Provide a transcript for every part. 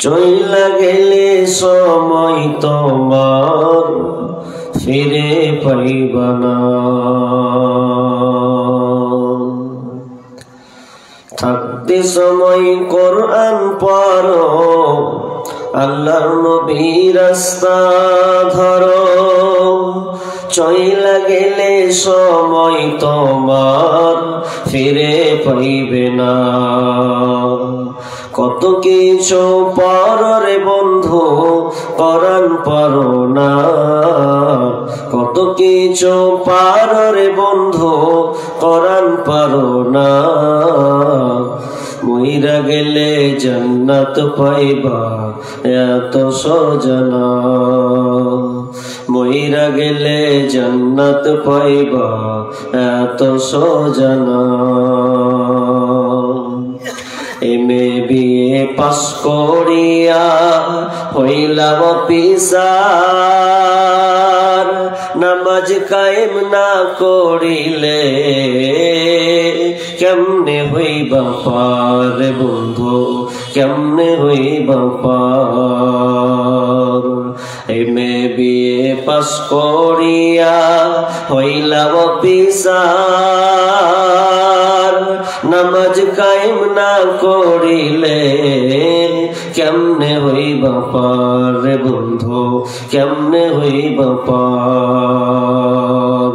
চইলা গেলে সময় তোমার ফিরে পাইবা না, থাকতে সময় কোরআন পড়ো, আল্লাহর নবীর রাস্তা ধরো। চইলা গেলে সময় তোমার ফিরে পাইবে না, কত কিছু পরে বন্ধু কোরআন পড়ো না, কত কিছু পারে বন্ধু কোরআন পড়ো না। মইরা গেলে জান্নাত পাইবা এত সজনা, মইরা গেলে জান্নাত পাইবা এত সজনা। এমএ বিএ পাস করিয়া হইলাম অফিসার, নামাজ কায়েম না করিলে কেমনে হইবা পার বন্ধু, কেমনে হইবা পার। এমএ বিএ পাস করিয়া হইলাম অফিসার, নামাজ কায়েম না করিলে কেমনে হইবা পার বন্ধু, কেমনে হইবা পার।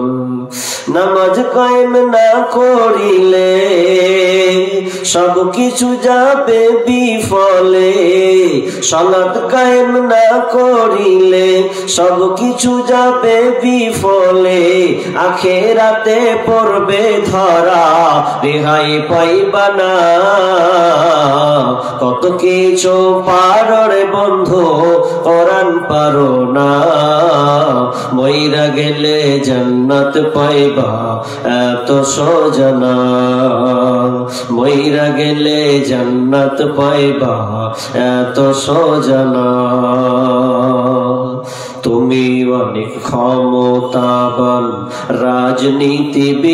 নামাজ কায়েম না করিলে সব কিছু যাবে বিফলে, সালাত কায়েম না করিলে সব কিছু যাবে বিফলে। আখেরাতে পড়বে ধরা, রেহাই পাইবা না, কত কিছু পারো রে বন্ধু কোরআন পারো না। মইরা গেলে জান্নাত পাইবা এত সজনা, মইরা গেলে জান্নাত পাইবা এত সজনা। তুমি অনেক ক্ষমতাবান রাজনীতিবিদ,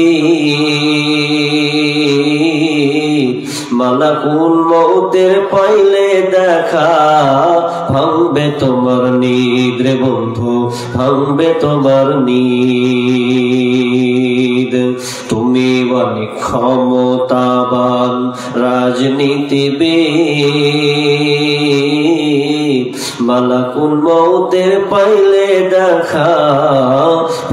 মালাকুল মউতের পাইলে দেখা ভাঙবে তোমার নিদ রে বন্ধু, ভাঙবে তোমার নিদ। তুমি অনেক ক্ষমতাবান রাজনীতিবিদ, মালাকুল মউতের পাইলে দেখা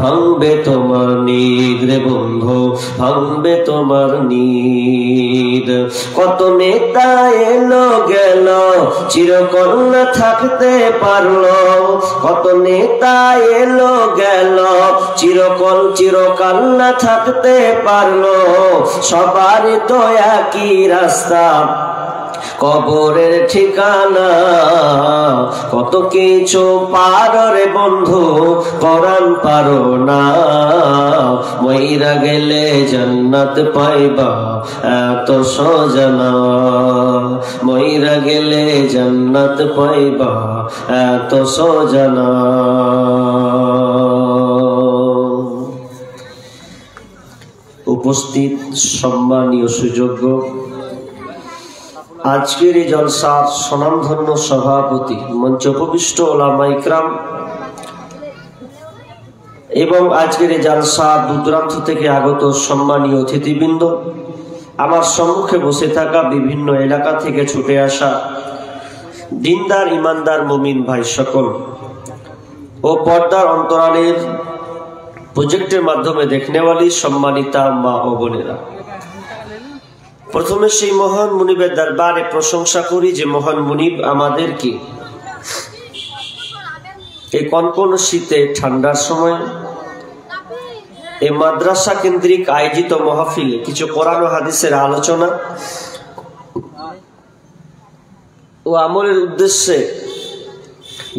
ভাঙবে তোমার নিদ রে বন্ধু, ভাঙবে তোমার নিদ। কত নেতা এলো গেল চিরকাল না থাকতে পারলো, কত নেতা এলো গেল চিরকাল না থাকতে পারলো। সবার তো একই রাস্তা, কবরের ঠিকানা। কত কিছু পারো রে বন্ধু কোরআন পারো না, মইরা গেলে জান্নাত পাইবা এত সজনা, মইরা গেলে জান্নাত পাইবা এত সজনা। উপস্থিত সম্মানীয় সুযোগ্য আজকের এই জলসার স্বনামধন্য সভাপতি, মঞ্চে উপবিষ্ট ওলামা ইকরাম এবং আজকের এই জলসার দূরান্ত থেকে আগত সম্মানীয় অতিথিবৃন্দ, আমার সম্মুখে বসে থাকা বিভিন্ন এলাকা থেকে ছুটে আসা দিনদার ইমানদার মুমিন ভাই সকল ও পর্দার অন্তরালের প্রজেক্টের মাধ্যমে দেখনেওয়ালি সম্মানিতা মা ও বোনেরা, প্রথমে সেই মহান মুনিবের দরবারে প্রশংসা করি যে মহান মুনিব আমাদেরকে এই কনকন শীতে ঠান্ডার সময় এই মাদ্রাসা কেন্দ্রিক আয়োজিত মাহফিলে কিছু কোরআন ও হাদিসের আলোচনা ও আমলের উদ্দেশ্যে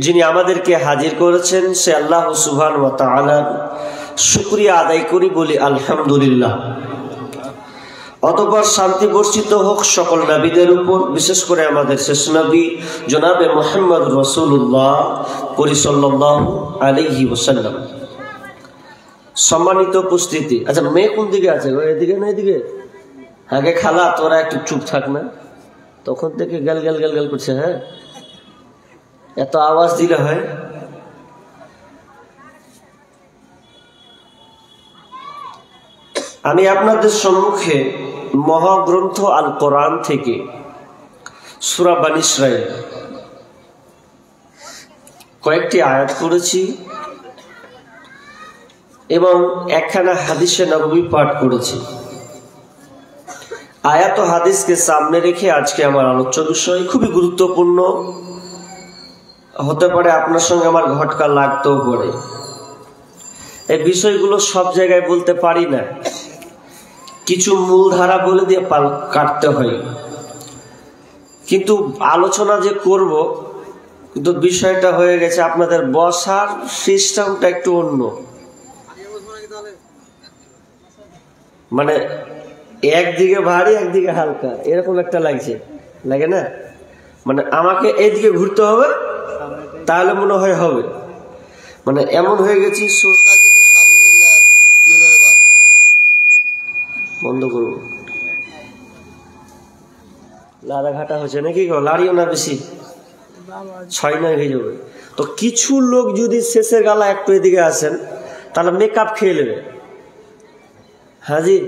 যিনি আমাদেরকে হাজির করেছেন সে আল্লাহ সুবহানাহু ওয়া তাআলার শুকরিয়া আদায় করি, বলি আলহামদুলিল্লাহ। অতঃপর শান্তি বর্ষিত হোক সকল নবীদের উপর, বিশেষ করে আমাদের শেষ নবী জনাবে মুহাম্মদ রাসূলুল্লাহ সাল্লাল্লাহু আলাইহি ওয়াসাল্লাম। সম্মানিত উপস্থিতি, আচ্ছা মেয়ে কোন দিকে আছে? এদিকে না এদিকে? আগে খালা তোরা একটু চুপ থাক না, তখন থেকে গাল গাল গাল গাল করছে। হ্যাঁ, এত আওয়াজ দিলে হয়? আমি আপনাদের সম্মুখে মহাগ্রন্থ আল কোরআন থেকে সূরা বনী ইসরাঈল কয়েকটি আয়াত করেছি এবং একখানা হাদিসে নববী পাঠ করেছি। আয়াত ও হাদিসকে সামনে রেখে আজকে আমার আলোচ্য বিষয় খুবই গুরুত্বপূর্ণ হতে পারে, আপনার সঙ্গে আমার ঘটকা লাগতেও পারে। এই বিষয়গুলো সব জায়গায় বলতে পারি না, কিছু মূল ধারা বলে দিয়ে কাটতে হয়। কিন্তু আলোচনা যে করব, কিন্তু বিষয়টা হয়ে গেছে আপনাদের বসার সিস্টেমটা একটু অন্য, মানে একদিকে ভারী একদিকে হালকা, এরকম একটা লাগছে, লাগে না? মানে আমাকে এইদিকে ঘুরতে হবে তাহলে মনে হয় হবে, মানে এমন হয়ে গেছি। শ্রোতা যদি সামনে না আসে, কি হলো রে বাপ, বন্ধ করবো, লাড়া ঘাটা হচ্ছে নাকি গো, লাড়িও না বেশি, 6-9 হয়ে যাবে। তো কিছু লোক যদি শেষের গালা একটু এদিকে আসেন তাহলে মেকআপ খেয়ে নেবে। হাজি,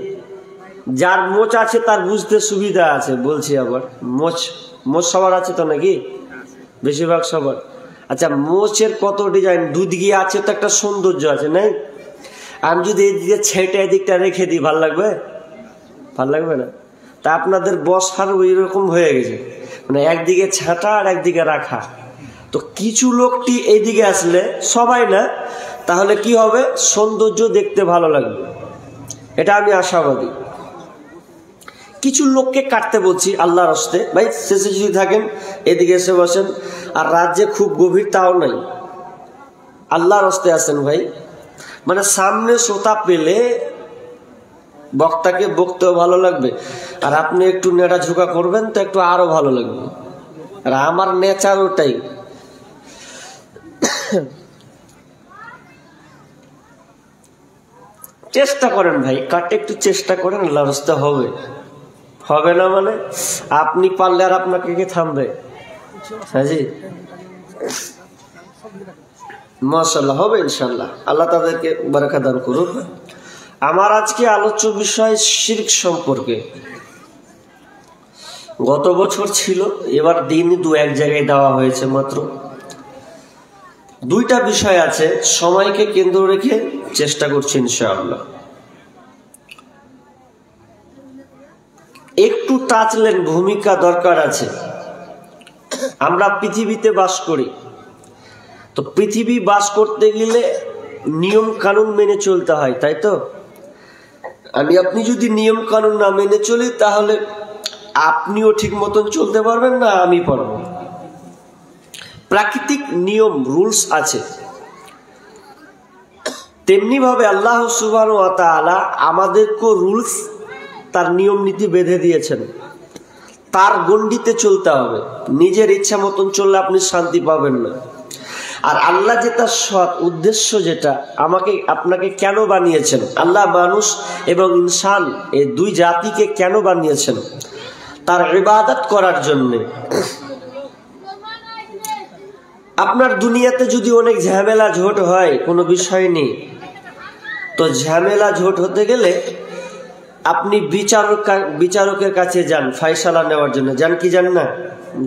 যার মোচ আছে তার বুঝতে সুবিধা আছে, বলছি আবার মোচ সবার আছে তো নাকি, বেশিরভাগ সবার। আচ্ছা, মোচের কত ডিজাইন, দুদিকে আছে তো একটা সৌন্দর্য আছে, নাই? আমি যদি এদিকে ছেটে এদিকটা রেখে দিই, ভাল লাগবে? ভাল লাগবে না। তা আপনাদের বসার ওই রকম হয়ে গেছে, মানে একদিকে ছাঁটা আর একদিকে রাখা। তো কিছু লোকটি এইদিকে আসলে, সবাই না, তাহলে কি হবে, সৌন্দর্য দেখতে ভালো লাগবে, এটা আমি আশাবাদী। কিছু লোককে কাটতে বলছি আল্লাহর হস্তে, ভাই শেষে যদি থাকেন এদিকে এসে বসেন। আর রাজ্যে খুব গভীর তাও নাই, আল্লাহর হস্তে আছেন ভাই, মানে সামনে শ্রোতা পেলে বক্তাকে বকতেও ভালো লাগবে, আর আপনি একটু নেড়া ঝুঁকা করবেন তো একটু আরো ভালো লাগবে। আর আমার নেচার ওটাই। চেষ্টা করেন ভাই, কাটে একটু চেষ্টা করেন, আল্লাহর হস্তে হবে। হবে না মানে আপনি পারলে আর আপনাকে কে থামবে? হ্যাঁ জি, মাশাআল্লাহ, হবে ইনশাআল্লাহ, আল্লাহ তাদেরকে বারাকা দান করুন। আমার আজকে আলোচ্য বিষয় শিরক সম্পর্কে। গত বছর ছিল, এবার দিন 2-1 জায়গায় দেওয়া হয়েছে মাত্র। 2টা বিষয় আছে, সময়কে কেন্দ্র রেখে চেষ্টা করছি ইনশাআল্লাহ। একটু টাচলেন, ভূমিকা দরকার আছে। আমরা পৃথিবীতে বাস করি, তো পৃথিবী বাস করতে গেলে নিয়ম কানুন মেনে চলতে হয়, তাই তো? আপনি যদি নিয়ম কানুন না মেনে চলি তাহলে আপনিও ঠিক মতন চলতে পারবেন না, আমি পারবো। প্রাকৃতিক নিয়ম রুলস আছে, তেমনি ভাবে আল্লাহ সুবহানাহু ওয়া তাআলা আমাদেরকে রুলস, তার নিয়ম নীতি বেঁধে দিয়েছেন, তার গণ্ডিতে চলতে হবে। নিজের ইচ্ছা মতন চললে আপনি শান্তি পাবেন না। আর আল্লাহ যেটা সৎ উদ্দেশ্য, যেটা আমাকে আপনাকে কেন বানিয়েছেন, আল্লাহ মানুষ এবং ইনসান এই 2 জাতিকে কেন বানিয়েছেন, তার ইবাদত করার জন্য। আপনার দুনিয়াতে যদি অনেক ঝামেলা ঝোট হয়, কোনো বিষয় নেই, তো ঝামেলা ঝোট হতে গেলে আপনি বিচারকের কাছে যান ফয়সালা নেওয়ার জন্য। যান কি যান না?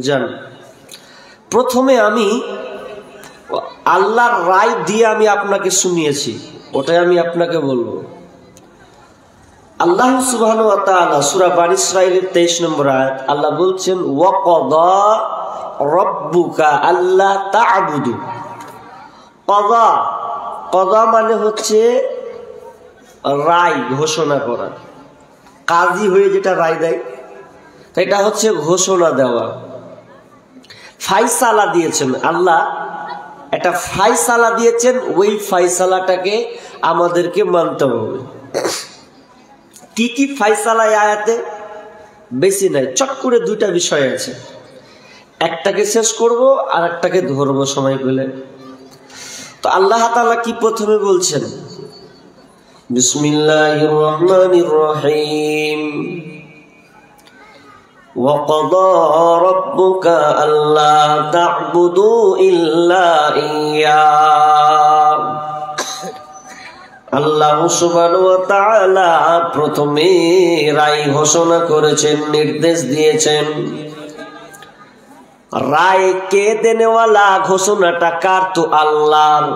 যান। প্রথমে আমি আল্লাহর রায় দিয়ে আমি আপনাকে শুনিয়েছি, ওটাই আমি আপনাকে বলবো। আল্লাহ সুবহানাহু ওয়া তাআলা সূরা বনী ইসরাঈলের 23 নম্বর আয়াত, আল্লাহ বলছেন ওয়া ক্বাদা রাব্বুকা আল্লা তা'বুদু। ক্বাদা, ক্বাদা মানে হচ্ছে রায় ঘোষণা করা, কাজী হয়ে যেটা রায় দেয়, এটা হচ্ছে ঘোষণা দেওয়া। ফায়সালা দিয়েছেন আল্লাহ, একটা ফায়সালা দিয়েছেন, ওই ফায়সালাটাকে আমাদেরকে মানতে হবে। কি কি ফায়সালা আয়াতে? বেশি নাই, চট করে 2টা বিষয় আছে, একটাকে শেষ করব আর একটাকে ধরবো সময় পেলে। তো আল্লাহ তাআলা কি প্রথমে বলছেন? বিসমিল্লাহির রহমানির রহিম। وقضى ربك ألا تعبدوا إلا إياه। আল্লাহ সুবহানাহু ওয়া তাআলা প্রথমে রায় ঘোষণা করেছেন, নির্দেশ দিয়েছেন। রায় কে দেনেওয়ালা? ঘোষণাটা কার? তো আল্লাহর।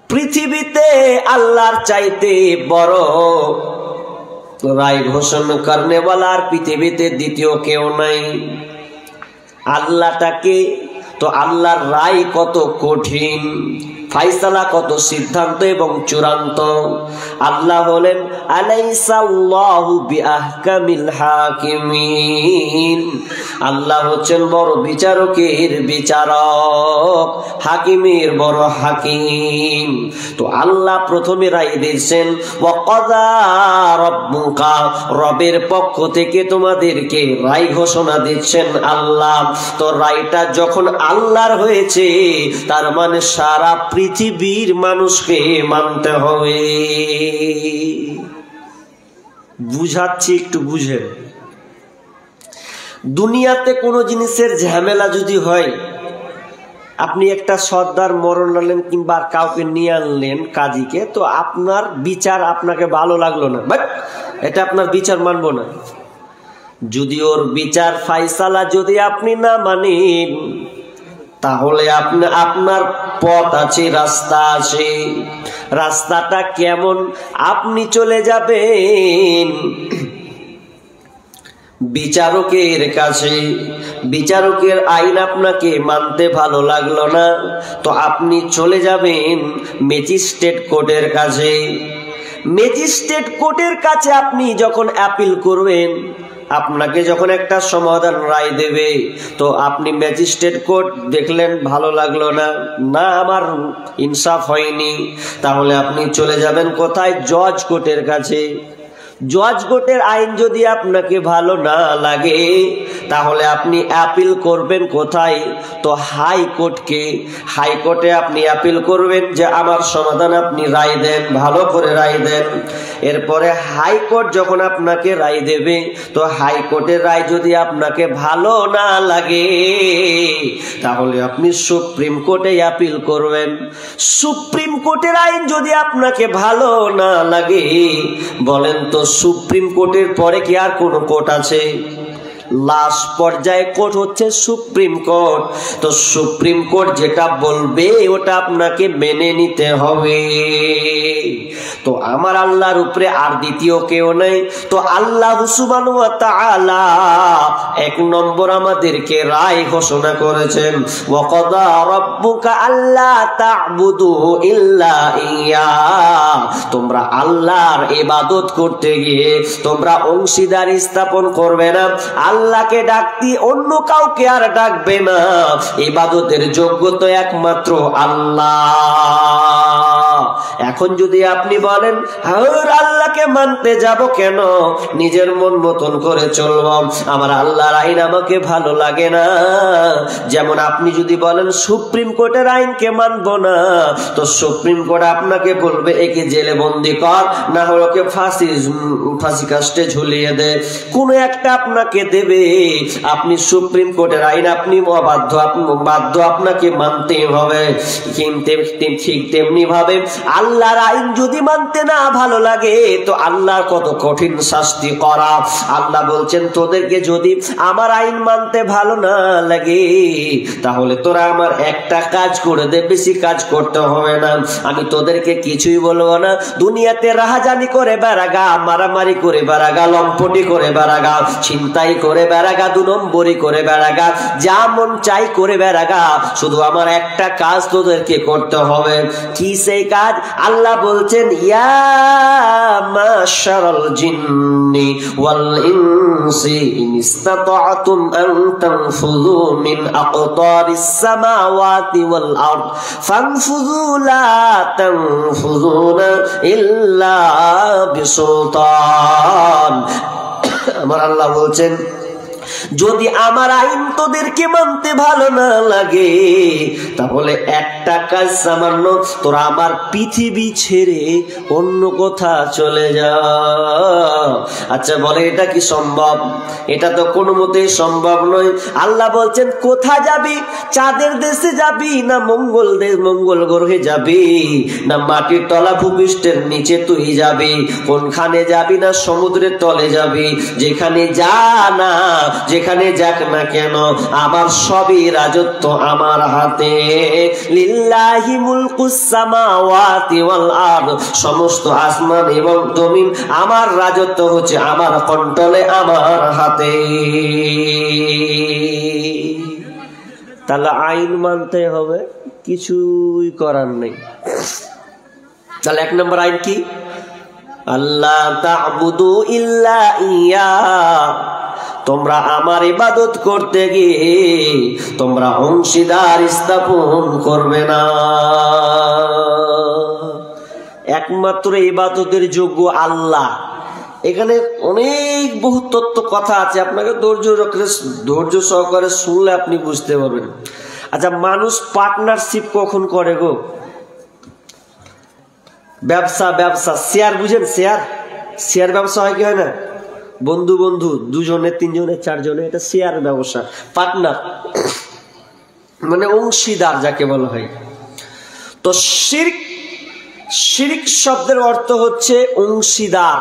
পৃথিবীতে আল্লাহর চাইতে বড় রায় ঘোষণা করনেওয়ালা আর পৃথিবীতে দ্বিতীয় কেউ নাই। আল্লাহটাকে তো আল্লাহর রায় কত কঠিন, ফাইসালা কত সিদ্ধান্ত এবং চূড়ান্ত। আল্লাহ বলেন আলাইসাল্লাহু বিআহকামিল হাকিমিন। আল্লাহ হচ্ছেন বড় বিচারকের বিচারক, হাকিমের বড় হাকিম। তো আল্লাহ প্রথমে রায় দিয়েছেন ওয়াকাযা রাব্বুকা, রবের পক্ষ থেকে তোমাদেরকে রায় ঘোষণা দিচ্ছেন আল্লাহ। তো রায়টা যখন আল্লাহর হয়েছে, তার মানে সারা পৃথিবীর মানুষকে মানতে হবে। বুঝাচ্ছি, একটু বুঝে। দুনিয়াতে কোনো জিনিসের ঝামেলা যদি হয়, আপনি একটা সর্দার মরণ আনলেন কিংবা কাউকে নিয়ে আনলেন কাজীকে, তো আপনার বিচার আপনাকে ভালো লাগলো না, বাট এটা আপনার বিচার মানবো না। যদি ওর বিচার ফাইসালা যদি আপনি না মানেন, তাহলে আপনার পথ আছে, রাস্তা আছে। রাস্তাটা কেমন? আপনি চলে যাবেন বিচারকের কাছে। বিচারকের আইন আপনাকে মানতে ভালো লাগলো না, তো আপনি চলে যাবেন ম্যাজিস্ট্রেট কোর্টের কাছে। ম্যাজিস্ট্রেট কোর্টের কাছে আপনি যখন আপিল করবেন, আপনাকে যখন একটা সমাধান রায় দেবে, তো আপনি ম্যাজিস্ট্রেট কোর্ট দেখলেন, ভালো লাগলো না, না আমার ইনসাফ হয়নি, তাহলে আপনি চলে যাবেন কোথায়? জজ কোর্টের কাছে। জজ কোর্টের আইন যদি আপনাকে ভালো না লাগে, তাহলে আপনি আপিল করবেন কোথায়? তো হাইকোর্টকে। হাইকোর্টে আপনি আপিল করবেন যে আমার সমাধান আপনি রায় দেন, ভালো করে রায় দেন। এরপরে হাইকোর্ট যখন আপনাকে রায় দেবে, তো হাইকোর্টের রায় যদি আপনাকে ভালো না লাগে, তাহলে আপনি সুপ্রিম কোর্টে আপিল করবেন। সুপ্রিম কোর্টের আইন যদি আপনাকে ভালো না লাগে, বলেন তো সুপ্রিম কোর্টের পরে কি আর কোনো কোর্ট আছে? লাস্ট পর্যায়ে কোর্ট হচ্ছে সুপ্রিম কোর্ট। তো সুপ্রিম কোর্ট যেটা বলবে ওটা আপনাকে মেনে নিতে হবে। তো আমার আল্লাহর উপরে আর দ্বিতীয় কেউ নেই। তো আল্লাহ সুবহানাহু ওয়া তাআলা এক নম্বর আমাদেরকে রায় ঘোষণা করেছেন ওয়াকাযা রাব্বুকা আল্লা তা'বুদু ইল্লা ইয়া। তোমরা আল্লাহর ইবাদত করতে গিয়ে তোমরা অংশীদারি স্থাপন করবে না, আল্লাহকে ডাকতে অন্য কাউকে আর ডাকবে না। ইবাদতের যোগ্য তো একমাত্র আল্লাহ। এখন যদি আপনি বলেন আর আল্লাহকে মানতে যাব কেন, নিজের মন মতন করে চলব, আমার আল্লাহর আইন আমাকে ভালো লাগে না। যেমন আপনি যদি বলেন সুপ্রিম কোর্টের আইনকে মানব না, তো সুপ্রিম কোর্ট আপনাকে বলবে একে জেলে বন্দি কর, না হলে ওকে ফাঁসি কাস্টে ঝুলিয়ে দে, কোনো একটা আপনাকে দেবে। আপনি সুপ্রিম কোর্টের আইন আপনি বাধ্য আপনাকে মানতে হবে। ঠিক তেমনি ভাবে আল্লাহর আইন যদি মানতে না ভালো লাগে, তো আল্লাহর কত কঠিন শাস্তি করা। আল্লাহ বলছেন তোদেরকে যদি আমার আইন মানতে ভালো না লাগে, তাহলে তোরা আমার একটা কাজ করে দে, বেশি কাজ করতে হবে না, আমি তোদেরকে কিছুই বলবো না। দুনিয়াতে রাহাজানি করে বেড়াগা, মারামারি করে বেড়াগা, লম্পটি করে বেড়াগা, ছিনতাই করে বেড়াগা, 2 নম্বরি করে বেড়াগা, যা মন চাই করে বেড়াগা, শুধু আমার একটা কাজ তোদেরকে করতে হবে। কি সেই কাজ? আল্লাহ বলছেন ইয়া মাশারাল জিন্নি ওয়াল ইনসি ইন ইসতাতা'তুম আন তানফুযু মিন আকতারিস সামাওয়াতি ওয়াল আরদ ফানফুযু লা তানফুযুনা ইল্লা বিসুলতান। আমার আল্লাহ বলছেন যদি আমার আইন তোদেরকে মানতে ভালো না লাগে তাহলে একটা কাজ সামান্য, তোরা আমার পৃথিবী ছেড়ে অন্য কোথা চলে যা। আচ্ছা বলে এটা কি সম্ভব? এটা তো কোনো মতেই সম্ভব নয়। আল্লাহ বলছেন কোথা যাবি? চাঁদের দেশে যাবি না মঙ্গল গ্রহে যাবি না মাটির তলা ভূপৃষ্ঠের নিচে তুই যাবি? কোনখানে যাবি? না সমুদ্রের তলে যাবি? যেখানে যা না, যেখানে যাক না কেন, আমার সবই রাজত্ব আমার হাতে। লিল্লাহি মুলকুস সামাওয়াতি ওয়াল আরদ, সমস্ত আসমান এবং জমিন আমার রাজত্ব হচ্ছে, আমার কন্ট্রোলে, আমার হাতে। তাহলে আইন মানতে হবে, কিছুই করার নেই। তাহলে এক নম্বর আইন কি? আল্লাহ তা'বুদু ইল্লা ইয়া, তোমরা আমার ইবাদত করতে গিয়ে তোমরা অংশীদার স্থাপন করবে না। একমাত্র ইবাদতের যোগ্য আল্লাহ। এখানে অনেক বহু তত্ত্ব কথা আছে, আপনাকে ধৈর্য সহকারে শুনলে আপনি বুঝতে পারবেন। আচ্ছা, মানুষ পার্টনারশিপ কখন করে গো? ব্যবসা শেয়ার, বুঝেন? শেয়ার ব্যবসা হয় কি হয় না? বন্ধু দুজনে, তিনজনে, চারজনে, এটা শেয়ার ব্যবসা। পার্টনার মানে অংশীদার যাকে বলা হয়। তো শিরক শব্দের অর্থ হচ্ছে অংশীদার।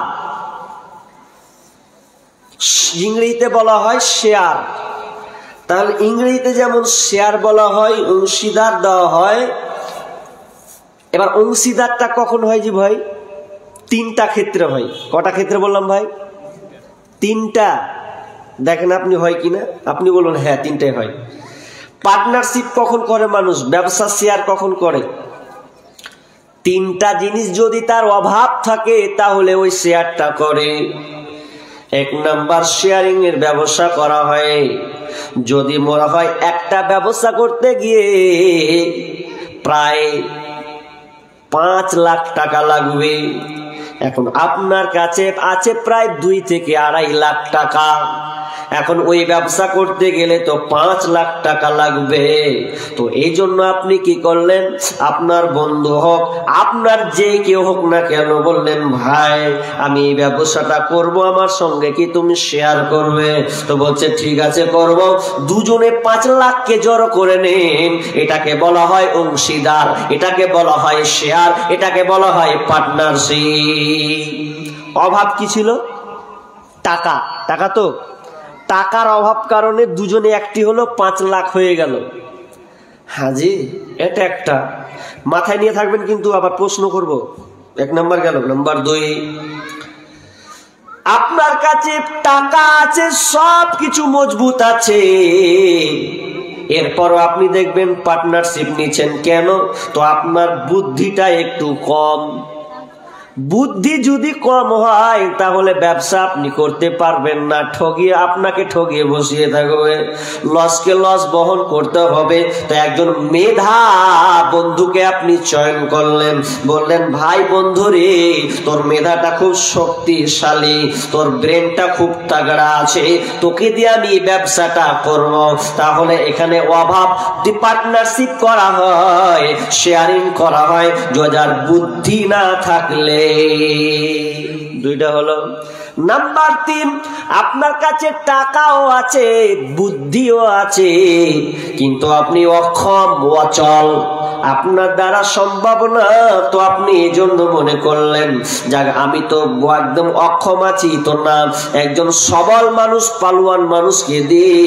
ইংরেজিতে বলা হয় শেয়ার। তাহলে ইংরেজিতে যেমন শেয়ার বলা হয়, অংশীদার দেওয়া হয়। এবার অংশীদারটা কখন হয় জি ভাই? তিনটা ক্ষেত্রে হয়। কটা ক্ষেত্রে বললাম ভাই? তিনটা। দেখেন আপনি হয় কিনা, আপনি বলুন হ্যাঁ তিনটাই হয়। পার্টনারশিপ কখন করে মানুষ? ব্যবসা শেয়ার কখন করে? তিনটা জিনিস যদি তার অভাব থাকে তাহলে ওই শেয়ারটা করে। এক নাম্বার, শেয়ারিং এর ব্যবসা করা হয়। যদি মনে হয় একটা ব্যবসা করতে গিয়ে প্রায় 5 লাখ টাকা লাগবে, এখন আপনার কাছে আছে প্রায় 2 থেকে 2.5 লাখ টাকা। এখন ওই ব্যবসা করতে গেলে তো 5 লাখ টাকা লাগবে। তো এই জন্য আপনি কি করলেন? আপনার বন্ধু হোক, আপনার যে কেউ হোক না কেন, বললেন ভাই আমি এই ব্যবসাটা করব, আমার সঙ্গে কি তুমি শেয়ার করবে? তো বলছে ঠিক আছে করব। দুজনে 5 লাখকে জড়ো করে নেন। এটাকে বলা হয় অংশীদার, এটাকে বলা হয় শেয়ার, এটাকে বলা হয় পার্টনারশিপ। অভাব কি ছিল? টাকা। তো টাকার অভাব কারণে দুজনে একটি হলো, 5 লাখ হয়ে গেল। হাজি এটা একটা মাথায় নিয়ে থাকবেন, কিন্তু আবার প্রশ্ন করব। 1 নাম্বার গেল। নাম্বার 2, আপনার কাছে টাকা আছে, সব কিছু মজবুত আছে, এরপরও আপনি দেখবেন পার্টনারশিপ নিচ্ছেন কেন? তো আপনার বুদ্ধিটা একটু কম। বুদ্ধি যদি কম হয় তাহলে ব্যবসা আপনি করতে পারবেন না। আপনাকে ঠগিয়ে বসিয়ে থাকবে, লসকে লস বহন করতে হবে। তো একজন মেধা বন্ধুকে আপনি চয়ন করলেন, বললেন ভাই বন্ধু রে, তোর মেধাটা খুব শক্তিশালী, তোর ব্রেনটা খুব তাগড়া আছে, তোকে দিয়ে আমি ব্যবসাটা করব। তাহলে এখানে অভাব, পার্টনারশিপ করা হয়, শেয়ারিং করা হয়। যার বুদ্ধি না থাকলে, দুইটা হলো। নাম্বার 3, আপনার কাছে টাকাও আছে, বুদ্ধিও আছে, কিন্তু আপনি অক্ষম, অচল, আপনার দ্বারা সম্ভব না। তো আপনি এই জন্য মনে করলেন যাক আমি তো একদম অক্ষম আছি, তো না, একজন সবল মানুষ, পালুয়ান মানুষকে দিয়ে,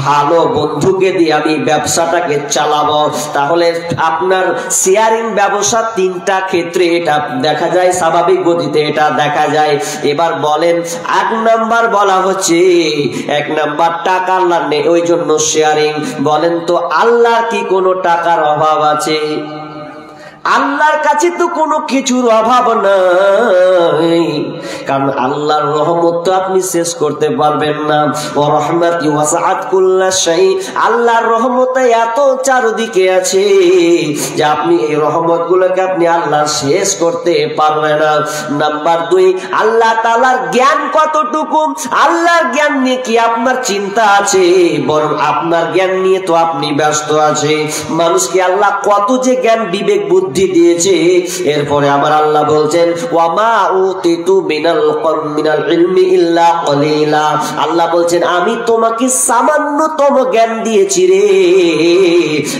ভালো বন্ধুকে দিয়ে আমি ব্যবসাটাকে চালাবো। তাহলে আপনার শেয়ারিং ব্যবসা 3টা ক্ষেত্রে এটা দেখা যায়, স্বাভাবিক গতিতে এটা দেখা যায়। এবার বলেন 1 নাম্বার বলা হচ্ছে, 1 নাম্বার টাকা আল্লাহ নেই, ওই জন্য শেয়ারিং। বলেন তো আল্লাহর কি কোনো টাকার অভাব আছে? আল্লাহর কাছে তো কোনো কিছুর অভাব নাই, কারণ আল্লাহর রহমত তো আপনি শেষ করতে পারবেন না। ওয়া রাহমাতি ওয়াসআত কুল্লা শাই, আল্লাহর রহমত এত চারদিকে আছে যে আপনি এই রহমতগুলোকে আপনি আল্লাহ শেষ করতে পারবেন না। নাম্বার 2, আল্লাহ তাআলার জ্ঞান কতটুকু? আল্লাহর জ্ঞান নিয়ে কি আপনার চিন্তা আছে? বরং আপনার জ্ঞান নিয়ে তো আপনি ব্যস্ত আছে। মানুষকে আল্লাহ কত যে জ্ঞান বিবেক বুদ্ধি দিয়েছে। এরপরে আমার আল্লাহ বলছেন ওয়ামা উতিতু মিনাল ইলমি ইল্লা কলিলা, আল্লাহ বলছেন আমি তোমাকে সামান্যতম জ্ঞান দিয়েছি রে।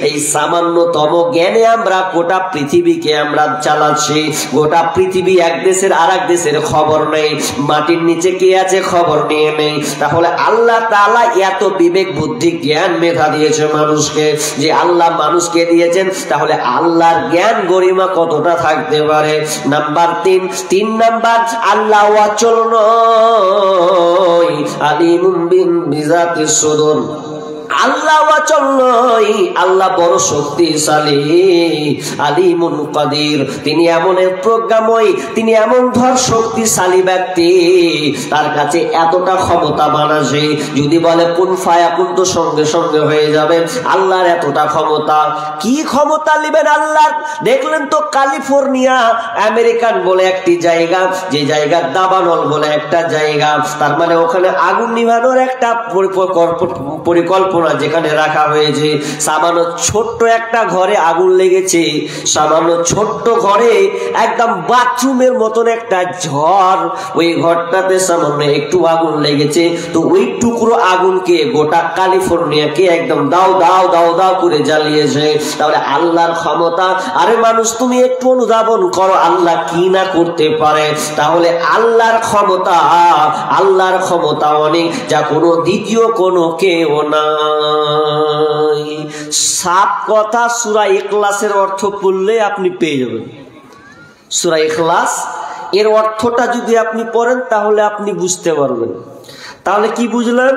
এই সামান্যতম জ্ঞানে আমরা গোটা পৃথিবীকে আমরা চালাচ্ছি। গোটা পৃথিবী এক দেশের আর এক দেশের খবর নেই, মাটির নিচে কে আছে খবর নিয়ে নেই। তাহলে আল্লাহ তাআলা এত বিবেক বুদ্ধি জ্ঞান মেধা দিয়েছে মানুষকে, যে আল্লাহ মানুষকে দিয়েছেন, তাহলে আল্লাহর জ্ঞান গরিমা কতটা থাকতে পারে। নাম্বার 3 নাম্বার, আল্লাহ ওয়াচল নয়, আলিমুম বিজাতিস সুদূর, আল্লাহ ওয়াচল নয়, আল্লাহ বড় শক্তিশালী, আলিমুন কাদির, তিনি এমন এক প্রজ্ঞাময়, তিনি এমন ধর শক্তিশালী ব্যক্তি, তার কাছে এতটা ক্ষমতা বানাছে, যদি বলে কুন ফায়াকুন তো সঙ্গে সঙ্গে হয়ে যাবে। আল্লাহর এতটা ক্ষমতা। কি ক্ষমতা নেবেন আল্লাহর? দেখলেন তো ক্যালিফোর্নিয়া আমেরিকান বলে একটি জায়গা, যে জায়গা দাবানল বলে একটা জায়গা, তার মানে ওখানে আগুন নিভানোর একটা পরিকল্পনা যেখানে রাখা হয়েছে। সামান্য ছোট্ট একটা ঘরে আগুন লেগেছে, সামান্য ছোট্ট ঘরে একদম বাথরুমের মতন একটা ঝড়, ওই ঘরটাতে সামান্য একটু আগুন লেগেছে, তো ওই টুকরো আগুনকে গোটা ক্যালিফোর্নিয়াকে একদম দাও দাও দাও দাও করে জ্বালিয়েছে। তাহলে আল্লাহর ক্ষমতা, আরে মানুষ তুমি একটু অনুধাবন করো আল্লাহ কি না করতে পারে। তাহলে আল্লাহর ক্ষমতা অনেক, যা কোনো দ্বিতীয় কোনো কেউ না। 7 কথা সূরা ইখলাসের অর্থ পড়লে আপনি পেয়ে যাবেন। সূরা ইখলাস এর অর্থটা যদি আপনি পড়েন তাহলে আপনি বুঝতে পারবেন। তাহলে কি বুঝলেন?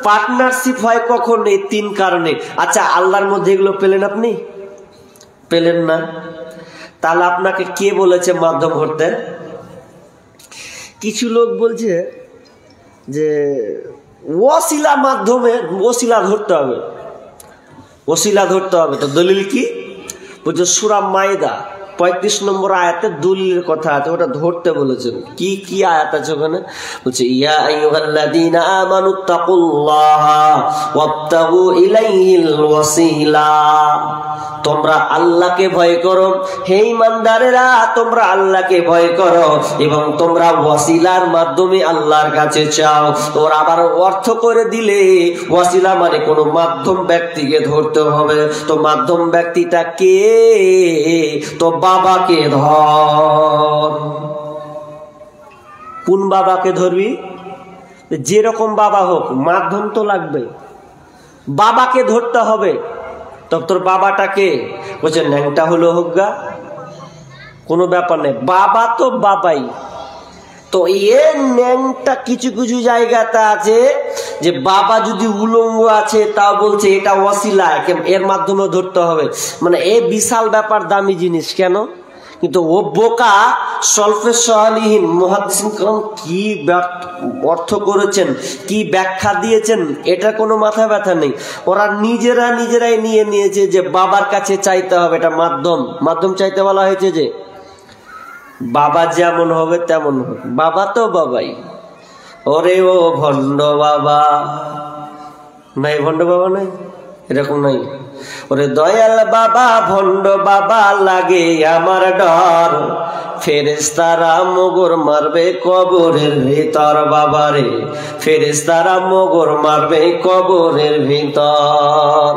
পার্টনারশিপ হয় কখন? এই 3 কারণে। আচ্ছা, আল্লাহর মধ্যে এগুলো পেলেন? আপনি পেলেন না, তাহলে আপনাকে কে বলেছে মাধ্যম ধরতে? কিছু লোক বলছে যে ওসিলা মাধ্যমে ওসিলা ধরতে হবে, ওসিলা ধরতে হবে। তো দলিল কি? বলছে সূরা মাইদা 35 নম্বর আয়াতে দলিলের কথা আছে, ওটা ধরতে বলেছেন। কি কি আয়াত আছে ওখানে? বলছে ইয়া আইয়ুহাল্লাযীনা আমানুত্তাকুল্লাহা ওয়াবতাগু ইলাইহিল ওয়াসিলা, তোমরা আল্লাহকে ভয় করো, হে ঈমানদারেরা তোমরা আল্লাহকে ভয় করো এবং তোমরা ওয়াসিলার মাধ্যমে আল্লাহর কাছে চাও। তোর আবার অর্থ করে দিলে ওয়াসিলা মানে কোনো মাধ্যম ব্যক্তিকে ধরতে হবে। তো মাধ্যম ব্যক্তিটা কে? তো বাবাকে ধর। কোন বাবাকে ধরবি? যেরকম বাবা হোক, মাধ্যম তো লাগবে, বাবাকে ধরতে হবে। তো তোর বাবাটাকে বলছে ন্যাংটা হলো হোক গা, কোনো ব্যাপার নেই, বাবা তো বাবাই। তো এ ন্যাংটা কিছু কিছু জায়গাতে আছে যে বাবা যদি উলঙ্গ আছে তাও বলছে এটা ওয়াসিলা, এর মাধ্যমে ধরতে হবে। মানে এ বিশাল ব্যাপার, দামি জিনিস। কেন? কিন্তু ও বোকা সলফে সালিহিন মুহাদ্দিসিন کرام কি অর্থ করেছেন, কি ব্যাখ্যা দিয়েছেন, এটা কোনো মাথা ব্যথা নেই। ওরা নিজেরাই নিয়ে নিয়েছে যে বাবার কাছে চাইতে হবে, এটা মাধ্যম চাইতে বলা হয়েছে যে বাবা যেমন হবে তেমন হবে, বাবা তো বাবাই। ওরে ও ভণ্ড বাবা নাই, ভণ্ড বাবা নাই, এরকম নাই। ওরে দয়াল বাবা ভণ্ড বাবা লাগে আমার ডর, ফেরেশতারা মোগর মারবে কবরের ভিতর। বাবারে ফেরেশতারা মোগর মারবে কবরের ভিতর।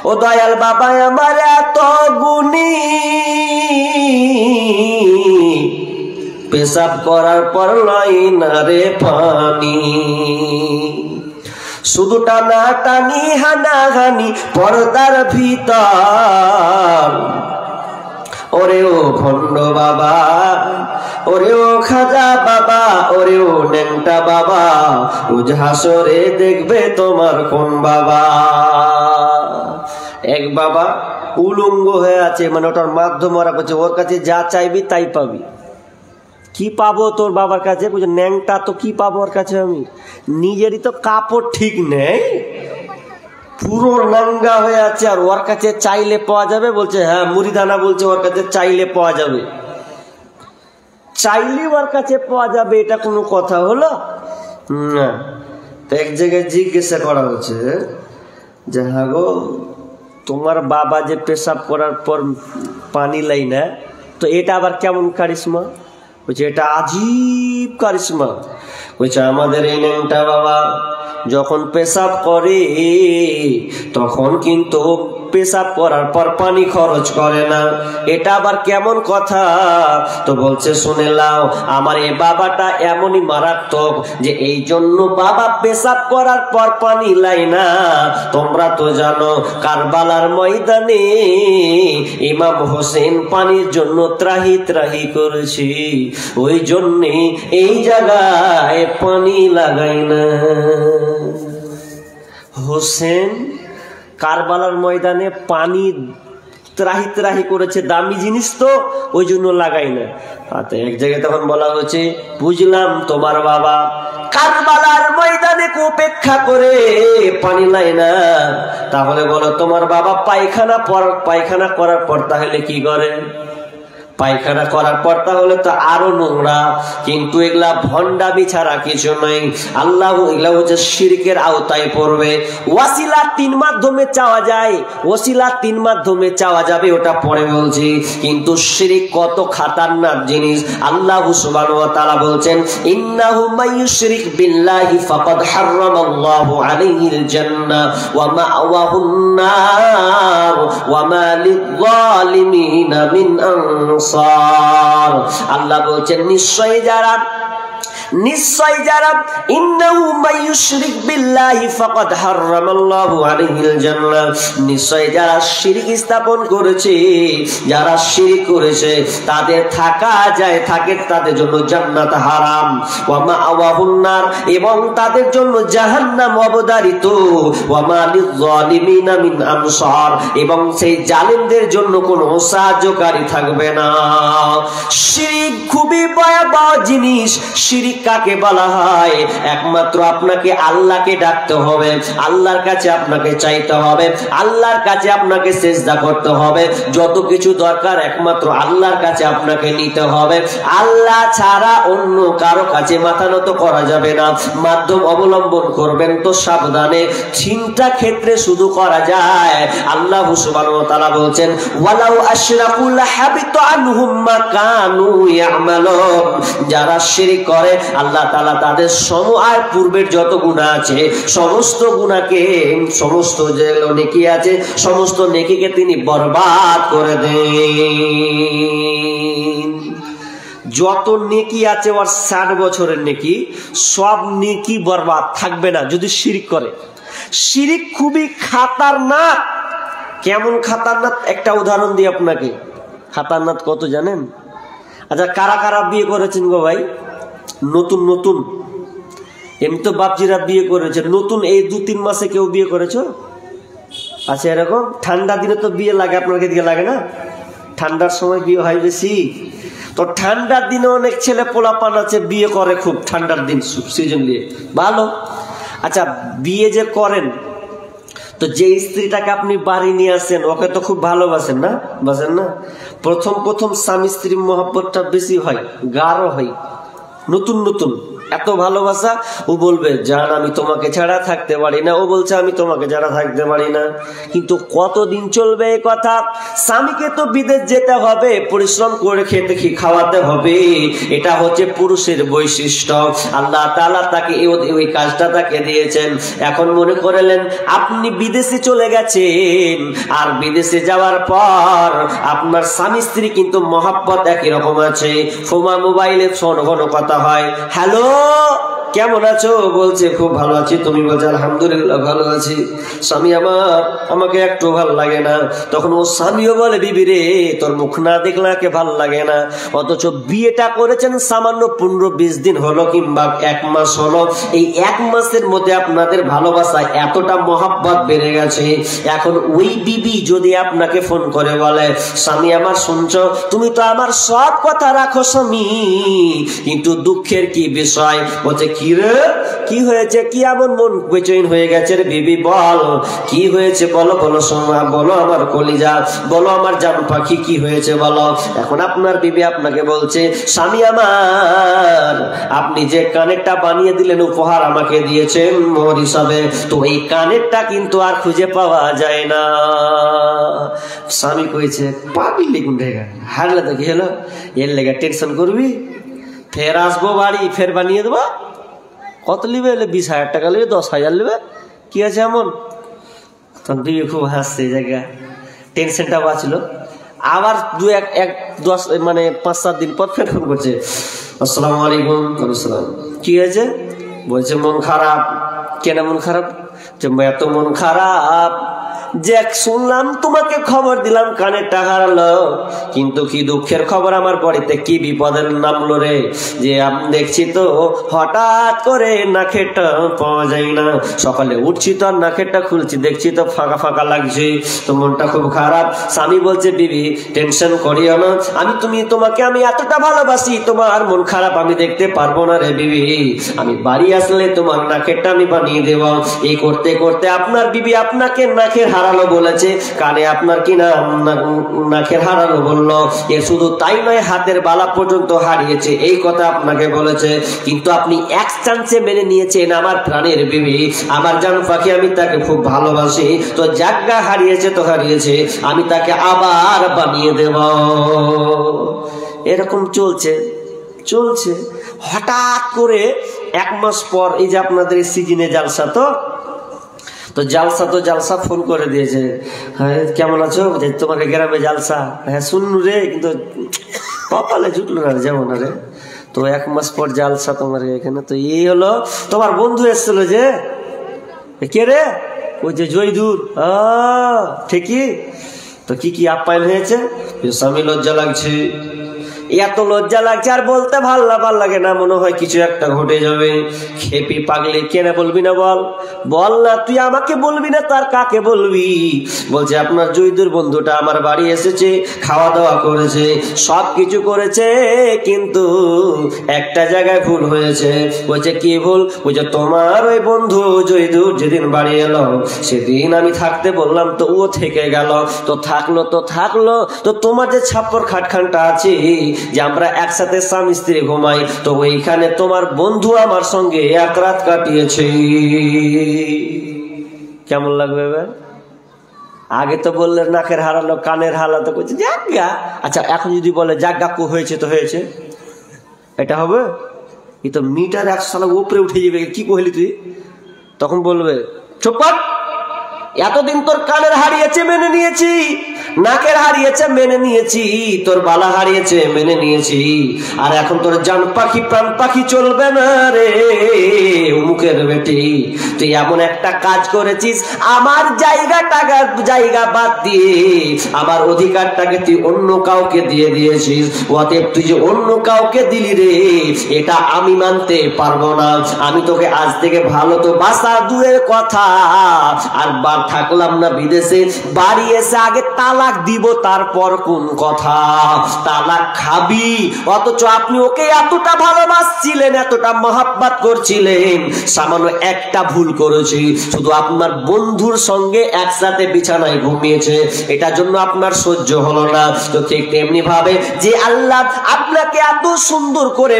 ও দয়াল বাবা আমার এত গুণী, পেশাব করার পর লয় না রে পানি, শুধু টানা টানি হানাহানি পর্দার ভিতর। ওরে ও ভণ্ড বাবা, ওরে ও খাজা বাবা, ওরে ও ন্যাংটা বাবা, রোজ হাসরে দেখবে তোমার কোন বাবা। এক বাবা উলঙ্গ হয়ে আছে, মানে ওটার মাধ্যম ওরা করছে, ওর কাছে যা চাইবি তাই পাবি। কি পাবো তোর বাবার কাছে? বলছে ন্যাংটা, তো কি পাবো ওর কাছে আমি? নিজেরই তো কাপড় ঠিক নেই, পুরো নাঙ্গা হয়ে আছে, আর ওর কাছে চাইলে পাওয়া যাবে? বলছে হ্যাঁ, মুড়িদানা বলছে ওর কাছে চাইলে পাওয়া যাবে। চাইলে ওর কাছে পাওয়া যাবে, এটা কোনো কথা হলো না। তো এক জায়গায় জিজ্ঞাসা করা হচ্ছে যে হ্যাঁ গো, তোমার বাবা যে পেশাব করার পর পানি লাই না, তো এটা আবার কেমন কারিশমা? বলছে এটা আজীব কারিশমা। বলছে আমাদের এই ন্যাংটা বাবা যখন পেশাব করে তখন কিন্তু পেশাব করার পর পানি খরচ করে না, এটা আবার কেমন কথা? তো বলছে শুনে লাও, আমার এই বাবাটা এমনই মারাত্মক যে এই জন্য বাবা পেশাব করার পর পানি লাই না। তোমরা তো জানো কারবালার ময়দানে ইমাম হোসেন পানির জন্য ত্রাহি ত্রাহি করেছে, ওই জন্যে এই জায়গায় পানি লাগাই না। হোসেন কারবালার ময়দানে পানি ত্রাহি ত্রাহি করেছে, দামি জিনিস তো, ওই জন্য লাগাই না। এক জায়গায় তখন বলা হচ্ছে বুঝলাম তোমার বাবা কারবালার ময়দানে উপেক্ষা করে পানি লাই না, তাহলে বলো তোমার বাবা পায়খানা করার পর তাহলে কি করে? পায়খানা করার পর তাহলে তো আরো নোংরা। কিন্তু এগুলা ভণ্ডামি ছাড়া কিছু নাই। আল্লাহ এগুলা হচ্ছে শিরকের আওতায় পড়বে। ওয়াসিলা তিন মাধ্যমে চাওয়া যায়, ওসিলা তিন মাধ্যমে চাওয়া যাবে, ওটা পরে বলছি। কিন্তু শিরক কত খাতারনাক জিনিস। আল্লাহ সুবহানাহু ওয়া তাআলা বলছেন ইন্নাহু মাইয়ুশরিক বিল্লাহি ফাকাদ হারামাল্লাহু আলাইহিল জান্নাহ ওয়া মা'ওয়াহুন নার ওয়া মা লিয-যালিমিনা মিন আনসার। আল্লাহ বলছেন নিশ্চয় যারা ইন্নাহু মাইয়ুশরিক বিল্লাহি ফাকাদ হারামাল্লাহু আলাইহিল জান্নাহ, নিশ্চয় যারা শিরক স্থাপন করেছে, যারা শিরক করেছে তাদের থাকে তাদের জন্য জান্নাত হারাম। ওয়া মা'ওয়াহুন নার, এবং তাদের জন্য জাহান্নাম অবধারিত। ওয়া মা লিয-যালিমিনা মিন আনসার, এবং সেই জালিমদের জন্য কোনো সাহায্যকারী থাকবে না। শিরক খুবই ভয়াবহ জিনিস। শিরক কাকে বলা হয়? একমাত্র আপনাকে আল্লাহকে ডাকতে হবে, আল্লাহর কাছে আপনাকে চাইতে হবে, আল্লাহর কাছে আপনাকে সিজদা করতে হবে, যত কিছু দরকার একমাত্র আল্লাহর কাছে আপনাকে নিতে হবে। আল্লাহ ছাড়া অন্য কারো কাছে মাথা নত করা যাবে না। মাধ্যম অবলম্বন করবেন তো সাবধানে, চিন্তা ক্ষেত্রে শুধু করা যায়। আল্লাহ সুবহানাহু ওয়া তাআলা বলছেন ওয়ালাউ আশরাকু লাহাবিতা আনহুম মা কানু ইয়ামালুন, যারা শিরক করে আল্লাহ তাআলা তাদের আর পূর্বের যত গুনাহ আছে সমস্ত গুনাহকে, সমস্ত যে নেকি আছে সমস্ত নেকিকে তিনি বরবাদ করে দেন। যত নেকি আছে ওর 60 বছরের নেকি, সব নেকি বরবাদ থাকবে না যদি শিরক করে। শিরক খুবই খাতারনাক। কেমন খাতারনাক? একটা উদাহরণ দিই আপনাকে। খাতারনাক কত জানেন? আচ্ছা, কারা কারা বিয়ে করেছেন গো ভাই? নতুন এমনি তো বাপজিরা বিয়ে করেছে, নতুন এই 2-3 মাসে কেউ বিয়ে করেছো? আচ্ছা, এরকম ঠান্ডা দিনে তো বিয়ে লাগে, আপনাকে দিকে লাগে না? ঠান্ডার সময় বিয়ে হয় বেশি, তো ঠান্ডার দিনে অনেক ছেলে পোলাপান আছে বিয়ে করে খুব ঠান্ডার দিন, সিজন নিয়ে ভালো। আচ্ছা, বিয়ে যে করেন, তো যে স্ত্রীটাকে আপনি বাড়ি নিয়ে আসেন ওকে তো খুব ভালোবাসেন না? বাসেন না? প্রথম স্বামী স্ত্রী মহব্বতটা বেশি হয়, গাঢ় হয়। নতুন এত ভালোবাসা, ও বলবে জান আমি তোমাকে ছাড়া থাকতে পারি না, ও বলছে আমি তোমাকে ছাড়া থাকতে পারি না। কিন্তু কতদিন চলবে এই কথা? স্বামীকে তো বিদেশ যেতে হবে, পরিশ্রম করে খেতে খাওয়াতে হবে, এটা হচ্ছে পুরুষের বৈশিষ্ট্য। আল্লাহ তাআলা তাকে ওই কাজটা তাকে দিয়েছেন। এখন মনে করলেন আপনি বিদেশে চলে গেছেন, আর বিদেশে যাওয়ার পর আপনার স্বামী স্ত্রী কিন্তু মহব্বত একই রকম আছে। মোবাইলে ফোন কথা হয়, হ্যালো কেমন আছো? বলছে খুব ভালো আছি। তুমি বলছো আলহামদুলিল্লাহ ভালো আছি। স্বামী আমার আমাকে একটু ভালো লাগে না। তখন ও স্বামীও বলে বিবি রে তোর মুখ না দেখলে ভালো লাগে না, অথচ বিয়েটা করেছেন সামান্য 15-20 দিন হলো কিংবা 1 মাস হলো। এই 1 মাসের মধ্যে আপনাদের ভালোবাসা এতটা মহাব্বত বেড়ে গেছে। এখন ওই বিবি যদি আপনাকে ফোন করে বলে স্বামী আমার শুনছো, তুমি তো আমার সব কথা রাখো স্বামী, কিন্তু দুঃখের কি বিষয়? বলছে কি রে কি হয়েছে, কি এমন মন বেচৈন হয়ে গেছে রে বিবি? বল কি হয়েছে, বলো বলো সোনা, বলো আমার কলিজা, বলো আমার জান পাখি, কি হয়েছে বলো। এখন আপনার বিবি আপনাকে বলছে স্বামী আমার আপনি যে কানেরটা বানিয়ে দিলেন উপহার আমাকে দিয়েছেন মোহর হিসাবে, তো এই কানেরটা কিন্তু আর খুঁজে পাওয়া যায় না। স্বামী কইছে পাগলি গুন্ডেগা হারলে তো কি হলো, এর লেগে টেনশন করবি, ফের আসবো বাড়ি ফের বানিয়ে দেবো। কত লিবে? 20,000 টাকা লিবে, 10,000 লিবে, কি আছে এমন? তখন বিবি খুব হাসছে, এই জায়গা টেনশনটা বাঁচলো। আবার 5-7 দিন পর ফের ফোন করছে আসসালামু আলাইকুম। আসসালাম, কি হয়েছে? বলছে মন খারাপ। কেন মন খারাপ? যে এত মন খারাপ যে শুনলাম তোমাকে খবর দিলাম কানেরটা হারালো, কিন্তু কি দুঃখের খবর, আমার বাড়িতে কি বিপদের নামলো রে, যে আমি দেখছি তো হঠাৎ করে নাকেরটা পাওয়া যায় না, সকালে উঠছি তো আর নাকেরটা খুলছি দেখছি তো ফাঁকা ফাঁকা লাগছে, তো মনটা খুব খারাপ। স্বামী বলছে বিবি টেনশন করিও না, তোমাকে আমি এতটা ভালোবাসি, তোমার মন খারাপ আমি দেখতে পারবো না রে বিবি, আমি বাড়ি আসলে তোমার নাকেরটা আমি বানিয়ে দেব। এই করতে করতে আপনার বিবি আপনাকে নাকের হারালো বলেছে, কানে আপনার কি না নাকের হারালো বললো। এ শুধু তাই নয়, হাতের বালা পর্যন্ত হারিয়েছে, এই কথা আপনাকে বলেছে। কিন্তু আপনি এক চান্সে মেনে নিয়েছেন আমার প্রাণের বিবি, আমার জান পাখি, আমি তাকে খুব ভালোবাসি, তো জায়গা হারিয়েছে তো হারিয়েছে, আমি তাকে আবার বানিয়ে দেব। এরকম চলছে। হঠাৎ করে 1 মাস পর এই যে আপনাদের সিজনে জালসা, তো জালসা ফোন করে দিয়েছে, হ্যাঁ কেমন আছো, তোমাকে গ্রামে জালসা, হ্যাঁ শুনলু রে, কিন্তু কপালে জুটলো না যেমন রে, তো 1 মাস পর জালসা তোমার এখানে। তো এই হলো তোমার বন্ধু এসেছিল, যে কে রে? ওই যে জয়দুর। ঠিকই তো, কি আপ্যায়ন হয়েছে? স্বামী লজ্জা লাগছে, এত লজ্জা লাগছে আর বলতে ভাল লাগে না, মনে হয় কিছু একটা ঘটে যাবে। খেপি পাগলি, কেন বলবি না বল না, তুই আমাকে বলবি না তার কাকে বলবি? বলছে আপনার জয়দুর বন্ধুটা আমার বাড়ি এসেছে, খাওয়া দাওয়া করেছে, সব কিছু করেছে, কিন্তু একটা জায়গায় ভুল হয়েছে। বলছে কি ভুল? বলছে তোমার ওই বন্ধু জয়দুর যেদিন বাড়ি এলো সেদিন আমি থাকতে বললাম তো ও থেকে গেল, তো থাকলো তো তোমার যে ছাপ্পর খাটখানটা আছে যে আমরা একসাথে স্বামী স্ত্রী ঘুমাই, তো ওইখানে তোমার বন্ধু আমার সঙ্গে 1 রাত কাটিয়েছে। কেমন লাগবে এবার? আগে তো বললে নাকের হারালো কানের হারালো, তো করছে জাগা। আচ্ছা এখন যদি বলে জাগা কো হয়েছে তো হয়েছে, এটা হবে? এই তো মিটার 100 সাল উপরে উঠে যাবে, কি কইলি তুই? তখন বলবে চুপ, এতদিন তোর কানের হারিয়েছে মেনে নিয়েছি, নাকের হারিয়েছে মেনে নিয়েছি, তোর বালা হারিয়েছে মেনে নিয়েছি, আর এখন তোর জান পাখি প্রাণ পাখি চলবে না রে মুখের বেটি। তুই এমন একটা কাজ করেছিস, আমার জায়গা বাদ দিয়ে আমার অধিকারটাকে তুই অন্য কাউকে দিয়ে দিয়েছিস, অতএব তুই যে অন্য কাউকে দিলি রে, এটা আমি মানতে পারবো না। আমি তোকে আজ থেকে ভালো তো বাসা দূরের কথা, আর থাকলাম না বিদেশে, বাড়ি এসে আগে তালাক দিব, তারপর কোন কথা, তালাক খাবি। অথচ আপনি ওকে এতটা ভালোবাসছিলেন, এতটা মহাব্বত করছিলেন, সামান্য একটা ভুল করেছি, শুধু আপনার বন্ধুর সঙ্গে একসাথে বিছানায় ঘুমিয়েছে, এটার জন্য আপনার সহ্য হলো না। তো ঠিক তেমনি ভাবে যে আল্লাহ আপনাকে এত সুন্দর করে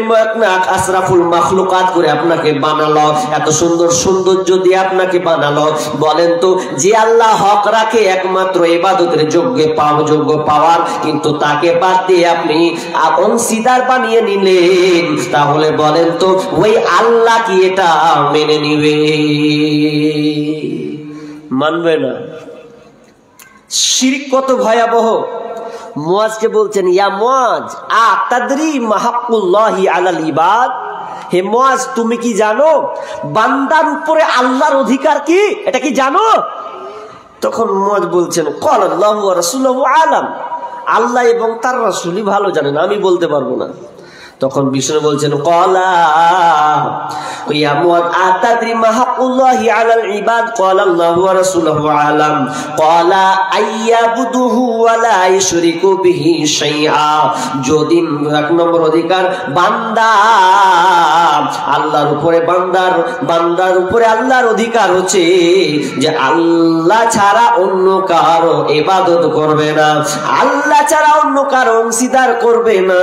আশরাফুল মাখলুকাত করে আপনাকে বানালো, এত সুন্দর সৌন্দর্য দিয়ে আপনাকে বানালো, বলেন তো যে আল্লাহ হক রাখে একমাত্র ইবাদতের যোগ্য পাওয়ার, কিন্তু তাকে বাদ দিয়ে আপনি অংশীদার বানিয়ে নিলেন, তাহলে বলেন তো ওই আল্লাহ কি এটা মেনে নিবে? মানবে না। শিরক কত ভয়াবহ। মুয়াজকে বলছেন ইয়া মুয়াজ আতাদরি মাহাক্কুল্লাহি আলাল ইবাদ, হে মুআজ, তুমি কি জানো বান্দার উপরে আল্লাহর অধিকার কি? এটা কি জানো? তখন মুআজ বলছেন, ক্বাল আল্লাহু ওয়া রাসূলুহু আলাম, আল্লাহ এবং তার রাসূলই ভালো জানেন, আমি বলতে পারবো না। তখন বিষ্ণু বলছেন, ক্বালা ইয়া মুআজ আতাদরি মা হাক্কুল্লাহি আলাল ইবাদ? ক্বালা আল্লাহু ওয়া রাসূলুহু আলাম। ক্বালা আইয়াবুদুহু ওয়া লা ইশরিকু বিহি শাইআ। যদি এক নম্বর অধিকার বান্দা আল্লাহর উপরে, বান্দার উপরে আল্লাহর অধিকার হচ্ছে যে আল্লাহ ছাড়া অন্য কারো ইবাদত করবে না, আল্লাহ ছাড়া অন্য কারো অংশীদার করবে না,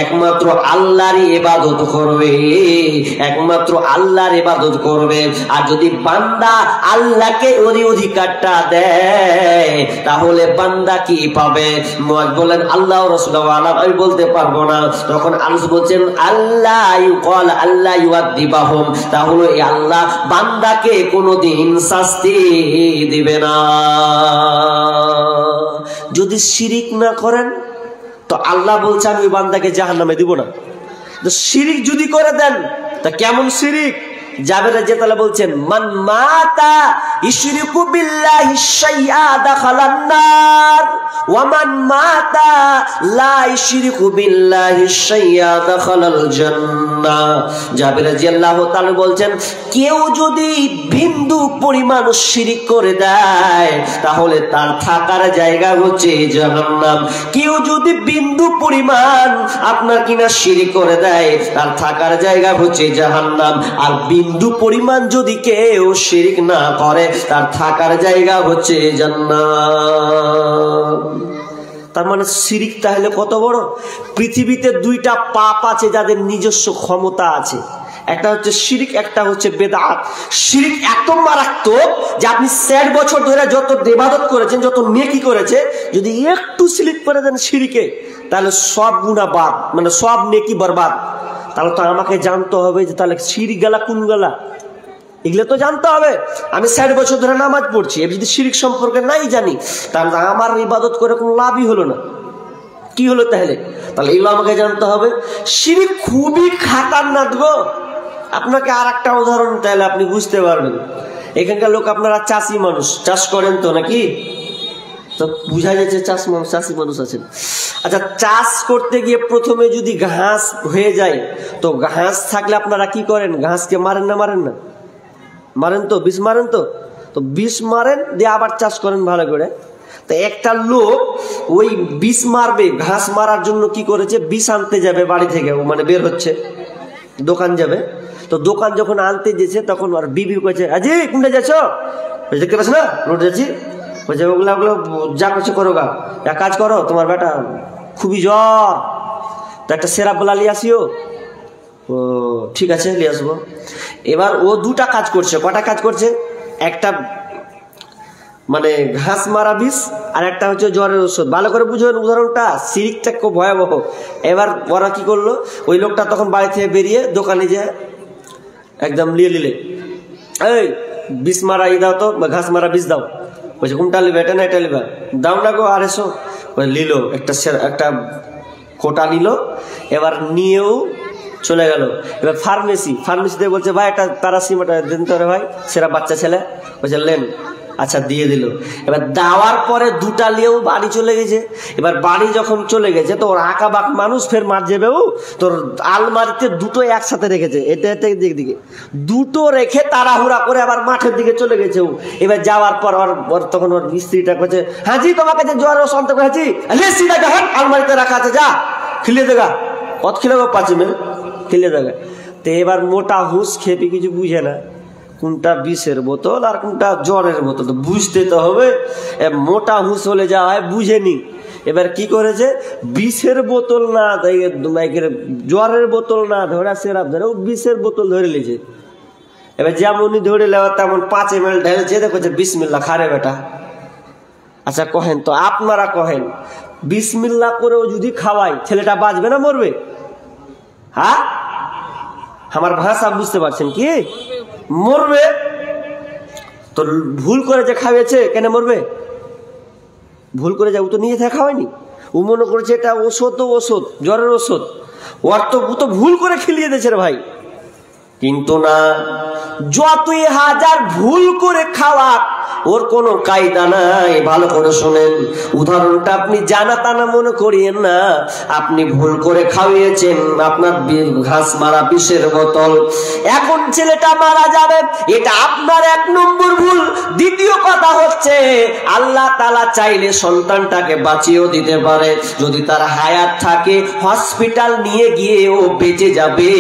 একমাত্র আল্লাহরই ইবাদত করবে, একমাত্র আল্লাহর ইবাদত করবে। আর যদি বান্দা আল্লাহকে ওই অধিকারটা দেয় তাহলে বান্দা কি পাবে? মুআজ বলেন, আল্লাহ ওয়া রাসূলুহু আলাম, আমি বলতে পারবো না। তখন আল্লাহ বলছেন, আল্লাহ ইউকাল আল্লাহ ইউআদিবাহুম, তাহলে এই আল্লাহ বান্দাকে কোনোদিন শাস্তি দিবে না। যদি শিরিক না করেন তো আল্লাহ বলছে আমি ওই বান্দাকে জাহান্নামে দিব না। তো শিরিক যদি করে দেন তা কেমন শিরিক? জাবের রাদিয়াল্লাহু বলছেন, মান মাতা ইশরিকু বিল্লাহি শাইআ দাখালান নার ওয়া মান মাতা লা ইশরিকু বিল্লাহি শাইআ দাখালাল জান্নাহ। জাবের রাদিয়াল্লাহু তাআলা বলছেন, কেউ যদি বিন্দু পরিমাণ শিরিক করে দেয় তাহলে তার থাকার জায়গা হচ্ছে জাহান্নাম। কেউ যদি বিন্দু পরিমাণ আপনার কিনা শিরিক করে দেয় তার থাকার জায়গা হচ্ছে জাহান্নাম। আর বিন্দু পরিমাণ যদি কেউ শিরিক না করে তার থাকার জায়গা হচ্ছে জান্নাত। তার মানে শিরিক তাহলে কত বড়? পৃথিবীতে দুইটা পাপ আছে যাদের নিজস্ব ক্ষমতা আছে, একটা হচ্ছে শিরিক, একটা হচ্ছে বেদাত। শিরিক এত মারাত্মক যে আপনি 60 বছর ধরে যত ইবাদত করেছেন, যত নেকি করেছে, যদি একটু স্লিপ করে দেন শিরিকে তাহলে সব গুনাহ বাদ, মানে সব নেকি বরবাদ। তাহলে তো আমাকে জানতে হবে যে তাহলে শিরিক গেলা কোন গেলা, এগুলো তো জানতে হবে। আমি 60 বছর ধরে নামাজ পড়ছি, এবার যদি শিরিক সম্পর্কে নাই জানি তাহলে আমার ইবাদত করে কোনো লাভই হলো না। কি হলো তাহলে? তাহলে এগুলো আমাকে জানতে হবে। শিরিক খুবই খাতারনাক গো। আপনাকে আর একটা উদাহরণ তাহলে আপনি বুঝতে পারবেন। এখানকার লোক আপনারা চাষি মানুষ, চাষ করেন তো নাকি? তো বুঝা যাচ্ছে চাষি মানুষ আছেন। আচ্ছা, চাষ করতে গিয়ে প্রথমে যদি ঘাস হয়ে যায় তো ঘাস থাকলে আপনারা কি করেন? ঘাসকে মারেন না? মারেন তো, বিষ মারেন তো বিষ মারেন দিয়ে আবার চাষ করেন ভালো করে। তো একটা লোক ওই বিষ মারবে, ঘাস মারার জন্য কি করেছে, বিষ আনতে যাবে বাড়ি থেকে, মানে বের হচ্ছে দোকান যাবে। তো দোকান যখন আনতে যেছে তখন আর বিবি কয়েছে, আজি কোনটা যাচ্ছ? দেখতে পাচ্ছ না রোড যাচ্ছি? বলছে ওগুলো যা করছে করো গা, এক কাজ করো, তোমার বেটা খুবই জ্বর, তো একটা সেরাপ বলা লিয়ে আসিও। ও ঠিক আছে, নিয়ে আসবো। এবার ও দুটা কাজ করছে। কটা কাজ করছে? একটা মানে ঘাস মারা বিষ, আর একটা হচ্ছে জ্বরের ওষুধ। ভালো করে বুঝবেন উদাহরণটা, শিরিকটা খুব ভয়াবহ। এবার ওরা কি করলো, ওই লোকটা তখন বাড়ি থেকে বেরিয়ে দোকানে যায় একদম নিয়ে নিলে, এই বিষ মারা ই দাও তো, ঘাস মারা বিষ দাও। বলছে কোনটা নিবে? এটা না এটা নিবা? দাও না গো, আর এসো। নিল একটা কোটা নিল, এবার নিয়েও চলে গেল। এবার ফার্মেসিতে বলছে, ভাই একটা প্যারাসিটামল দেন তো রে ভাই, সেরা বাচ্চা ছেলে। বলছে লেন। আচ্ছা দিয়ে দিল। এবার দেওয়ার পরে দুটা নিয়েও বাড়ি চলে গেছে। এবার বাড়ি যখন চলে গেছে তো ওর আঁকা বাঁক মানুষ ফের মার যাবেও, তোর আলমারিতে দুটো একসাথে রেখেছে, এটা দিকে দুটো রেখে তাড়াহুড়া করে আবার মাঠের দিকে চলে গেছে ও। এবার যাওয়ার পর ওর তখন ওর স্ত্রীটা করছে, হাজি তোমাকে যে জ্বর শান্ত করেছি, আলমারিতে রাখা আছে, যা খিলে দেগা, কত খিলাবো 5 মিনিট খিলে দেগা। তো এবার মোটা হুঁশ খেপে কিছু বুঝে না কোনটা বিষের বোতল আর কোনটা জ্বরের বোতল, তো বুঝতে তো হবে। মোটা হুঁশ হলে যা হয় বুঝেনি। এবার কি করেছে, বিষের বোতল না জ্বরের বোতল না ধরে সেরাপ ধরে ও বিষের বোতল ধরে লিছে। এবার যেমনই ধরে নেওয়া তেমন 5 ml ঢেলছে, দেখছে বিসমিল্লাহ খারে বেটা। আচ্ছা কহেন তো, আপনারা কহেন বিসমিল্লাহ করেও যদি খাওয়াই ছেলেটা বাঁচবে না মরবে? হ্যাঁ, আমার ভাষা বুঝতে পারছেন কি? মরবে। তো ভুল করে যে খাওয়াছে কেন মরবে? ভুল করে যা ও তো নিজে থেকে খাওয়ায়নি, ও মনে করেছে এটা ওষুধ, জ্বরের ওষুধ। ও তো ভুল করে খিলিয়ে দিয়েছে রে ভাই। কিন্তু না, যতই হাজার ভুল করে খাওয়া ওর কোনো কায়দা নাই। ভালো করে শোনেন, উদাহরণটা আপনি জানা তানা মনে করিয়েন না। আপনি ভুল করে খাওয়িয়েছেন আপনার ঘাস মারা বিষের বোতল, এখন ছেলেটা মারা যাবে, এটা আপনার 1 নম্বর ভুল। দ্বিতীয় কথা হচ্ছে আল্লাহ তাআলা চাইলে সন্তানটাকে বাঁচিয়েও দিতে পারে। যদি তার হায়াত থাকে হসপিটাল নিয়ে গিয়ে ও বেঁচে যাবে,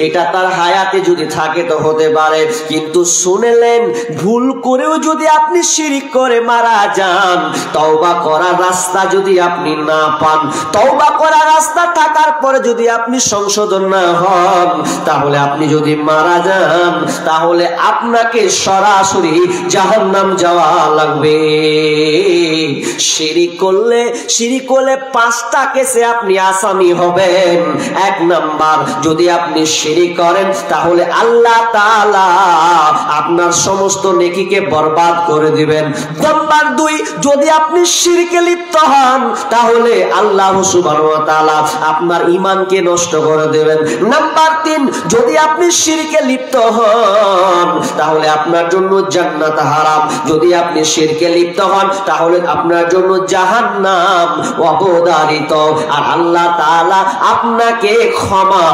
এটা তার হায়াতে যদি থাকে তো হতে পারে। কিন্তু শুনলেন, ভুল করেও যদি আপনি শিরিক করে মারা যান, তওবা করার রাস্তা যদি আপনি না পান, তওবা করার রাস্তা থাকার পরে যদি আপনি সংশোধন না হন, তাহলে আপনি যদি মারা যান তাহলে আপনাকে সরাসরি জাহান্নাম যাওয়া লাগবে। শিরিক করলে 5টা কেসে আপনি আসামি হবেন। 1 নাম্বার, যদি আপনি শিরিক করেন তাহলে আল্লাহ তাআলা আপনার সমস্ত নেকিকে বরবাদ করে দিবেন। নাম্বার 2, যদি আপনি শিরকে লিপ্ত হন তাহলে আল্লাহ সুবহানাহু ওয়া তাআলা আপনার ঈমানকে নষ্ট করে দেবেন। নাম্বার 3, যদি আপনি শিরকে লিপ্ত হন তাহলে আপনার জন্য জান্নাত হারাম। যদি আপনি শিরকে লিপ্ত হন তাহলে আপনার জন্য জাহান্নাম অবধারিত, আর আল্লাহ তাআলা আপনাকে ক্ষমা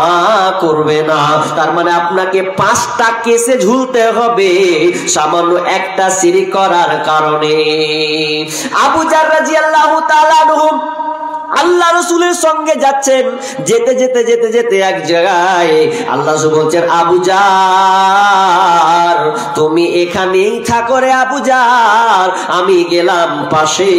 করবে না। তার মানে আপনাকে 5টা কেসে ঝুলতে হবে সামান্য একটা শিরক করার কারণে। আবু জার রাদিয়াল্লাহু তাআলা আনহু আল্লাহ রাসূলের সঙ্গে যাচ্ছেন, যেতে যেতে যেতে যেতে এক জায়গায় আল্লাহ রাসূল বলছেন, আবু জার তুমি এখানেই থাকো রে আবু জার, আমি গেলাম পাশে,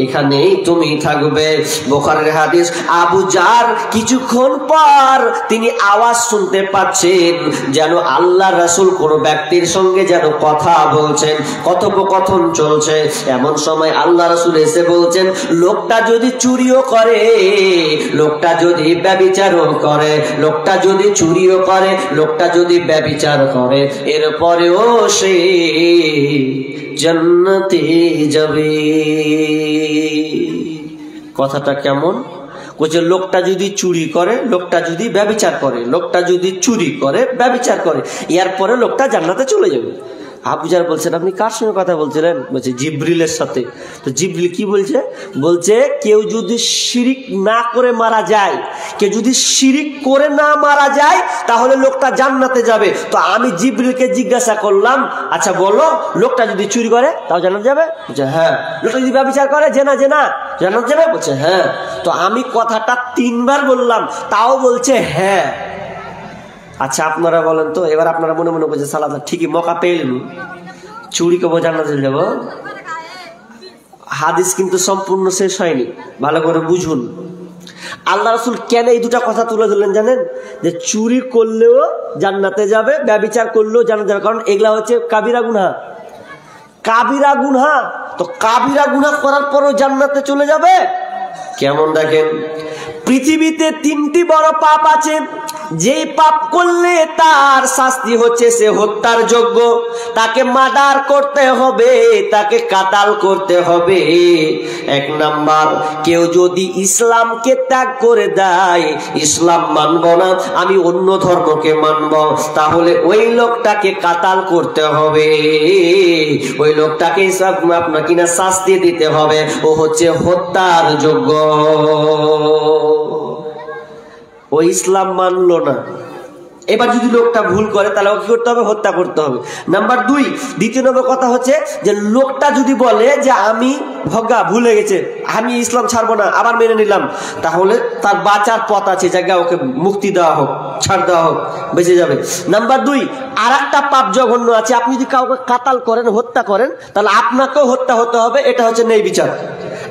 এখানেই তুমি থাকবে। বুখারীর হাদিস। আবু জার কিছুক্ষণ পর তিনি আওয়াজ শুনতে পাচ্ছেন যেন আল্লাহ রাসূল কোন ব্যক্তির সঙ্গে যেন কথা বলছেন, কথোপকথন চলছে। এমন সময় আল্লাহ রাসূল এসে বলছেন, লোকটা যদি চুরিও করে, লোকটা যদি ব্যভিচারও করে, লোকটা যদি চুরিও করে, লোকটা যদি ব্যভিচার করে, এরপরেও সে জান্নাতে যাবে। কথাটা কেমন? বলছে লোকটা যদি চুরি করে, লোকটা যদি ব্যভিচার করে, লোকটা যদি চুরি করে ব্যভিচার করে, এরপরে লোকটা জান্নাতে চলে যাবে। আবু জার বলছেন, আপনি কার সঙ্গে কথা বলছিলেন? বলছে জিবরিলের সাথে। তো জিবরিল কি বলছে? বলছে কেউ যদি শিরিক না করে মারা যায়, কেউ যদি শিরিক করে না মারা যায় তাহলে লোকটা জান্নাতে যাবে। তো আমি জিবরিলকে জিজ্ঞাসা করলাম, আচ্ছা বলো, লোকটা যদি চুরি করে তাও জান্নাতে যাবে? বলছে হ্যাঁ। লোকটা যদি ব্যভিচার করে, জেনা জান্নাতে যাবে? বলছে হ্যাঁ। তো আমি কথাটা 3 বার বললাম, তাও বলছে হ্যাঁ। আচ্ছা আপনারা বলেন তো, এবার আপনারা মনে মনে বলছে সালাদ ঠিকই মকা পেলেন, চুরি কবো জান্নাতে যাব। হাদিস কিন্তু সম্পূর্ণ শেষ হয়নি, ভালো করে বুঝুন। আল্লাহ রাসূল কেন এই দুটা কথা তুলে ধরলেন জানেন? যে চুরি করলেও জান্নাতে যাবে, ব্যভিচার করলেও জান্নাতে যাবে, কারণ এগুলা হচ্ছে কাবিরা গুনাহ। কাবিরা গুনাহ, তো কাবিরা গুনাহ করার পরও জান্নাতে চলে যাবে কেমন? দেখেন, পৃথিবীতে 3টি বড় পাপ আছে, যেই পাপ করলে তার শাস্তি হচ্ছে সে হত্যার যোগ্য, তাকে মার্ডার করতে হবে, তাকে কাতাল করতে হবে। 1 নাম্বার, কেউ যদি ইসলামকে ত্যাগ করে দেয়, ইসলাম মানব না, আমি অন্য ধর্মকে মানব, তাহলে ওই লোকটাকে কাতাল করতে হবে, ওই লোকটাকে আপনার কিনা শাস্তি দিতে হবে, ও হচ্ছে হত্যার যোগ্য। ও ইসলাম মানলো না, এবার যদি লোকটা ভুল করে তাহলে কি করতে হবে? হত্যা করতে হবে। নাম্বার 2, দ্বিতীয় নম্বর কথা হচ্ছে যে লোকটা যদি বলে যে আমি ভুলে গেছে, আমি ইসলাম ছাড়বো না, আবার মেনে নিলাম, তাহলে তার বাঁচার পথ আছে, জায়গা ওকে মুক্তি দেওয়া হোক, ছাড় দেওয়া হোক, বেঁচে যাবে। নাম্বার 2, আর একটা পাপ জঘন্য আছে, আপনি যদি কাউকে কাতাল করেন, হত্যা করেন, তাহলে আপনাকেও হত্যা হতে হবে, এটা হচ্ছে ন্যায় বিচার।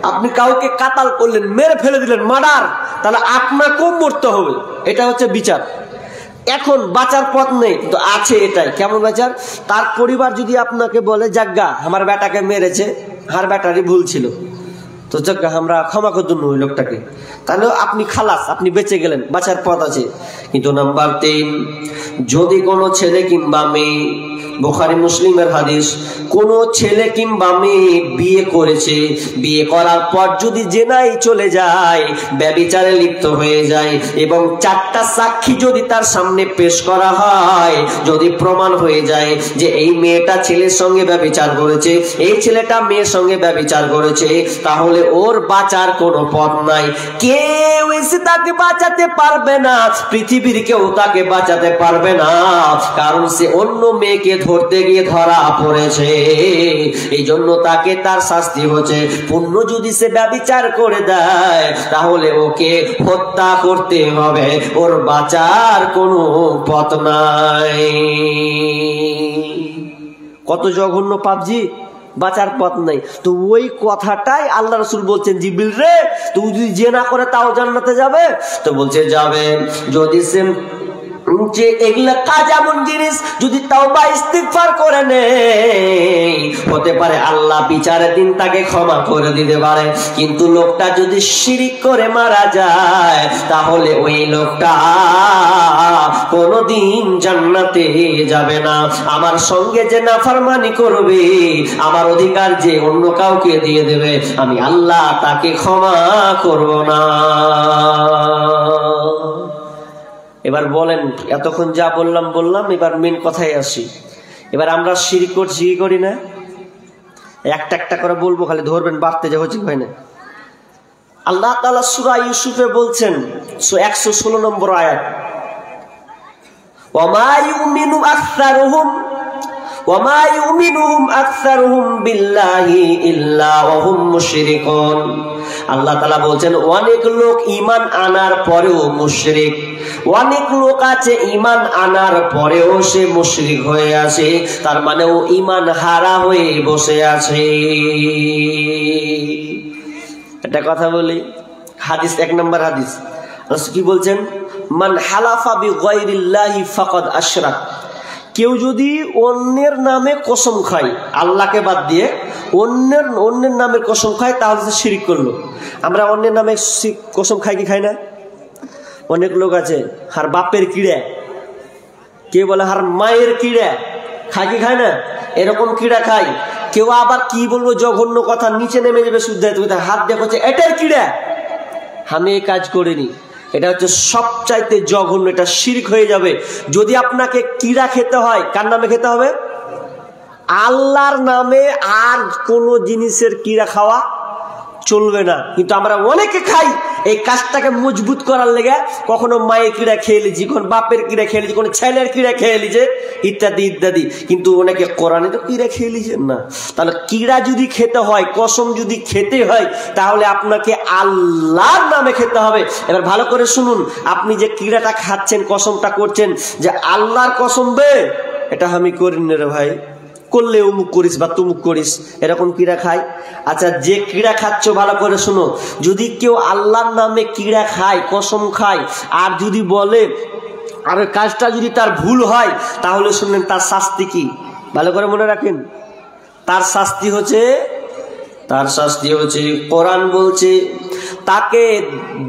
আপনি কাউকে কাতাল করলেন, মেরে ফেলে দিলেন, মার্ডার, তাহলে আপনাকেও মরতে হবে, এটা হচ্ছে বিচার। এখন বাঁচার পথ নেই, কিন্তু আছে এটাই। কেমন বাঁচার? তার পরিবার যদি আপনাকে বলে জাগ্গা আমার বেটাকে মেরেছে, আর বেটারই ভুল ছিল, তো আমরা ক্ষমা করে দিন ওই লোকটাকে, তাহলে আপনি খালাস, আপনি বেঁচে গেলেন, বাঁচার পথ আছে। কিন্তু নাম্বার 3, যদি কোনো ছেলে কিংবা মেয়ে, বুখারী মুসলিমের হাদিস, কোন ছেলে কিংবা মেয়ে বিয়ে করেছে, বিয়ে করার পর যদি জেনায় চলে যায়, ব্যভিচারে লিপ্ত হয়ে যায়, এবং 4টা সাক্ষী যদি তার সামনে পেশ করা হয়, যদি প্রমাণ হয়ে যায় যে এই মেয়েটা ছেলের সঙ্গে ব্যভিচার করেছে, এই ছেলেটা মেয়ের সঙ্গে ব্যভিচার করেছে, তাহলে ওর বাঁচার কোনো পথ নাই। কেউ এসে তাকে বাঁচাতে পারবে না, পৃথিবীর কেউ তাকে বাঁচাতে পারবে না, কারণ সে অন্য মেয়েকে ধরতে গিয়ে ধরা পড়েছে। এই জন্য তাকে তার শাস্তি হচ্ছে, পুণ্য যদি সে ব্যভিচার করে দেয় তাহলে ওকে হত্যা করতে হবে, ওর বাঁচার কোনো পথ নাই। কত জঘন্য পাপজি, বাঁচার পথ নাই। তো ওই কথাটাই আল্লাহ রাসূল বলছেন, জিবরিল রে, তুই যদি জিনা করে তাও জান্নাতে যাবে? তো বলছে যাবে, যদি সে যে এগুলা কাজ এমন জিনিস যদি তাওবা ইস্তিগফার করে নেয়, হতে পারে আল্লাহ বিচারের দিন তাকে ক্ষমা করে দিতে পারে। কিন্তু লোকটা যদি শিরিক করে মারা যায়, তাহলে ওই লোকটা কোনদিন জান্নাতে যাবে না। আমার সঙ্গে যে নাফরমানি করবে, আমার অধিকার যে অন্য কাউকে দিয়ে দেবে, আমি আল্লাহ তাকে ক্ষমা করব না। এবার বলেন, এতক্ষণ যা বললাম, এবার মেন কথায় আসি। এবার আমরা শিরক করি না? একটা একটা করে বলবো, খালি ধরবেন, বাড়তে যা হচ্ছে হয় না। আল্লাহ তাআলা সূরা ইউসুফে বলছেন, 116 নম্বর আয়াত, ওয়ামা ইউমিনু আকসারুহুম বিল্লাহি ইল্লা ওয়া হুম মুশরিকুন। আল্লাহ তাআলা বলছেন, অনেক লোক ঈমান আনার পরেও মুশরিক, অনেক লোক আছে ঈমান আনার পরেও সে মুশরিক হয়ে আছে, তার মানে ও ঈমান হারা হয়ে বসে আছে। একটা কথা বলি, হাদিস, 1 নম্বর হাদিস, রাসূল কি বলছেন, মান হালাফা বিগাইরিল্লাহি ফাকাদ আশরাক। কেউ যদি অন্যের নামে কসম খায়, আল্লাহকে বাদ দিয়ে অন্যের নামের কসম খায়, তাহলে সে শিরক করলো। আমরা অন্যের নামে কসম খাই কি খাই না? অনেক লোক আছে হার বাপের কিড়া, কে বলে হার মায়ের কিড়া, খায় কি খায় না? এরকম কিড়া খায়। কেউ আবার কি বলবো জঘন্য কথা, নিচে নেমে যাবে শুদ্ধ হাত দিয়ে বলছে এটার কিড়া, আমি এই কাজ করিনি। এটা হচ্ছে সবচাইতে জঘন্য, এটা শিরক হয়ে যাবে। যদি আপনাকে কিড়া খেতে হয়, কার নামে খেতে হবে? আল্লাহর নামে। আর কোনো জিনিসের কিড়া খাওয়া চলবে না। কিন্তু আমরা অনেকে খাই এই কাজটাকে মজবুত করার লেগে, কখনো মায়ের কিড়া খেয়ে লিছি, কখন বাপের কিড়া খেয়ে লিছি, কোনো ছেলের কিড়া খেয়ে লিছে, ইত্যাদি ইত্যাদি। কিন্তু অনেকে কোরআনে তো কিড়া খেয়ে লিছেন না। তাহলে কিড়া যদি খেতে হয়, কসম যদি খেতে হয়, তাহলে আপনাকে আল্লাহর নামে খেতে হবে। এবার ভালো করে শুনুন, আপনি যে কিড়াটা খাচ্ছেন, কসমটা করছেন যে আল্লাহর কসম বে, এটা আমি করিনি রে ভাই, করলে অমুক করিস বা তুমুক করিস, এরকম কিড়া খায়। আচ্ছা, যে কিড়া খাচ্ছ ভালো করে শুনো, যদি কেউ আল্লাহর নামে কিড়া খায়, কসম খায়, আর যদি বলে, আর কাজটা যদি তার ভুল হয়, তাহলে শুনলেন তার শাস্তি কি, ভালো করে মনে রাখেন। তার শাস্তি হচ্ছে কোরআন বলছে, তাকে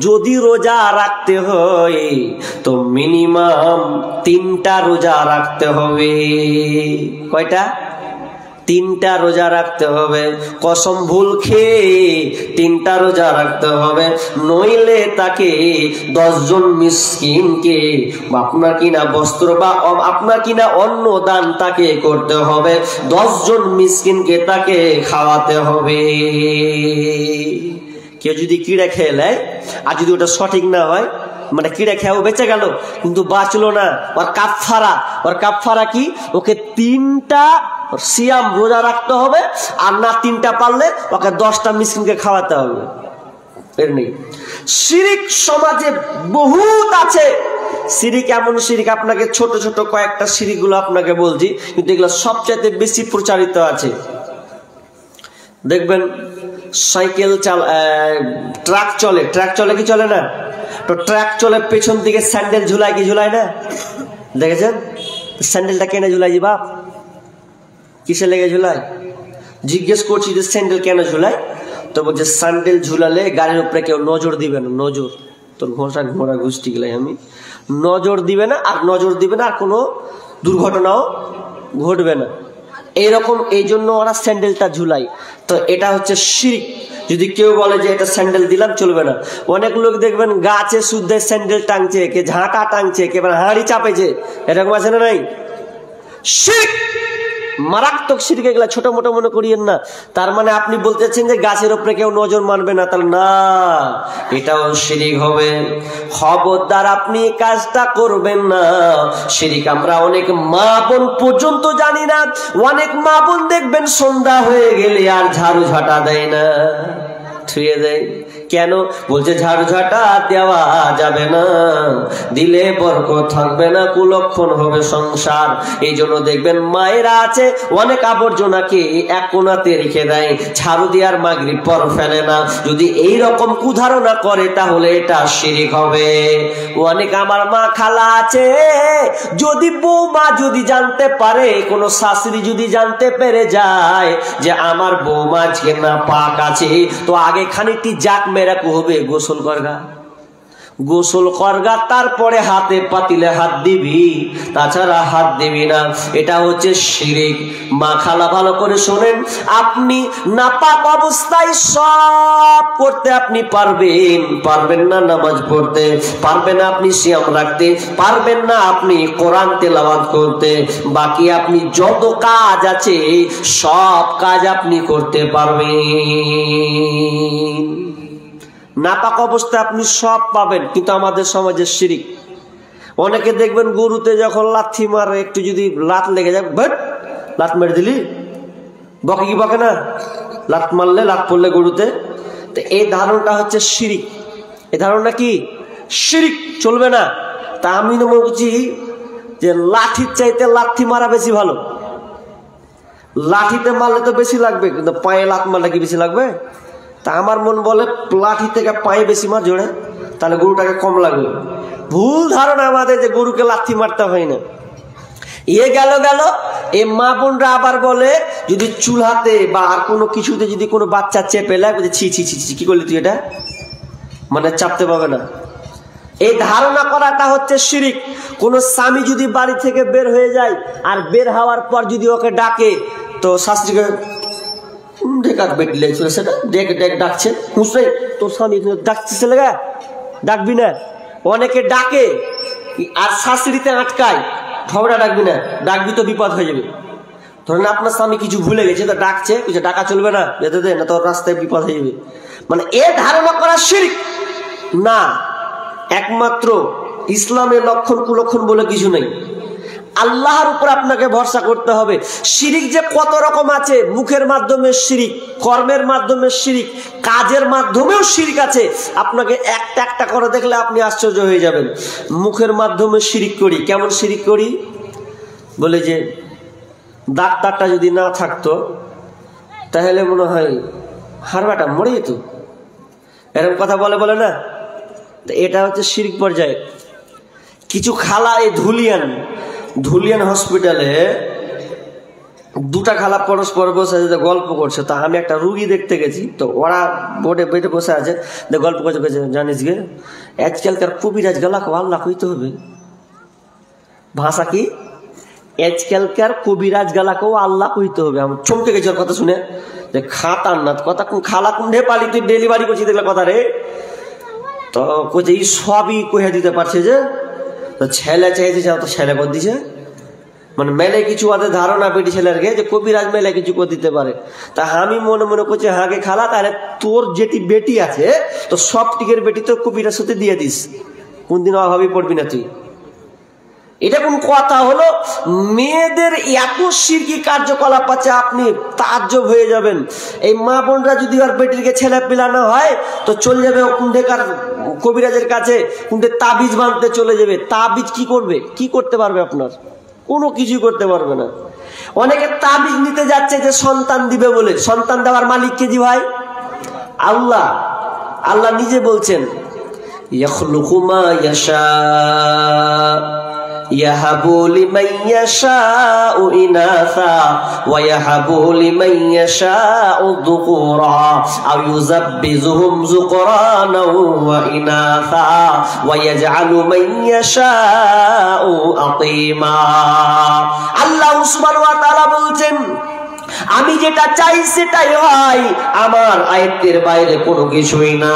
যদি রোজা রাখতে হয় তো মিনিমাম 3টা রোজা রাখতে হবে। কয়টা? 3টা রোজা রাখতে হবে। কসম ভুল খেয়ে 3টা রোজা রাখতে হবে, নইলে তাকে 10 জন মিসকিনকে আপনার কিনা বস্ত্র বা আপনার কিনা অন্ন দান তাকে করতে হবে, 10 জন মিসকিনকে তাকে খাওয়াতে হবে। কেউ যদি কিড়া খেয়ে নেয়, আর যদি ওটা সঠিক না হয়, মানে কিড়া খেয়েও বেঁচে গেল কিন্তু বাঁচলো না, ওর কাফারা কি? ওকে 3টা সিয়াম রোজা রাখতে হবে, আর না 3টা পারলে ওকে 10টা মিসকিনকে খাওয়াতে হবে। এর নেই। শিরিক সমাজে বহুত আছে। শিরিক এমন শিরিক, আপনাকে ছোট ছোট কয়েকটা শিরিক গুলো আপনাকে বলছি, কিন্তু এগুলো সবচাইতে বেশি প্রচারিত আছে। দেখবেন সাইকেল ট্রাক চলে কি চলে না? তো ট্রাক চলে, পেছন দিকে স্যান্ডেল ঝুলায় কি ঝুলায় না? দেখেছেন? স্যান্ডেলটা কেন ঝুলাই যে বাপ? কিসে লেগে ঝুলায়? জিজ্ঞেস করছি যে স্যান্ডেল কেন ঝুলায়? তো তো বলছে স্যান্ডেল ঝুলালে গাড়ির উপরে কেউ নজর দিবে না, নজর তোর ঘোড়া গোষ্ঠী গেলাই আমি, নজর দিবে না, আর নজর দিবে না, আর কোনো দুর্ঘটনাও ঘটবে না এইরকম, এই জন্য ওরা স্যান্ডেলটা ঝুলাই। তো এটা হচ্ছে শিরক। যদি কেউ বলে যে এটা স্যান্ডেল দিলাম, চলবে না। অনেক লোক দেখবেন গাছে শুদ্ধ স্যান্ডেল টাঙছে, কে ঝাঁটা টাঙছে, কে হাঁড়ি চাপেছে, এরকম আছে না নাই? শিরক, মারাত্মক শিরক। এগুলা ছোট মোটো মনে করিয়েন না। তার মানে আপনি বলতেছেন যে গাছের উপরে কেউ নজর মানবে না, তাহলে না, এটাও শিরক হবে। খবরদার আপনি কাজটা করবেন না, শিরক। আমরা অনেক মা বোন পর্যন্ত জানি না, অনেক মা বোন দেখবেন সন্ধ্যা হয়ে গেলে আর ঝাড়ু ঝাঁটা দেয় না, ছুঁয়ে দেয়। কেন? বলছে ঝাড়ু ঝাঁটা দেওয়া যাবে না, দিলে বরকত থাকবে না, কুলক্ষণ হবে সংসার। এই জন্য দেখবেন মায়েরা আছে অনেক আবর্জনাকে এক কোণাতে রেখে দেয়, ঝাড়ু দেওয়ার মাগরিব পর ফেলে না। যদি এই রকম কুধারণা করে তাহলে এটা শিরক হবে। অনেক আমার মা খালা আছে, যদি বৌমা যদি জানতে পারে, কোন শাশুড়ি যদি জানতে পেরে যায় যে আমার বৌমা আজকে না পাক আছে, তো আগে খানিকটি জাক মেরা হবে, গোসল করগা, গোসল করগা, তারপরে হাতে পাতিলে হাত দিবি, তাছাড়া হাত দিবি না। এটা হচ্ছে শিরক। মা খালা ভালো করে শোনেন, আপনি নাপাক অবস্থায় সব করতে আপনি পারবেন না নামাজ পড়তে, পারবেন না আপনি সিয়াম রাখতে, পারবেন না আপনি কোরআন তেলাওয়াত করতে, বাকি আপনি যত কাজ আছে সব কাজ আপনি করতে পারবেন। নাপাক অবস্থায় আপনি সব পাবেন। কিন্তু আমাদের সমাজে শিরক। অনেকে দেখবেন গরুতে যখন লাথি মারে, একটু যদি লাত লেগে যায়, ভাট লাত মেরে দিলি, বকে কি বকে না? লাত মারলে, লাত পড়লে গরুতে। তো এই ধারণাটা হচ্ছে শিরক। এই ধারণা কি? শিরক, চলবে না। তা আমি তো বলছি যে লাঠির চাইতে লাথি মারা বেশি ভালো। লাঠিতে মারলে তো বেশি লাগবে, কিন্তু পায়ে লাত মারলে কি বেশি লাগবে? তা আমার মন বলে লাঠি থেকে পায়ে বেশি মার জোরে, তাহলে গরুটাকে কম লাগবে। ভুল ধারণা আমাদের যে গরুকে লাথি মারতে হয় না। গেল এই মা বোনরা আবার বলে, যদি চুলহাতে বা আর কোনো কিছুতে যদি কোনো বাচ্চা চেপে লাগে, ছি ছি ছি ছি, কি করলি তুই এটা, মানে চাপতে পাবে না। এই ধারণা করাটা হচ্ছে শিরক। কোন স্বামী যদি বাড়ি থেকে বের হয়ে যায়, আর বের হওয়ার পর যদি ওকে ডাকে, তো শাস্ত্রীকে ডাকছে, তোর স্বামী ডাকছে, ডাকবি না। অনেকে ডাকে আর শাশুড়িতে আটকায়, খবরা ডাকবি না, ডাকবি তো বিপদ হয়ে যাবে। ধরেন আপনার স্বামী কিছু ভুলে গেছে, তো ডাকছে, কিছু ডাকা চলবে না, যেতে দে না, তোর রাস্তায় বিপদ হয়ে যাবে। মানে এ ধারণা করা শিরক না। একমাত্র ইসলামের লক্ষণ কুলক্ষণ বলে কিছু নেই। আল্লাহর উপর আপনাকে ভরসা করতে হবে। শিরিক যে কত রকম আছে, মুখের মাধ্যমে শিরিক, কর্মের মাধ্যমে শিরিক, কাজের মাধ্যমেও শিরিক আছে। আপনাকে একটা একটা করে দেখলে আপনি আশ্চর্য হয়ে যাবেন। মুখের মাধ্যমে শিরিক করি, কেমন শিরিক করি? বলে যে ডাক্তারটা যদি না থাকতো তাহলে মনে হয় হারবাটা মরে যেত, এরকম কথা বলে না। এটা হচ্ছে শিরিক পর্যায়ে। কিছু খালা এই ধুলিয়ান হসপিটালে দুটা খালা পরস্পর বসে আছে, গল্প করছে। তা আমি একটা রুগী দেখতে গেছি, তো ওরা বোর্ডে বেটে বসে আছে, গল্প করছে, জানিস গে আজকালকার কবিরাজ গেলা আল্লাহ কইতে হবে। ভাষা কি? আজকালকার কবিরাজ গালাকেও আল্লাহ কইতে হবে। আমি চমকে গেছি ওর কথা শুনে, যে খাতার না কথা, খালা কোন ঢেপালি তুই ডেলিভারি করছি দেখলে কথা রে। তো কইছে এই সবই কইয়া দিতে পারছে, যে ছেলে চাইছে তো ছেলে করে দিছে। মানে মেলে কিছু ওদের ধারণা বেটি ছেলেরকে, যে কবিরাজ মেলে কিছু করে দিতে পারে। তা আমি মনে মনে করছি, হাগে খালা, তাহলে তোর যেটি বেটি আছে, তো সব টিকের বেটি তো কবিরাজ সাথে দিয়ে দিস, কোনদিন অভাবই পড়বি না তুই। এটা কোন কথা হলো? মেয়েদের এত শিরকি কার্যকলাপ আছে, আপনি তাজ্জব হয়ে যাবেন। এই মা বোনরা যদি আর বেটিকে ছেলে পিলানো হয়, তো চলে যাবে কুন্ডেকার কবিরাজের কাছে, কুন্ডে তাবিজ বাঁধতে চলে যাবে। তাবিজ কি করবে? কি করতে পারবে? আপনার কোনো কিছু করতে পারবে না। অনেকে তাবিজ নিতে যাচ্ছে যে সন্তান দিবে বলে। সন্তান দেওয়ার মালিক কে জি ভাই? আল্লাহ। আল্লাহ নিজে বলছেন, ইয়াখলুকু মা ইয়াশা, ইয়াহাবু লিমান ইয়াশাউ ইনাসা ওয়া ইয়াহাবু লিমান ইয়াশাউ যুকুরা আও ইউযাব্বিজুহুম যুকরানা ওয়া ইনাসা ওয়া ইয়াজআলু মান ইয়াশাউ আতীমা। আল্লাহ সুবহানাহু ওয়া তাআলা বলছেন, আমি যেটা চাই সেটাই হয়, আমার আয়াতের বাইরে কোনো কিছুই না।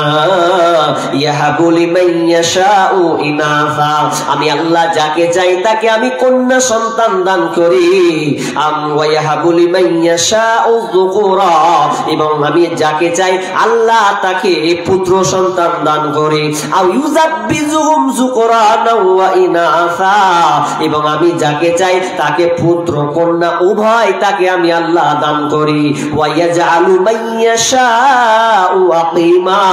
ইয়াহাবু লিমান ইয়াশাউ ইনাসা, আমি আল্লাহ যাকে চাই তাকে আমি কন্যা সন্তান দান করি। ওয়া ইয়াহাবু লিমান ইয়াশাউ যুকুরা, এবং আমি যাকে চাই আল্লাহ তাকে পুত্র সন্তান দান করি। আও ইউযাব্বিজুহুম যুকরানা ওয়া ইনাসা, এবং আমি যাকে চাই তাকে পুত্র কন্যা উভয় তাকে আমি আল্লাহ দান করি। ওয়া ইয়াজআলু মান ইয়াশাউ আকিমা,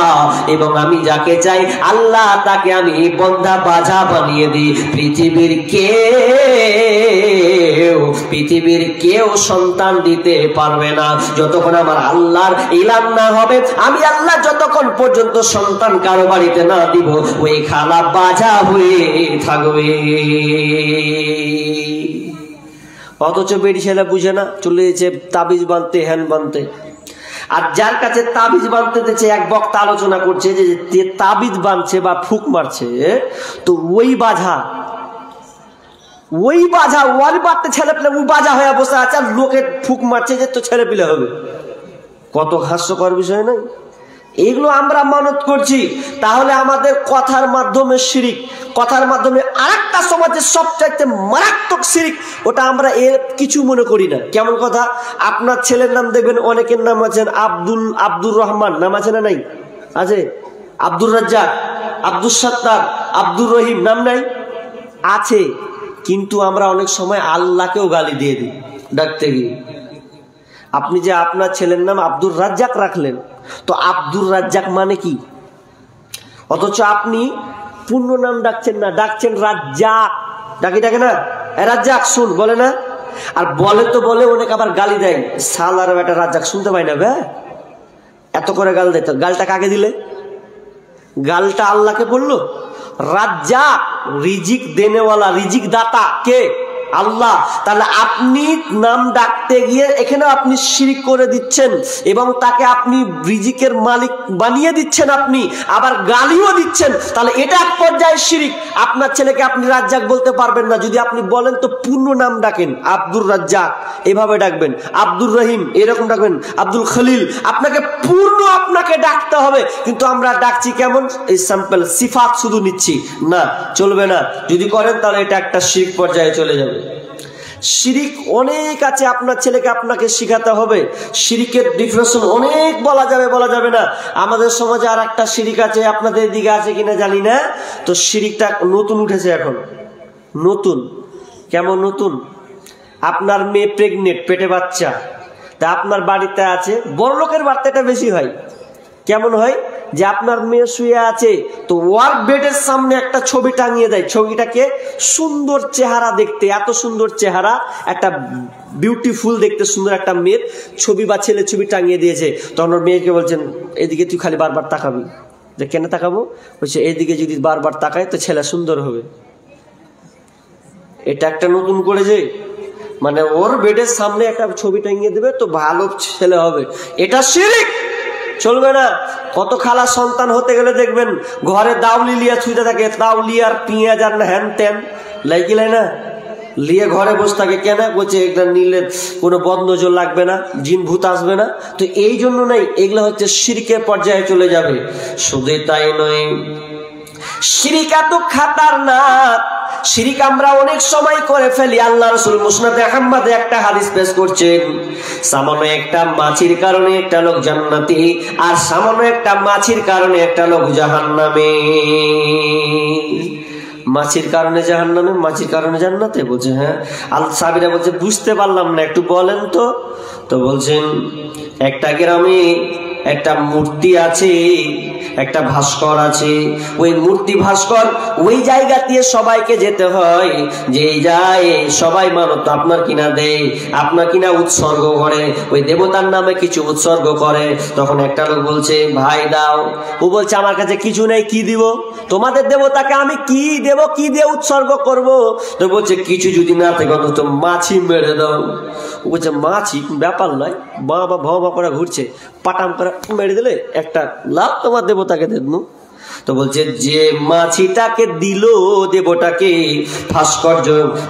এবং আমি যাকে চাই আল্লাহ তাকে আমি বন্ধা বাঁধা বানিয়ে দিই। পৃথিবীর কেউ সন্তান দিতে পারবে না যতক্ষণ আমার আল্লাহর ইলাম না হবে। আমি আল্লাহ যতক্ষণ পর্যন্ত সন্তান কারো বাড়িতে না দিব, ওই খালা বাঁধা হয়ে থাকবে। অথচ বেড়ি ছেলে বুঝে না, চলে যেছে তাবিজ বানতে, হ্যান বানতে। আর যার কাছে তাবিজ বানতে দিচ্ছে, এক বক্তা আলোচনা করছে যে তাবিজ বানছে বা ফুক মারছে, তো ওই বাধা ওর বাড়তে ছেলে পেলে ও বাজা হয়ে বসে আছে, আর লোকে ফুক মারছে যে তো ছেলে পেলে হবে। কত হাস্যকর বিষয় নয়? এইগুলো আমরা মানত করছি, তাহলে আমাদের কথার মাধ্যমে শিরিক, কথার মাধ্যমে আরেকটা সমাজের সবচাইতে মারাত্মক শিরিক, ওটা আমরা এর কিছু মনে করি না। কেমন কথা? আপনার ছেলের নাম দেখবেন অনেকের নাম আছেন আব্দুর রহমান, নাম আছে না নাই? আছে। আব্দুর রাজ্জাক, আব্দুল সত্তার, আব্দুর রহিম, নাম নাই? আছে। কিন্তু আমরা অনেক সময় আল্লাহকেও গালি দিয়ে দিই ডাকতে গিয়ে। আপনি যে আপনার ছেলের নাম আব্দুর রাজ্জাক রাখলেন, তো আব্দুর রাজ্জাক মানে কি? অথচ আপনি পূর্ণ নাম ডাকছেন না, ডাকছেন রাজ্জাক। ডাকে না, রাজ্জাক শুন বলে না? আর বলে তো বলে, অনেক আবার গালি দেয়, সালার বেটা রাজ্জাক শুনতে পাই না বে, এত করে গাল দেয়। তো গালটা কাকে দিলে? গালটা আল্লাহকে বললো। রাজ্জাক রিজিক দেনেওয়ালা, রিজিক দাতা কে? আল্লাহ। তাহলে আপনি নাম ডাকতে গিয়ে এখানে আপনি শিরিক করে দিচ্ছেন, এবং তাকে আপনি রিজিকের মালিক বানিয়ে দিচ্ছেন, আপনি আবার গালিও দিচ্ছেন। তাহলে এটা এক পর্যায়ে শিরিক। আপনার ছেলেকে আপনি রাজ্জাক বলতে পারবেন না। যদি আপনি বলেন তো পূর্ণ নাম ডাকেন, আব্দুর রাজ্জাক এভাবে ডাকবেন, আব্দুর রহিম এরকম ডাকবেন, আব্দুল খলিল, আপনাকে পূর্ণ আপনাকে ডাকতে হবে। কিন্তু আমরা ডাকছি কেমন? এই স্যাম্পল সিফাত শুধু নিচ্ছি, না, চলবে না। যদি করেন তাহলে এটা একটা শিরিক পর্যায়ে চলে যাবে। শিরিক অনেক আছে, আপনার ছেলেকে আপনাকে শিখাতে হবে। শিরিকের ডিফিনিশন অনেক বলা যাবে না। আমাদের সমাজে আর একটা শিরিক আছে, আপনাদের দিকে আছে কিনা জানি না। তো শিরিকটা নতুন উঠেছে এখন, নতুন। কেমন নতুন? আপনার মেয়ে প্রেগনেন্ট, পেটে বাচ্চা, তা আপনার বাড়িতে আছে, বড় লোকের বাড়িতে এটা বেশি হয়। কেমন হয়? যে আপনার মেয়ে শুয়ে আছে, তো ওয়ার বেডের সামনে একটা ছবি টাঙিয়ে দেয়। ছবিটাকে সুন্দর চেহারা দেখতে, এত সুন্দর চেহারা, একটা বিউটিফুল দেখতে সুন্দর একটা মেয়ের ছবি বা ছেলে ছবি টাঙিয়ে দিয়েছে। তখন ওর মেয়েকে বলছেন, এদিকে তুই খালি বারবার তাকাবি। যে কেন তাকাবো? বলছে এদিকে যদি বারবার তাকায় তো ছেলে সুন্দর হবে। এটা একটা নতুন করেছে, মানে ওর বেডের সামনে একটা ছবি টাঙিয়ে দেবে তো ভালো ছেলে হবে। এটা শিরিক, চলবে না। কত খালা সন্তান হতে গেলে দেখবেন ঘরে দাউলি লিয়া ছুঁতে থাকে, দাউলিয়ার পেঁয়াজ আর না হ্যান ত্যান লাগিলাই না, লিয়ে ঘরে বসে থাকে। কেন? বলছে এটা নিলে কোনো বদনজর লাগবে না, জিন ভূত আসবে না। তো এই জন্য নাই, এগুলো হচ্ছে শিরকের পর্যায়ে চলে যাবে। শুধু তাই নয়, শিরিক এত খাতারনাক, শিরিক আমরা অনেক সময় করে ফেলি। আল্লাহ রাসূল মুসনাদে আহমদে একটা হাদিস পেশ করছেন, সামান্য একটা মাছির কারণে একটা লোক জান্নাতি, আর সামান্য একটা মাছির কারণে একটা লোক জাহান্নামে। মাছির কারণে জাহান্নামে, মাছির কারণে জান্নাতে? বলছে হ্যাঁ। আল সাহাবীরা বলছে বুঝতে পারলাম না, একটু বলেন তো। তো বলছেন একটা গ্রামে একটা মূর্তি আছে, একটা ভাস্কর আছে, ওই মূর্তি ভাস্কর ওই জায়গা দিয়ে সবাইকে যেতে হয়, যে যায় সবাই মানত আপনার কিনা দেয়, আপনার কিনা উৎসর্গ করে, ওই দেবতার নামে কিছু উৎসর্গ করে। তখন একটা লোক বলছে ভাই দাও। ও বলছে আমার কাছে কিছু নেই, কি দিব? তোমাদের দেবতাকে আমি কি দেব, কি দিয়ে উৎসর্গ করব? তো বলছে কিছু যদি না থাকে অন্তত মাছি মেরে দাও। ও বলছে মাছি ব্যাপার নয়, বাবা ভবা করে ঘুরছে, পাটাম করে মেরে দিলে একটা লাভ তোমার দেবতাকে দেব। তো বলছে যে মাছিটাকে দিল দেবটাকে,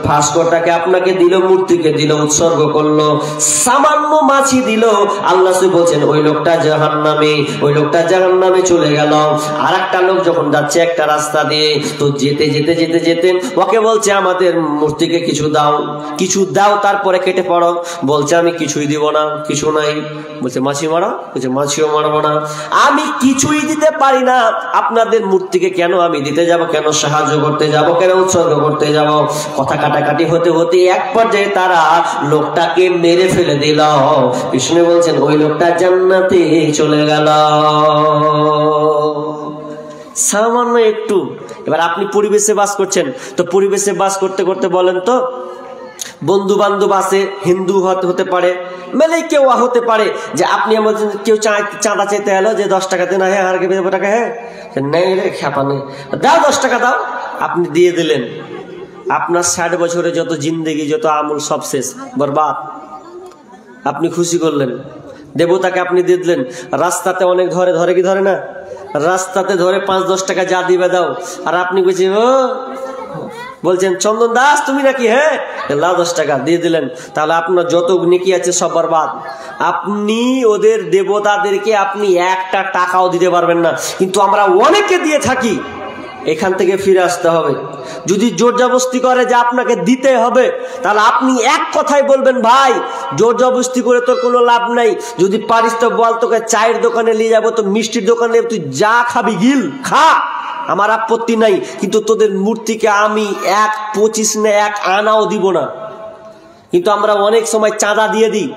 ভাস্করটাকে আপনাকে দিল, মূর্তিকে দিল, উৎসর্গ করলো, সামান্য মাছি দিল, আল্লাহ বলছেন ওই লোকটা জাহান্নামে, ওই লোকটা জাহান্নামে চলে গেল। আর একটা লোক যখন যাচ্ছে একটা রাস্তা দিয়ে, তো যেতে যেতে যেতে যেতে ওকে বলছে আমাদের মূর্তিকে কিছু দাও, কিছু দাও, তারপরে কেটে পড়ো। বলছে আমি কিছুই দিব না, কিছু নাই। বলছে মাছি মারা? বলছে মাছিও মারবো না, আমি কিছুই দিতে পারি না, আপনাদের মূর্তিকে কেন আমি দিতে যাব, কেন সাহায্য করতে যাব, কেন উৎসর্গ করতে যাব? কথা কাটাকাটি হতে হতে এক পর্যায়ে তারা লোকটাকে মেরে ফেলে দিল। বিষ্ণু বলছেন ওই লোকটা জান্নাতে চলে গেল। সামান্য একটু। এবার আপনি পরিবেশে বাস করছেন, তো পরিবেশে বাস করতে করতে বলেন তো, বন্ধু বান্ধব আছে, হিন্দু হতে পারে, মেলে কেউ হতে পারে, যে আপনি কেউ চাঁদা চাইতে এলো যে 10 টাকা দেন, হ্যাঁ আর কে টাকা, হ্যাঁ নেই রে খ্যাপা নেই, দাও 10 টাকা দাও, আপনি দিয়ে দিলেন। আপনার 60 বছরে যত জিন্দেগি, যত আমল সব শেষ, বরবাদ। আপনি খুশি করলেন, দেবতাকে আপনি দিয়ে দিলেন। রাস্তাতে অনেক ধরে কি ধরে না, রাস্তাতে ধরে 5-10 টাকা যা দিবে দাও, আর আপনি বলছেন ও বলছেন চন্দন দাস তুমি নাকি, হ্যাঁ 10 টাকা দিয়ে দিলেন। তাহলে আপনার যত নেকি আছে সব বরবাদ। আপনি ওদের দেবতাদেরকে আপনি একটা টাকাও দিতে পারবেন না, কিন্তু আমরা অনেকে দিয়ে থাকি। এখান থেকে ফিরে আসতে হবে। যদি জোর জবরদস্তি করে যে আপনাকে দিতে হবে, তাহলে আপনি এক কথাই বলবেন ভাই জোর জবরদস্তি করে তোর কোনো লাভ নাই, যদি পারিস তো বল, তোকে চায়ের দোকানে নিয়ে যাবো, তো মিষ্টির দোকানে তুই যা খাবি গিল খা, আমার আপত্তি নাই, কিন্তু তোদের মূর্তিকে আমি 1.25 না 1 আনাও দিব না। কিন্তু আমরা অনেক সময় চাঁদা দিয়ে দিই,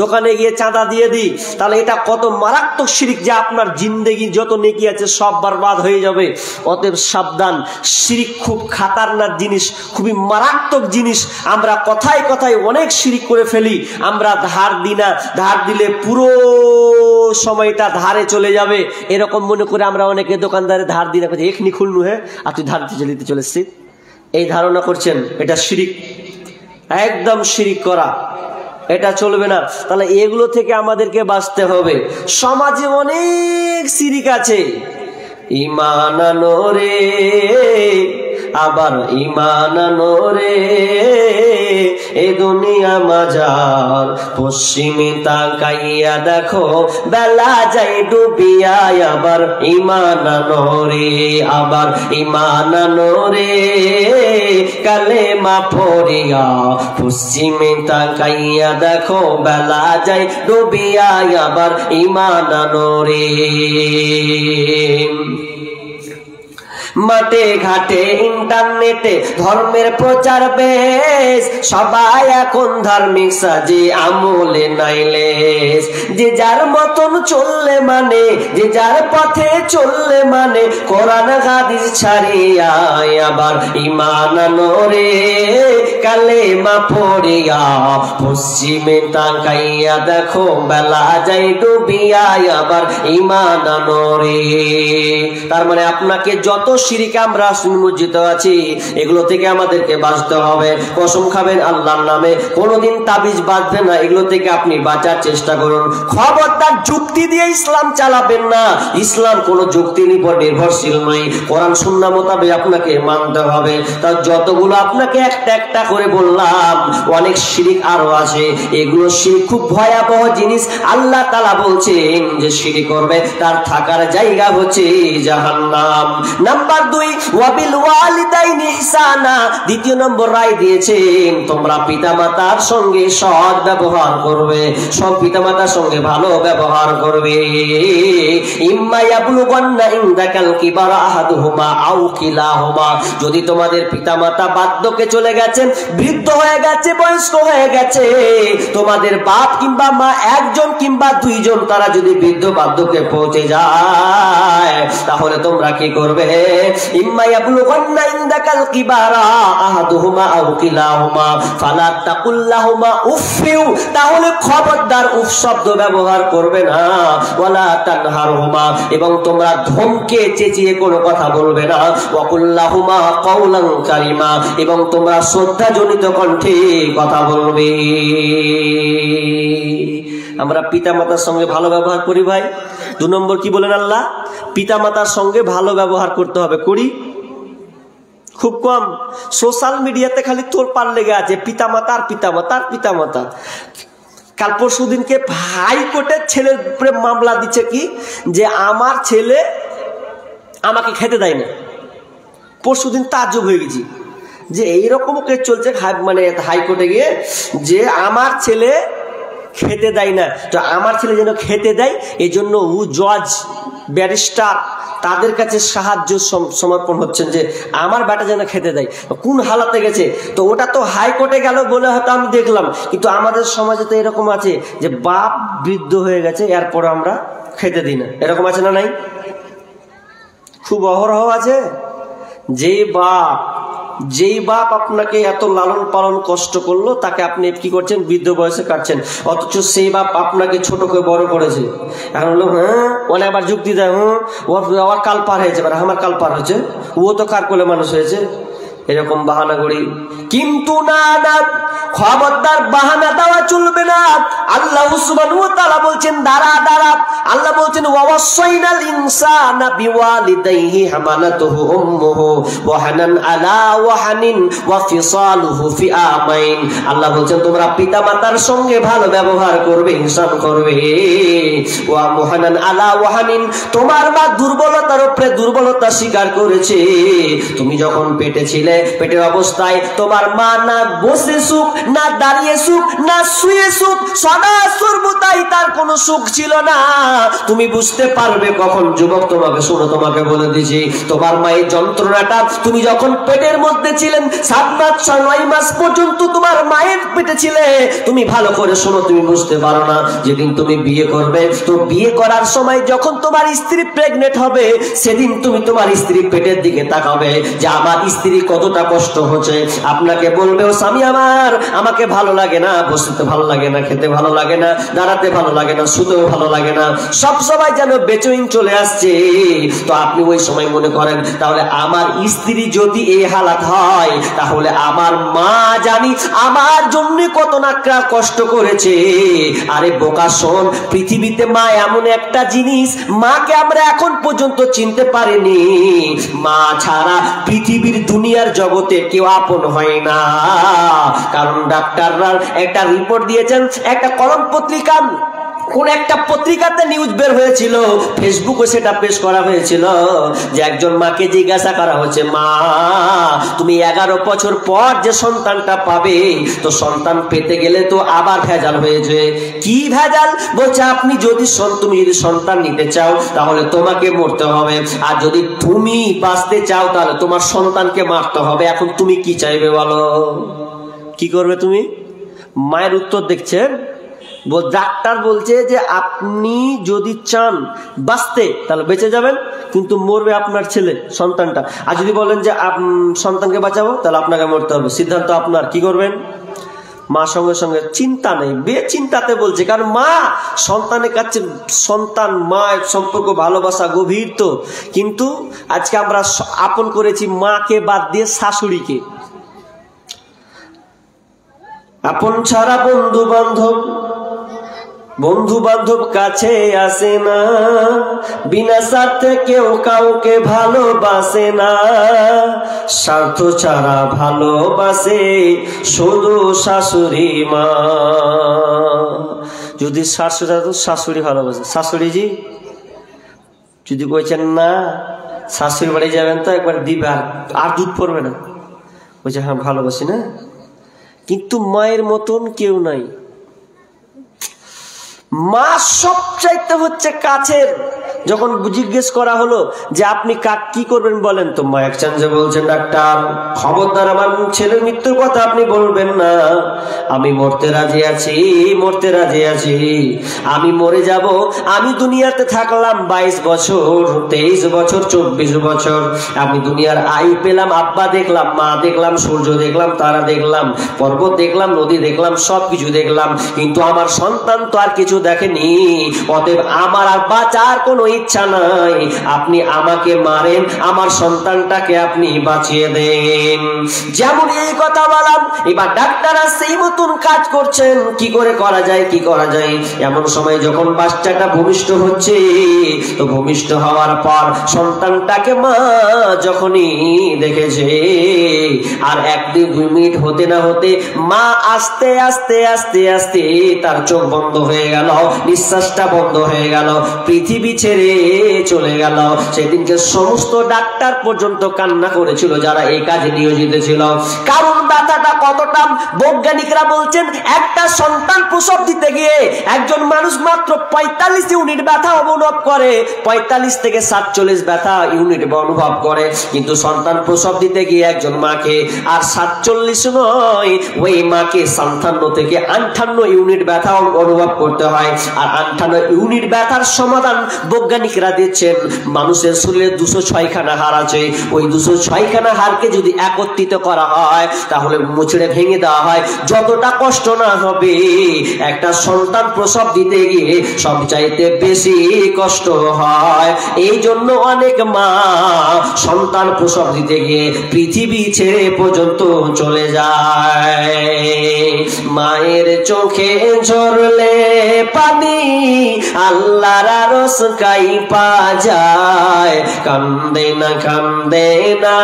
দোকানে গিয়ে চাঁদা দিয়ে দিই। তাহলে এটা কত মারাত্মক শিরক, যে আপনার জিন্দেগি যত নেকি আছে সব বরবাদ হয়ে যাবে। অতএব সাবধান, শিরক খুব খাতারনাক জিনিস, খুবই মারাত্মক জিনিস। আমরা কথায় কথায় অনেক শিরক করে ফেলি। আমরা ধার দিই না, ধার দিলে পুরো সময়টা ধারে চলে যাবে, এরকম মনে করে আমরা অনেকে দোকানদারে ধার দিই না, এখনি খুলনু, হ্যাঁ আর তুই ধার দিতে চলে এসছিস, এই ধারণা করছেন, এটা শিরক, একদম শিরক করা, এটা চলবে না। তাহলে এগুলো থেকে আমাদেরকে বাঁচতে হবে। সমাজে অনেক শিরক আছে, ঈমান আনো রে, আবার ঈমান আনো রে, এ দুনিয়া মাজার, পশ্চিমে তাকাইয়া দেখো বেলা যাই ডুবিয়া, আবার ঈমান আনো রে, আবার ঈমান আনো রে, কালেমা পড়িয়া পশ্চিমে তাকাইয়া দেখো বেলা যাই ডুবিয়া, আবার ঈমান আনো রে। মাঠে ঘাটে ইন্টারনেটে ধর্মের প্রচার বেশ, সবাই এখন ধার্মিক সাজে আমলে নাইলেস, যে যার মতন চললে মানে, যে যার পথে চললে মানে, কোরআন হাদিস ছাড়িয়া আবার ঈমান আনো রে, কালেমা পড়িয়া পশ্চিমে তাকাইয়া দেখো বেলা যাই ডুবিয়া, আবার ঈমান আনো রে। তার মানে আপনাকে যত শিরকে আমরা নিমজ্জিত আছি, এগুলো থেকে আমাদেরকে বাঁচতে হবে। কসম খাবেন আল্লাহর নামে, কোনোদিন তাবিজ বাঁধবে না, এগুলো থেকে আপনি বাঁচার চেষ্টা করুন। খবরদার যুক্তি দিয়ে ইসলাম চালাবেন না, ইসলাম কোনো যুক্তির উপর নির্ভরশীল নয়, কোরআন সুন্নাহ মোতাবেক আপনাকে মানতে হবে। তার যতগুলো আপনাকে একটা একটা করে বললাম, অনেক শিরক আরো আছে, এগুলো শিরক খুব ভয়াবহ জিনিস। আল্লাহ তাআলা বলছেন যে শিরক করবে তার থাকার জায়গা হচ্ছে জাহান্নাম। নাম্বার নাম্বার 2 ওয়াবিল ওয়ালিদাইনি ইহসানা, দ্বিতীয় নম্বর রায় দিয়েছেন তোমরা পিতামাতার সঙ্গে সৎ ব্যবহার করবে, সব পিতামাতার সঙ্গে ভালো ব্যবহার করবে। ইম্মা ইয়াবলুগান্না ইনদাকাল কিবারা আহাদুহুমা আও কিলাহুমা, যদি তোমাদের পিতামাতা বার্ধক্যে চলে গেছেন, বৃদ্ধ হয়ে গেছে, বয়স্ক হয়ে গেছে, তোমাদের বাপ কিংবা মা একজন কিংবা দুইজন তারা যদি বৃদ্ধ বার্ধক্যে পৌঁছে যায়, তাহলে তোমরা কি করবে? ইম্মা ইয়াবলুগান্না ইনদাকাল কিবারা আহাদুহুমা আও কিলাহুমা ফালা তাকুল্লাহুমা উফিউ, তাহলে খবরদার উফ শব্দ ব্যবহার করবে না। ওয়ালা তানহারহুমা, এবং তোমরা ধমকে চেঁচিয়ে কোনো কথা বলবে না। ওয়াকুল্লাহুমা কাওলান কারিমা, এবং তোমরা শ্রদ্ধাজনিত কণ্ঠে কথা বলবে। আমরা পিতামাতার সঙ্গে ভালো ব্যবহার করি ভাই। 2 নম্বর কি বলেন আল্লাহ? পিতামাতার সঙ্গে ভালো ব্যবহার করতে হবে। করি খুব কম। সোশ্যাল মিডিয়াতে খালি তোর পার লেগে আছে পিতামাতার পিতামাতার পিতামাতা। কাল পরশু দিনকে হাইকোর্টের ছেলের উপরে মামলা দিচ্ছে কি, যে আমার ছেলে আমাকে খেতে দেয় না। পরশু দিন তাজ্জব হয়ে গেছি যে এইরকম কেস চলছে, মানে হাইকোর্টে গিয়ে যে আমার ছেলে খেতে দেয় না, তো আমার ছেলে যেন খেতে দেয় এই জন্য জজ ব্যারিস্টার তাদের কাছে সাহায্য সমর্পণ হচ্ছেন যে আমার বেটা যেন খেতে দেয়। কোন হালাতে গেছে, তো ওটা তো হাইকোর্টে গেল বলে হয়তো আমি দেখলাম, কিন্তু আমাদের সমাজে তো এরকম আছে যে বাপ বৃদ্ধ হয়ে গেছে এরপর আমরা খেতে দিই না, এরকম আছে না নাই? খুব অহরহ আছে। যেই বাপ আপনাকে এত লালন পালন কষ্ট করলো, তাকে আপনি কি করছেন? বৃদ্ধ বয়সে কাটছেন। অথচ সেই বাপ আপনাকে ছোট করে বড় করেছে। এখন হলো ওনে আবার যুক্তি দেয়, ওর কাল পার হয়েছে, আমার কাল পার হয়েছে, ও তো কার কোলে মানুষ হয়েছে, এরকম বাহানা করি। কিন্তু না, খবরদার বাহানা দেওয়া চলবে না। আল্লাহ সুবহানাহু ওয়া তাআলা বলছেন দাঁড়া। আল্লাহ বলছেন ওয়াসাইনাল ইনসানা বিওয়ালিদাইহি হামালাতুহু উম্মুহু ওয়াহানান আলা ওয়াহানিন ওয়া ফিসালুহু ফি আমাইন। আল্লাহ বলছেন তোমরা পিতামাতার সঙ্গে ভালো ব্যবহার করবে, ইহসান করবে। ওয়া মুহানান আলা ওয়াহানিন, তোমার মা দুর্বলতার উপরে দুর্বলতা স্বীকার করেছে। তুমি যখন পেটে ছিলে, পেটের অবস্থায় তোমার মা না বসে সুখ, না দাঁড়িয়ে সুখ, না শুয়ে সুখ, সদা সর্বদাই তার কোনো সুখ ছিল না। তুমি বুঝতে পারবে কখন যুবক, তোমাকে শুনো, তোমাকে বলে দিছি, তোমার মায়ের যন্ত্রণাটা তুমি যখন পেটের মধ্যে ছিলেন 7 মাস 9 মাস পর্যন্ত তোমার মায়ের পেটে ছিলে, তুমি ভালো করে শোনো, তুমি বুঝতে পারো না। যেদিন তুমি বিয়ে করবে, তো বিয়ে করার সময় যখন তোমার স্ত্রী প্রেগনেন্ট হবে, সেদিন তুমি তোমার স্ত্রীর পেটের দিকে তাকাবে যে আমার স্ত্রী কতটা কষ্ট হচ্ছে। আপনাকে বলবে, ও স্বামী আমার, আমাকে ভালো লাগে না, বসতে ভালো লাগে না, খেতে ভালো লাগে না, দাঁড়াতে ভালো লাগে না, শুতেও ভালো লাগে না, সব সময় যেন বেচইন চলে আসছে। তো আপনি ওই সময় মনে করেন তাহলে আমার স্ত্রী যদি এই হালাত হয়, তাহলে আমার মা জানি আমার জন্য কত না কষ্ট করেছে। আরে বোকা শোন, পৃথিবীতে মা এমন একটা জিনিস, মাকে আমরা এখন পর্যন্ত চিনতে পারিনি। মা ছাড়া পৃথিবীর দুনিয়ার জগতে কেউ আপন হয় না। কারণ ডাক্তাররা একটা রিপোর্ট দিয়েছেন, একটা কলম পত্রিকা, কোন একটা পত্রিকাতে নিউজ বের হয়েছিল, ফেসবুকে সেটা পেশ করা হয়েছিল, যে একজন মাকে জিজ্ঞাসা করা হচ্ছে, মা তুমি 11 বছর পর যে সন্তানটা পাবে, তো সন্তান পেতে গেলে তো আবার ভেজাল হয়েছে। কি ভেজাল? বলছে তুমি যদি সন্তান নিতে চাও তাহলে তোমাকে মরতে হবে, আর যদি তুমি বাঁচতে চাও তাহলে তোমার সন্তানকে মারতে হবে। এখন তুমি কি চাইবে বলো? কি করবে তুমি? মায়ের উত্তর দেখছেন, ডাক্তার বলছে যে আপনি যদি চান বাঁচতে তাহলে বেঁচে যাবেন, কিন্তু মরবে আপনার ছেলে, সন্তানটা। আর যদি বলেন যে সন্তানকে বাঁচাবো, তাহলে আপনাকে মরতে হবে, সিদ্ধান্ত আপনার। কি করবেন? মা সঙ্গে সঙ্গে চিন্তা নেই, বেচিন্তাতে বলছে, কারণ মা সন্তানের কাছে, সন্তান মায়ের সম্পর্ক ভালোবাসা গভীর। তো কিন্তু আজকে আমরা আপন করেছি মাকে বাদ দিয়ে শাশুড়িকে। আপন ছাড়া বন্ধু বান্ধব কাছে আসে না, বিনা স্বার্থে কেউ কাউকে ভালোবাসে না, স্বার্থ ছাড়া ভালোবাসে শুধু শাশুড়ি মা। যদি শাশুড়ি ভালোবাসে, শাশুড়িজি যদি বলছেন না শাশুড়ি বাড়ি যাবেন তো একবার দিবে, আর দুধ পড়বে না। বলছে হ্যাঁ ভালোবাসি না, কিন্তু মায়ের মতন কেউ নাই। মা সবচাইতে হচ্ছে কাছের। যখন জিজ্ঞেস করা হলো যে আপনি কি করবেন বলেন, তো মা একচান্সে বলছেন ডাক্তার খবরদার আমার ছেলের মৃত্যুর কথা আপনি বলবেন না, আমি মরতে রাজি আছি, মরতে রাজি আছি, আমি মরে যাব। আমি দুনিয়াতে থাকলাম 22 বছর, 23 বছর, 24 বছর, আমি দুনিয়ার আয়ু পেলাম, আব্বা দেখলাম, মা দেখলাম, সূর্য দেখলাম, তারা দেখলাম, পর্বত দেখলাম, নদী দেখলাম, সবকিছু দেখলাম, কিন্তু আমার সন্তান তো আর কিছু দেখেনি। অতএব আমার আর বাঁচার কোনো ইচ্ছা নাই, আপনি আমাকে মারেন, আমার সন্তানটাকে আপনি বাঁচিয়ে দেন। যেমন এই কথা বললাম, এবার ডাক্তাররা সেই মতন কাজ করছেন, কি করে করা যায়, কি করা যায়। এমন সময় যখন বাচ্চাটা ভূমিষ্ঠ হচ্ছে, তো ভূমিষ্ঠ হওয়ার পর সন্তানটাকে মা যখনই দেখেছে, আর 1-2 মিনিট হতে না হতে মা আস্তে আস্তে আস্তে আস্তে তার চোখ বন্ধ হয়ে গেল, নিঃশ্বাসটা বন্ধ হয়ে গেল, পৃথিবী ছেড়ে চলে গেল। সেদিনকে সমস্ত ডাক্তার পর্যন্ত কান্না করেছিল যারা এই কাজে নিয়োজিত ছিল। কারণ ব্যথাটা কতটা, বৈজ্ঞানিকরা বলছেন একটা সন্তান প্রসব দিতে গিয়ে একজন মানুষ মাত্র 45 ইউনিট ব্যথা অনুভব করে, 45 থেকে 47 ব্যথা ইউনিট অনুভব করে, কিন্তু সন্তান প্রসব দিতে গিয়ে একজন মাকে আর 47 নয়, ওই মাকে 57 থেকে 58 ইউনিট ব্যথা অনুভব করতে হয়। আর 58 ইউনিট ব্যথার সমাধান বৈজ্ঞানিকরা দিচ্ছেন, মানুষের শরীরে 206 খানা হাড় আছে, ওই 206 খানা হাড়কে যদি একত্রিত করা হয়, তাহলে মুচড়ে ভেঙে দেওয়া হয়, যতটা কষ্ট না হবে একটা সন্তান প্রসব দিতে গিয়ে সবচাইতে বেশি কষ্ট হয়। এই জন্য অনেক মা সন্তান প্রসব দিতে গিয়ে পৃথিবী ছেড়ে পর্যন্ত চলে যায়। মায়ের চোখে ঝরলে পানি আল্লাহর আরশ কাইপা যায়, কান্দে না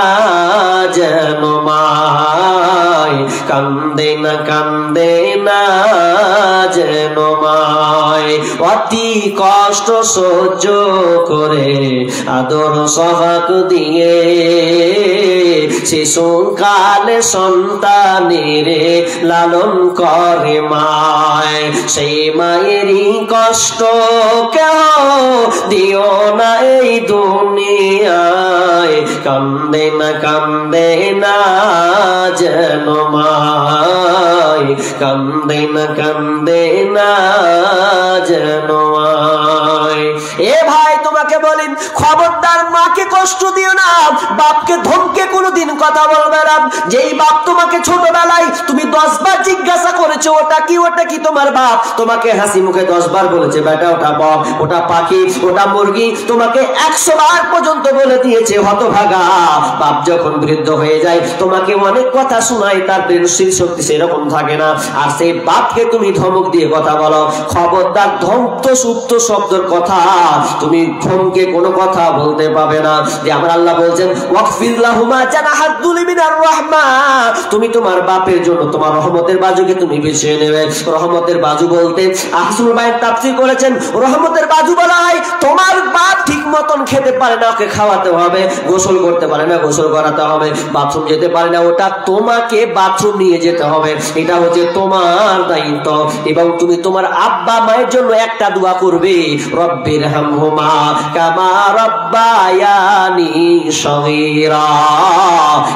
যেন মায়, কান্দে না যেন মায়। অতি কষ্ট সহ্য করে আদর সহাক দিয়ে শিশুকালে সন্তানের লালন করে মায়। সেই মায়েরই কষ্ট কেহ দিও না এই দুনিয়ায়, কান্দে না যেন মায়, কান্দে না যেন মায়। এ ভাই তোমাকে বলিন, খবরদার মাকে কষ্ট দিও না, বাপকে ধমকে কোনোদিন কথা বলবে না। যেই বাপ তোমাকে ছোটবেলায় তুমি 10 বার জিজ্ঞাসা করেছো ওটা কি তোমার বাপ তোমাকে হাসি মুখে 10 বার বলেছে বেটা ওটা বক, ওটা পাখি, ওটা মুরগি, তোমাকে 100 বার পর্যন্ত বলে দিয়েছে, হতভাগা বাপ যখন বৃদ্ধ হয়ে যায় তোমাকে অনেক কথা শোনায়, তার ব্রেনশীল শক্তি সেরকম থাকে না, আর সেই বাপকে তুমি ধমক দিয়ে কথা বলো। খবরদার ধমক সুপ্ত শব্দের কথা তুমি ধমকে কোনো কথা বলতে পাবে না। যে আমার আল্লাহ বলছেন ওয়াকফির লাহুমা জানাহাদ্দুলি মিনার রাহমা, তুমি তোমার বাপের জন্য তোমার রহমতের বাজুকে তুমি বিছিয়ে নেবে। রহমতের বাজু বলতে আহসানুল বায়ান তাফসীর করেছেন, রহমতের বাজু বলা হয় তোমার বাপ ঠিক মতন খেতে পারে না, ওকে খাওয়াতে হবে, গোসল করতে পারে না, গোসল করাতে হবে, বাথরুম যেতে পারে না, ওটা তোমাকে বাথরুম নিয়ে যেতে হবে, এটা হচ্ছে তোমার দায়িত্ব। এবং তুমি তোমার আব্বা মায়ের জন্য একটা দোয়া করবে, রব্বির হামহুমা কামা রাব্বায়ানি সগীরা।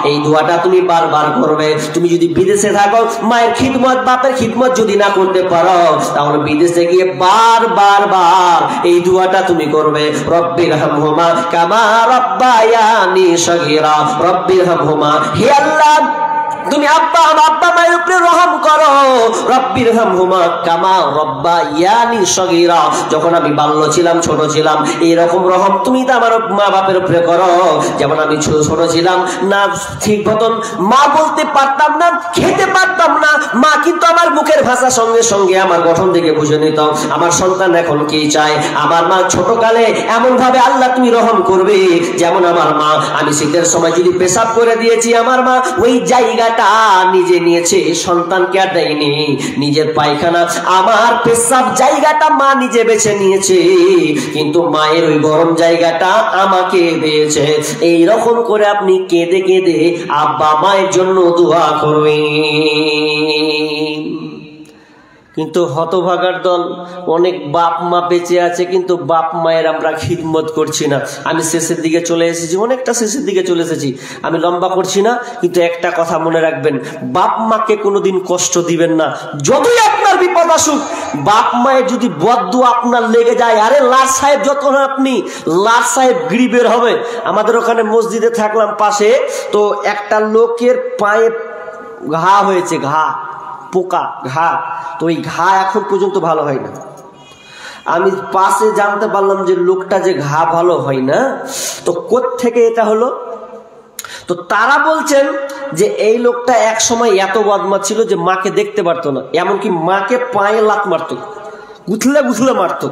এই দোয়াটা তুমি বারবার করবে। তুমি যদি বিদেশে থাকো, মায়ের খিদমত বাপের খিদমত যদি না করতে পারো, তাহলে বিদেশে গিয়ে বার এই দোয়াটা তুমি করবে, রব্বির হামহুমা কামা রাব্বায়ানি সগীরা, রব্বির হামহুমা, হে আল্লাহ তুমি আব্বা মায়ের উপরে রহম করো, রব্বির হামহুমা কামা রাব্বায়ানি সগীরা, যখন আমি বাল্য ছিলাম, ছোট ছিলাম, এইরকম রহম তুমি তো আমার মা বাপের উপরে করো। যেমন আমি ছোট ছিলাম না, ঠিক মতন মা বলতে পারতাম না, খেতে পারতাম না, মা কিন্তু আমার মুখের ভাষা সঙ্গে সঙ্গে আমার গঠন থেকে বুঝে নিত আমার সন্তান এখন কি চায়। আমার মা ছোটকালে এমন ভাবে আল্লাহ তুমি রহম করবে, যেমন আমার মা, আমি শীতের সময় যদি পেশাব করে দিয়েছি, আমার মা ওই জায়গা জায়গাটা নিজে নিয়েছে, সন্তানকে আর দেয়নি। নিজের পায়খানা, আমার পেশাব জায়গাটা মা নিজে বেছে নিয়েছে, কিন্তু মায়ের ওই গরম জায়গাটা আমাকে দিয়েছে। এইরকম করে আপনি কেঁদে কেঁদে আব্বা মায়ের জন্য দোয়া করবেন। কিন্তু হতভাগার দল, অনেক বাপ মা বেঁচে আছে কিন্তু বাপ মায়ের আমরা খিদমত করছি না। আমি শেষের দিকে চলে এসেছি, অনেকটা শেষের দিকে চলে এসেছি, আমি লম্বা করছি না, কিন্তু একটা কথা মনে রাখবেন, বাপ মাকে কোনোদিন কষ্ট দিবেন না। যতই আপনার বিপদ আসুক, বাপ মায়ের যদি বদদুয়া আপনার লেগে যায়, আরে লাট সাহেব যত না আপনি, লাট সাহেব গরিবের হবে। আমাদের ওখানে মসজিদে থাকলাম পাশে, তো একটা লোকের পায়ে ঘা হয়েছে, ঘা, পোকা ঘা, তো ওই ঘা এখন পর্যন্ত ভালো হয় না। আমি পাশে জানতে পারলাম যে লোকটা যে ঘা ভালো হয় না, তো কোত্থেকে এটা হলো? তো তারা বলছেন যে এই লোকটা এক সময় এত বদমাশ ছিল যে মাকে দেখতে পারতো না, এমনকি মাকে পায়ে লাত মারতো, গুথলে গুথলে মারতো।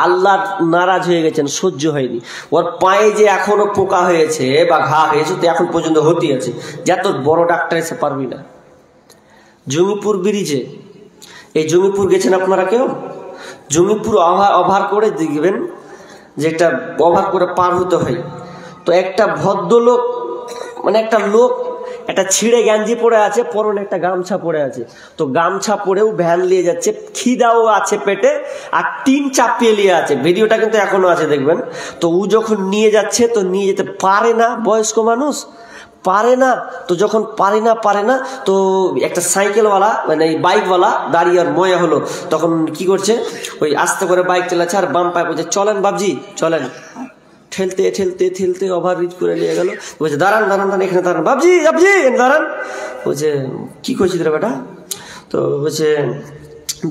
আল্লাহ নারাজ হয়ে গেছেন, সহ্য হয়নি। ওর পায়ে যে এখনো পোকা হয়েছে বা ঘা হয়েছে, তো এখন পর্যন্ত হতে আছে, যা তোর বড় ডাক্তার এসে পারবি না। জমিপুর ব্রিজে, এই জমিপুর গেছেন আপনারা কেউ? জমিপুর ওভার করে দেখবেন যে একটা ওভার করে পার হতে হয়। তো একটা ভদ্রলোক, মানে একটা লোক একটা ছিঁড়ে গেঞ্জি পরে আছে, পরনে একটা গামছা পরে আছে, তো গামছা পরেও ভ্যান নিয়ে যাচ্ছে, খিদাও আছে পেটে আর টিন চাপিয়ে নিয়ে আছে। ভিডিওটা কিন্তু এখনো আছে, দেখবেন। তো ও যখন নিয়ে যাচ্ছে, তো নিয়ে যেতে পারে না, বয়স্ক মানুষ পারে না। তো যখন পারে না তো একটা সাইকেলওয়ালা, মানে বাইকওয়ালা দাঁড়িয়ে আর ময়া হলো, তখন কি করছে, ওই আস্তে করে বাইক চালাচ্ছে আর বাম পায়ে বলছে চলেন বাবজি চলেন। ঠেলতে ঠেলতে ঠেলতে ওভার ব্রিজ করে নিয়ে গেল। বলছে দাঁড়ান দাঁড়ান দাঁড়ান, এখানে দাঁড়ান বাবজি বাবজি দাঁড়ান। বলছে কি করছিস রে বেটা? তো বলছে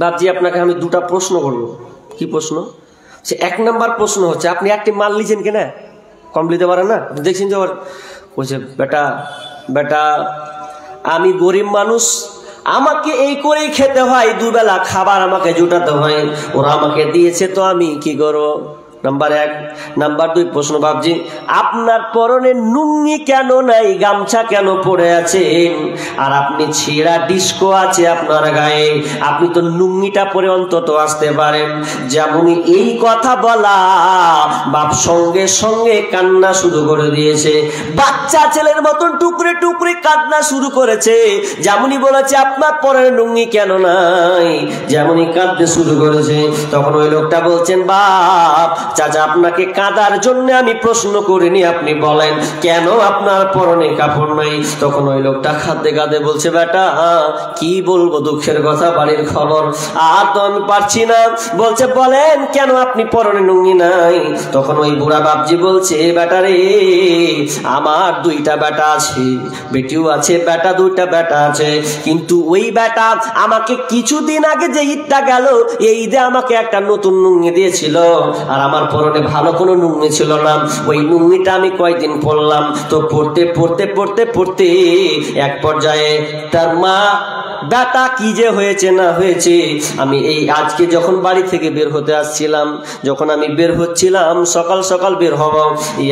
বাবজি আপনাকে আমি দুটা প্রশ্ন করবো। কি প্রশ্ন? সে এক নম্বর প্রশ্ন হচ্ছে, আপনি একটি মাল লিছেন কেনা, কম নিতে পারেন না, দেখছেন যে ওর। বলছে বেটা বেটা আমি গরিব মানুষ, আমাকে এই করেই খেতে হয়, দুবেলা খাবার আমাকে জোটাতে হয়, ওরা আমাকে দিয়েছে, তো আমি কি করবো? নাম্বার এক। নাম্বার দুই প্রশ্ন, বাবজি আপনার পরনে লুঙ্গি কেন নাই, গামছা কেন পরে আছে, আর আপনি ছেঁড়া ডিস্কো আছে আপনার গায়ে, আপনি তো লুঙ্গিটা পরে অন্তত আসতে পারেন। যেমনই এই কথা বলা, বাপ সঙ্গে সঙ্গে কান্না শুরু করে দিয়েছে, বাচ্চা ছেলের মতন টুকরে টুকরে কান্না শুরু করেছে। যেমনই বলেছে আপনার পরনে লুঙ্গি কেন নাই, যেমনই কাঁদতে শুরু করেছে, তখন ওই লোকটা বলছেন বাপ চাচা আপনাকে কাঁদার জন্য আমি প্রশ্ন করিনি, আপনি বলেন কেন আপনার পরনে কাপড় নাই। তখন ওই লোকটা কাঁদতে কাঁদতে বলছে বেটা কি বলবো দুঃখের কথা, বাড়ির খবর, আর তো আমি পারছি না। বলছে বলেন কেন আপনি পরনে লুঙ্গি নাই। তখন ওই বুড়া বাপজি বলছে বেটা রে আমার দুইটা বেটা আছে, বেটিও আছে, বেটা দুইটা বেটা আছে, কিন্তু ওই বেটা আমাকে কিছুদিন আগে যে ঈদটা গেল, এই ঈদে আমাকে একটা নতুন লুঙ্গি দিয়েছিল, আর আমার পরনে ভালো কোনো লুঙ্গি ছিল না। ওই লুঙ্গিটা আমি কয়েকদিন পরলাম, তো পড়তে পড়তে পড়তে পড়তে এক পর্যায়ে তার মা বেটা কি যে হয়েছে না হয়েছে, আমি এই আজকে যখন বাড়ি থেকে বের হতে আসছিলাম, যখন আমি বের হচ্ছিলাম সকাল সকাল বের হব,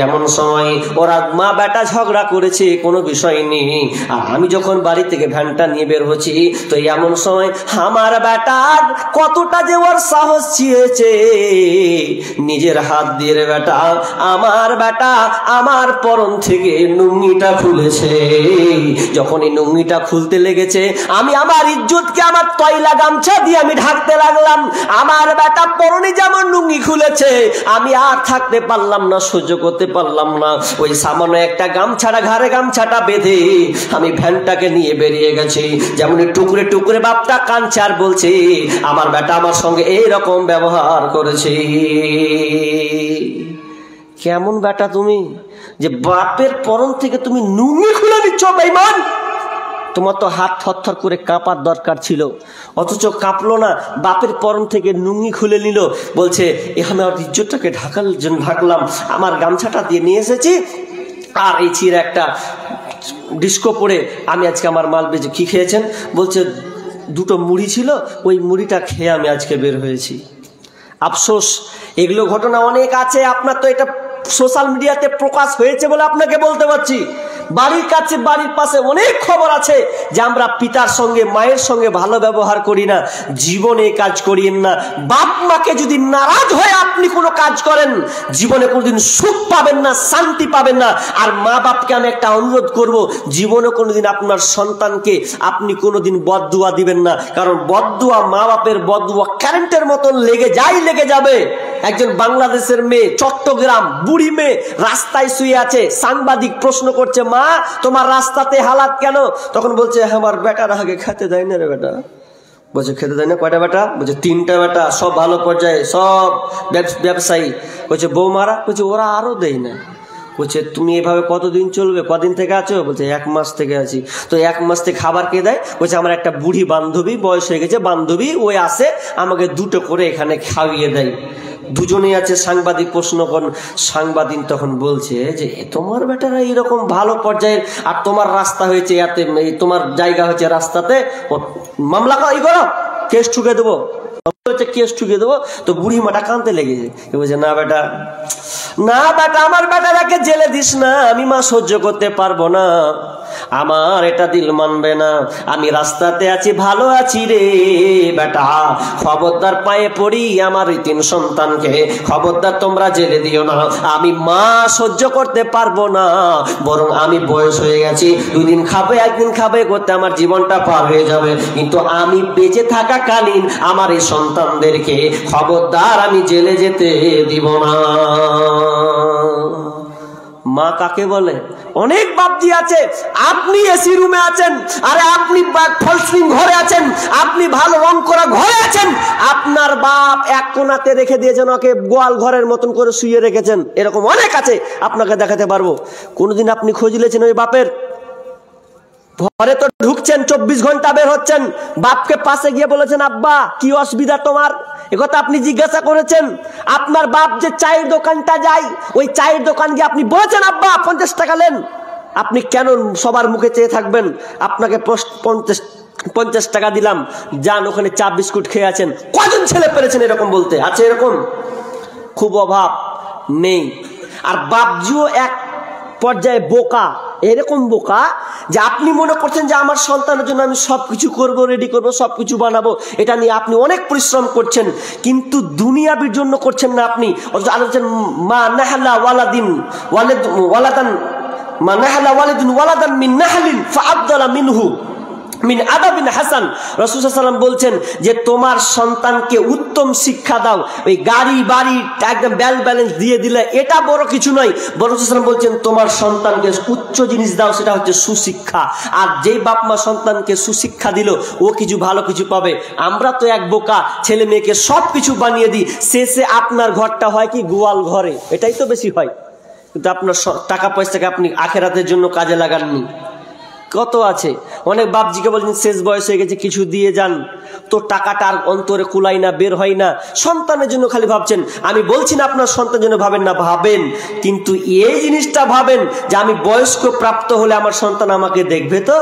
এমন সময় ওরা মা বেটা ঝগড়া করেছে, কোনো বিষয় নেই। আর আমি যখন বাড়ি থেকে ভ্যানটা নিয়ে বের হচ্ছি, তো এমন সময় আমার বেটার কতটা যে ওর সাহস ছিঁড়েছে, নিজের হাত দিয়ে রে বেটা আমার বেটা আমার পরন থেকে লুঙ্গিটা খুলেছে। যখন এই লুঙ্গিটা খুলতে লেগেছে, আমি আমার ইজ্জতকে আমার তয়লা গামছা দিয়ে আমি ঢাকতে লাগলাম। আমার বেটা পরনে যেমন লুঙ্গি খুলেছে, আমি আর থাকতে পারলাম না, সহ্য করতে পারলাম না। ওই সামান্য একটা গামছাটা, ঘাড়ে গামছাটা বেঁধে আমি ভ্যানটাকে নিয়ে বেরিয়ে গেছি। যেমন টুকরে টুকরে বাপটা কাঁদছে আর বলছে আমার বেটা আমার সঙ্গে এইরকম ব্যবহার করেছে। কেমন বেটা তুমি, যে বাপের পরন থেকে তুমি লুঙ্গি খুলে নিচ্ছ বেঈমান। তোমার তো হাত থরথর করে কাঁপার দরকার ছিল, অথচ কাঁপলো না, বাপের পরন থেকে লুঙ্গি খুলে নিল। বলছে আমি আমার ইজ্জতটাকে ঢাকার জন্য ঢাকলাম, আমার গামছাটা দিয়ে নিয়ে এসেছি, আর এই ছিঁড়ে একটা ডিস্কো পরে আমি আজকে আমার মাল বেজে। কি খেয়েছেন? বলছে দুটো মুড়ি ছিল, ওই মুড়িটা খেয়ে আমি আজকে বের হয়েছি। আফসোস, এগুলো ঘটনা অনেক আছে, আপনার তো এটা সোশ্যাল মিডিয়াতে প্রকাশ হয়েছে বলে আপনাকে বলতে পারছি। বাড়ির কাছে বাড়ির পাশে অনেক খবর আছে যে আমরা পিতার সঙ্গে মায়ের সঙ্গে ভালো ব্যবহার করি না। জীবনে কাজ করিয়েন না। বাপ মাকে যদি নারাজ হয়ে আপনি কোনো কাজ করেন, জীবনে কোনোদিন সুখ পাবেন না, শান্তি পাবেন না। আর মা বাপকে আমি একটা অনুরোধ করব, জীবনে কোনোদিন আপনার সন্তানকে আপনি কোনোদিন বদদুয়া দিবেন না। কারণ বদদুয়া, মা বাপের বদদুয়া কারেন্টের মতন লেগে যাবে। একজন বাংলাদেশের মেয়ে, চট্টগ্রাম, বুড়ি মেয়ে, রাস্তায় শুয়ে আছে। সাংবাদিক প্রশ্ন করছে, মা তোমার রাস্তাতে হালাত কেন? তখন বলছে, আমার বেটার আগে খেতে দেয় না রে বেটা। বলছে, খেতে দেয় না? কয়টা বেটা? বলছে, 3টা বেটা, সব ভালো পর্যায়ে, সব ব্যবসায়ী। বলছে, বৌমারা? বলছে, ওরা আরো দেয় না। বলছে, তুমি এভাবে কতদিন চলবে? কদিন থেকে আছো? বলছে, 1 মাস থেকে আছি। তো 1 মাস থেকে খাবার কে দেয়? বলছে, আমার একটা বুড়ি বান্ধবী, বয়স হয়ে গেছে বান্ধবী, ওই আসে আমাকে 2টো করে এখানে খাইয়ে দেয়। দুজনেই আছে। সাংবাদিক প্রশ্ন করেন, সাংবাদিক তখন বলছে যে তোমার বেটারা এরকম ভালো পর্যায়ের, আর তোমার রাস্তা হয়েছে এতে, তোমার জায়গা হয়েছে রাস্তাতে, মামলা করো, কেস ঠুকে দেবো, কেস ঠুকে দেবো। তো বুড়ি মাটা কাঁদতে লেগেছে। বলছে, না বেটা, আমার বেটাটাকে জেলে দিস না, আমি মা সহ্য করতে পারবো না, আমার এটা দিল মানবে না। আমি রাস্তাতে আছি, ভালো আছি রে বেটা, খবরদার পায়ে পড়ি আমার এই 3 সন্তানকে খবরদার তোমরা জেলে দিও না, আমি মা সহ্য করতে পারবো না। বরং আমি বয়স হয়ে গেছি, 2 দিন খাবে 1 দিন খাবে করতে আমার জীবনটা পার হয়ে যাবে, কিন্তু আমি বেঁচে থাকাকালীন আমার এই সন্তানদেরকে খবরদার আমি জেলে যেতে দিব না। মা কাকে বলে? অনেক বাপজি আছে, আপনি এসি রুমে আছেন, আরে আপনি ফলসিং ঘরে আছেন, আপনি ভালো রং করা ঘরে আছেন, আপনার বাপ এক কোণাতে রেখে দিয়েছেন, ওকে গোয়াল ঘরের মতন করে শুয়ে রেখেছেন। এরকম অনেক আছে, আপনাকে দেখাতে পারবো। কোনোদিন আপনি খোঁজ নিয়েছেন ওই বাপের? ঘরে তো ঢুকছেন, 24 ঘন্টা বের হচ্ছেন, বাপকে পাশে গিয়ে বলেছেন, আব্বা কি অসুবিধা তোমার? একথা আপনি জিজ্ঞাসা করেছেন? আপনার বাপ যে চায়ের দোকানটা যায়, ওই চায়ের দোকান গিয়ে আপনি বলেছেন, আব্বা 50 টাকা নেন? আপনি কেন সবার মুখে চেয়ে থাকবেন? আপনাকে 50 টাকা দিলাম, যান ওখানে চা বিস্কুট খেয়ে আছেন। কজন ছেলে পেরেছেন এরকম বলতে? আছে এরকম? খুব অভাব, নেই। আর বাপজিও এক পর্যায়ে বোকা, এরকম বোকা যে আপনি মনে করছেন যে আমার সন্তানের জন্য আমি সবকিছু করব, রেডি করব, সবকিছু বানাবো, এটা নিয়ে আপনি অনেক পরিশ্রম করছেন, কিন্তু দুনিয়াবির জন্য করছেন না। আপনি আলোচন মা নাহালা ওয়ালাদিন ওয়ালাদান, মা নাহালা ওয়ালিদুন ওয়ালাদান মিন নাহলিন ফাআবদালা মিনহু মিন আদাবিন হাসান। রাসূল সাল্লাল্লাহু আলাইহি ওয়াসাল্লাম বলছেন যে তোমার সন্তানকে উত্তম শিক্ষা দাও, ওই গাড়ি বাড়ি একদম ব্যালেন্স দিয়ে দিলে এটা বড় কিছু নয়। বরং রাসূল সাল্লাল্লাহু আলাইহি ওয়াসাল্লাম বলছেন তোমার সন্তানকে উচ্চ জিনিস দাও, সেটা হচ্ছে সুশিক্ষা। আর যেই বাপ মা সন্তানকে সুশিক্ষা দিল, ও কিছু ভালো কিছু পাবে। আমরা তো এক বোকা, ছেলে মেয়েকে সব কিছু বানিয়ে দিই, শেষে আপনার ঘরটা হয় কি গোয়াল ঘরে, এটাই তো বেশি হয়। কিন্তু আপনার টাকা পয়সাকে আপনি আখেরাতের জন্য কাজে লাগাননি। কত আছে, অনেক বাপজিকে বলছেন শেষ বয়স হয়ে গেছে, কিছু দিয়ে যান, তো টাকাটা আর অন্তরে কুলাই না, বের হয় না। সন্তানের জন্য খালি ভাবছেন। আমি বলছি না আপনার সন্তানের জন্য ভাবেন না, ভাবেন, কিন্তু এই জিনিসটা ভাবেন যে আমি বয়স্ক প্রাপ্ত হলে আমার সন্তান আমাকে দেখবে তো,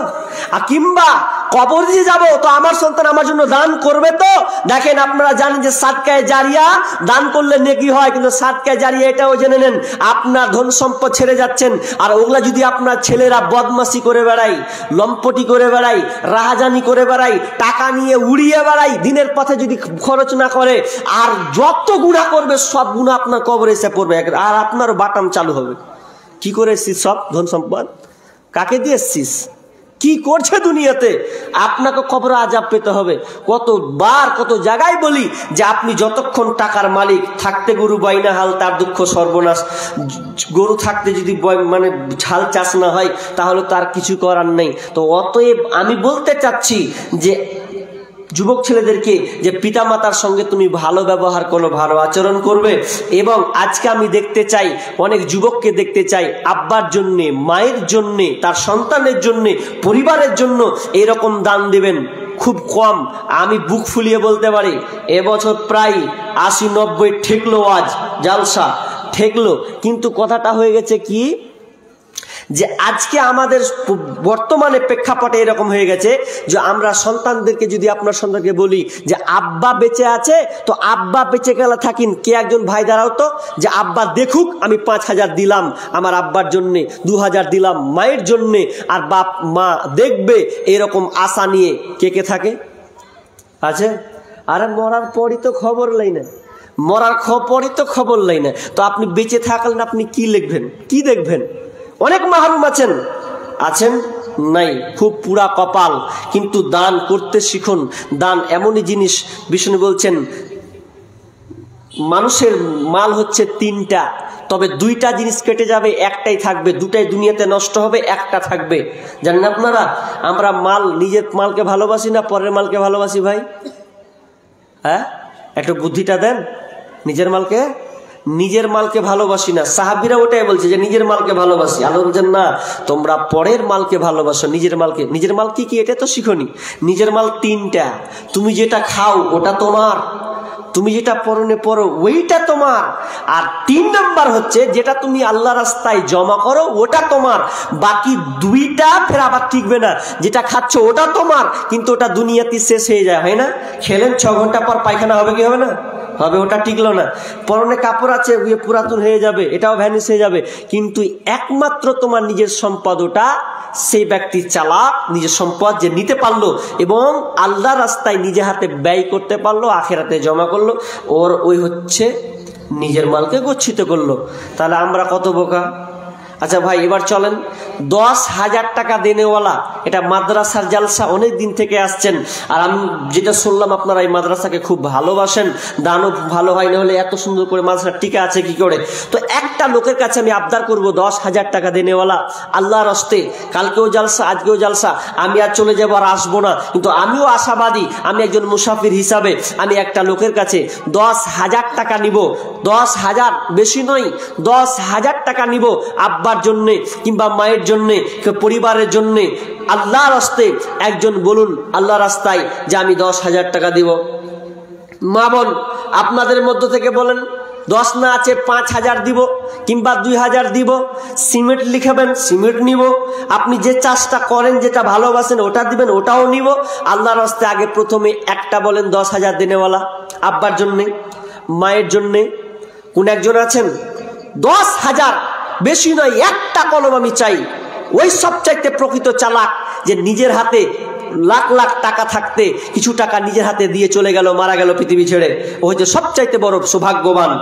কিংবা কবর দিয়ে যাবো তো আমার সন্তান আমার জন্য দান করবে তো। দেখেন, আপনারা জানেন যে সাদকায়ে জারিয়া দান করলে নেকি হয়, কিন্তু সাদকায়ে জারিয়া এটাও জেনে নেন আপনার ধন সম্পদ ছেড়ে যাচ্ছেন। আর ওগুলা যদি আপনার ছেলেরা বদমাশি করে বেড়ায়, লম্পটি করে বেড়াই, রাহাজানি করে বেড়াই, টাকা নিয়ে উড়িয়ে বেড়াই, দিনের পথে যদি খরচ না করে, আর যত গুনাহ করবে সব গুনাহ আপনার কবরে এসে পড়বে, আর আপনার বাটাম চালু হবে। কি করে এসছিস সব ধন সম্পদ? কাকে দিয়ে এসছিস? কি করছে দুনিয়াতে? আপনাকে কবরে আযাব পেতে হবে। কতবার কত জায়গায় বলি যে আপনি যতক্ষণ টাকার মালিক, থাকতে গরু বাইনা হাল তার দুঃখ সর্বনাশ। গরু থাকতে যদি মানে হাল চাষ না হয় তাহলে তার কিছু করার নেই। তো অতএব আমি বলতে চাচ্ছি যে যুবক ছেলেদেরকে যে পিতামাতার সঙ্গে তুমি ভালো ব্যবহার করো, ভালো আচরণ করবে। এবং আজকে আমি দেখতে চাই, অনেক যুবককে দেখতে চাই আব্বার জন্যে, মায়ের জন্যে, তার সন্তানের জন্যে, পরিবারের জন্য এরকম দান দেবেন খুব কম। আমি বুক ফুলিয়ে বলতে পারি এবছর প্রায় 80-90 ঠেকলো, আজ জালসা ঠেকলো, কিন্তু কথাটা হয়ে গেছে কি যে আজকে আমাদের বর্তমানে প্রেক্ষাপটে এরকম হয়ে গেছে যে আমরা সন্তানদেরকে যদি আপনার সন্তানকে বলি যে আব্বা বেঁচে আছে, তো আব্বা বেঁচে গেলে থাকেন, কে একজন ভাই দাঁড়াও তো, যে আব্বা দেখুক আমি 5,000 দিলাম আমার আব্বার জন্যে, 2,000 দিলাম মায়ের জন্যে, আর বাপ মা দেখবে, এরকম আশা নিয়ে কে কে থাকে? আছে? আরে মরার পরই তো খবর লাই না, মরার পরই তো খবর লাই না, তো আপনি বেঁচে থাকলেন আপনি কি লিখবেন, কি দেখবেন? অনেক মাহরুম আছেন নাই, খুব পুরা কপাল, কিন্তু দান করতে শিখুন। দান এমনই জিনিস, বিষ্ণু বলছেন মানুষের মাল হচ্ছে 3টা, তবে 2টা জিনিস কেটে যাবে, একটাই থাকবে, 2টাই দুনিয়াতে নষ্ট হবে, একটা থাকবে। জানেন আপনারা, আমরা নিজের মালকে ভালোবাসি না পরের মালকে ভালোবাসি ভাই? হ্যাঁ, একটু বুদ্ধিটা দেন। নিজের মালকে ভালোবাসি না, সাহাবীরা ওটাই বলছে যে নিজের মালকে ভালোবাসি। আল্লাহ বলছেন না, তোমরা পরের মালকে ভালোবাসো, নিজের মাল কি এটা তো শিখনি। নিজের মাল 3টা, তুমি যেটা খাও ওটা তোমার, তুমি যেটা পরনে পরো ওইটা তোমার, আর 3 নাম্বার হচ্ছে যেটা তুমি আল্লাহ রাস্তায় জমা করো ওটা তোমার। বাকি 2টা ফের আবার টিকবে না, যেটা খাচ্ছ ওটা তোমার, কিন্তু ওটা দুনিয়াতে শেষ হয়ে যায়, হয় না? খেলেন 6 ঘন্টা পর পায়খানা হবে কি হবে না? হবে, ওটা টিকলো না। পরনে কাপড় আছে, পুরাতন হয়ে যাবে, এটাও ভ্যানিশ হয়ে যাবে, কিন্তু একমাত্র তোমার নিজের সম্পদ ওটা, সেই ব্যক্তি চালাক, নিজের সম্পদ যে নিতে পারলো এবং আল্লাহ রাস্তায় নিজে হাতে ব্যয় করতে পারলো, আখেরাতে জমা করলো, ওই হচ্ছে নিজের মালকে গচ্ছিত করলো। তাহলে আমরা কত বোকা। আচ্ছা ভাই, এবার চলেন 10,000 টাকা দেনেওয়ালা, এটা মাদ্রাসার জালসা, অনেক দিন থেকে আসছেন, আর আমি যেটা শুনলাম আপনারা এই মাদ্রাসাকে খুব ভালোবাসেন, দানও ভালো হয়, না হলে এত সুন্দর করে মাদ্রাসা টিকে আছে কি করে? তো একটা লোকের কাছে আমি আবদার করব, 10,000 টাকা দেনেওয়ালা, আল্লাহর হস্তে, কালকেও জালসা আজকেও জালসা, আমি আর চলে যাবো আর আসবো না, কিন্তু আমিও আশাবাদী, আমি একজন মুসাফির হিসাবে আমি একটা লোকের কাছে 10,000 টাকা নিব, 10,000 বেশি নয়, 10,000 টাকা নিব, আব্বার জন্যে কিংবা মায়ের জন্যে, পরিবারের জন্যে। আল্লাহর রাস্তায় একজন বলুন আল্লাহ রাস্তায় যে আমি 10,000 টাকা দিব। মা বোন আপনাদের মধ্য থেকে বলেন 10 না আছে 5,000 দিব কিংবা 2,000 দিব। সিমেন্ট লিখাবেন, সিমেন্ট নিব। আপনি যে চাষটা করেন, যেটা ভালোবাসেন ওটা দিবেন, ওটাও নিব। আল্লাহর রাস্তায় আগে প্রথমে একটা বলেন 10,000 দেনেওয়ালা, আব্বার জন্যে, মায়ের জন্যে। কোন একজন আছেন? 10,000 বেশি নয়, একটা কলম আমি চাই। ওই সবচাইতে প্রকৃত চালাক, যে নিজের হাতে লাখ লাখ টাকা থাকতে কিছু টাকা নিজের হাতে দিয়ে চলে গেল, মারা গেল পৃথিবী ছেড়ে, ও হচ্ছে সবচাইতে বড় সৌভাগ্যবান।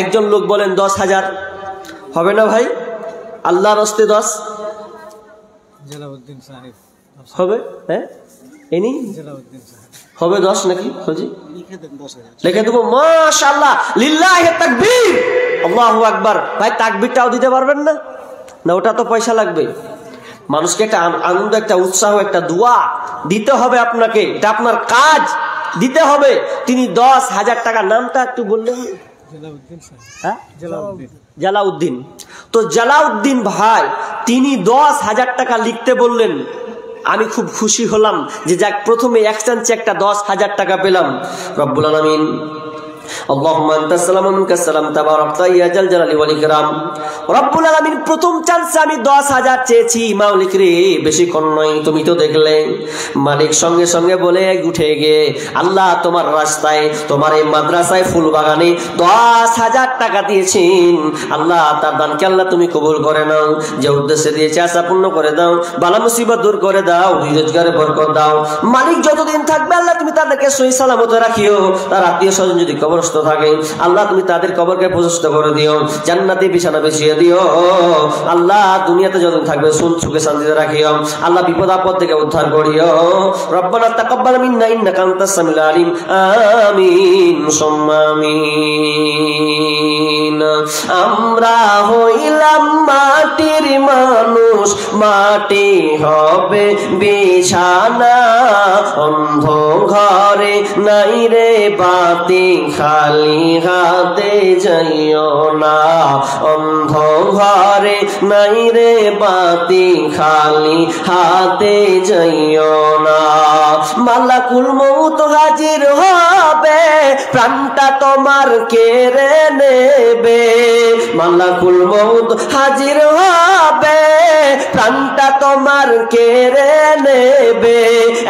একজন লোক বলেন 10,000 হবে না ভাই? আল্লাহর হস্তে 10 হবে? হ্যাঁ, এনি হবে 10 নাকি? লিখে দেবো। মাশাআল্লাহ, লিল্লাহি তাকবীর, আল্লাহু আকবার। ভাই তাকবীরটাও দিতে পারবেন না? না, ওটা তো পয়সা লাগবে। মানুষকে একটা আনন্দ, একটা উৎসাহ, একটা দোয়া দিতে হবে আপনাকে, এটা আপনার কাজ, দিতে হবে। তিনি 10,000 টাকা, নামটা একটু বললেন? জালাউদ্দিন। তো জালাউদ্দিন ভাই তিনি 10,000 টাকা লিখতে বললেন। আমি খুব খুশি হলাম যে যাক, প্রথমে এক্সচেঞ্জে একটা 10,000 টাকা পেলাম। রব্বুল আলামিন, আল্লাহুম্মা আনতাস সালামু ওয়া মিনকাস সালাম তাবারাকতা ইয়া জাল জালালি ওয়াল ইকরাম। রব্বুল আলামিন প্রথম চান্সে আমি 10,000 চেয়েছি। মালিক রে, বেশিক্ষণ নয়, তুমি তো দেখলে। মালিক সঙ্গে সঙ্গে বলে উঠে গিয়ে, আল্লাহ তোমার রাস্তায়, তোমার এই মাদ্রাসায়, ফুল বাগানে 10,000 টাকা দিয়েছেন। আল্লাহ তার দানকে আল্লাহ তুমি কবুল করে নাও। যে উদ্দেশ্যে দিয়েছে আশা পূর্ণ করে দাও, বালা মুসিবত দূর করে দাও, রোজগারে বরকত দাও। মালিক যতদিন থাকবে আল্লাহ তুমি তাদেরকে সহি সালামতে রাখিও। তার আত্মীয় স্বজন যদি কবরস্থ থাকে আল্লাহ তুমি তাদের কবরকে প্রশস্ত করে দিও, জান্নাতে বিছানা বিছিয়ে দিও। আল্লাহ দুনিয়াতে যতদিন থাকবে সুখে শান্তিতে রাখিও। আল্লাহ বিপদ আপদ থেকে উদ্ধার করিও। রব্বানা তাকাব্বাল মিন্না ইন্নাকা আনতাস সামিউল আলিম। আমিন সুম্মা আমিন। আমরা হইলাম মাটির মানুষ, মাটি হবে বিছানা। অন্ধ ঘরে নাই রে বাতি, খালি হাতে যাইও না। অন্ধ ঘরে নাই রে বাতি, খালি হাতে যাইও না। মালাকুল মউত হাজির হবে, প্রাণটা তোমার কেড়ে নেবে। মালাকুল মউত হাজির হাজির হবে, প্রাণটা তোমার কেড়ে নেবে।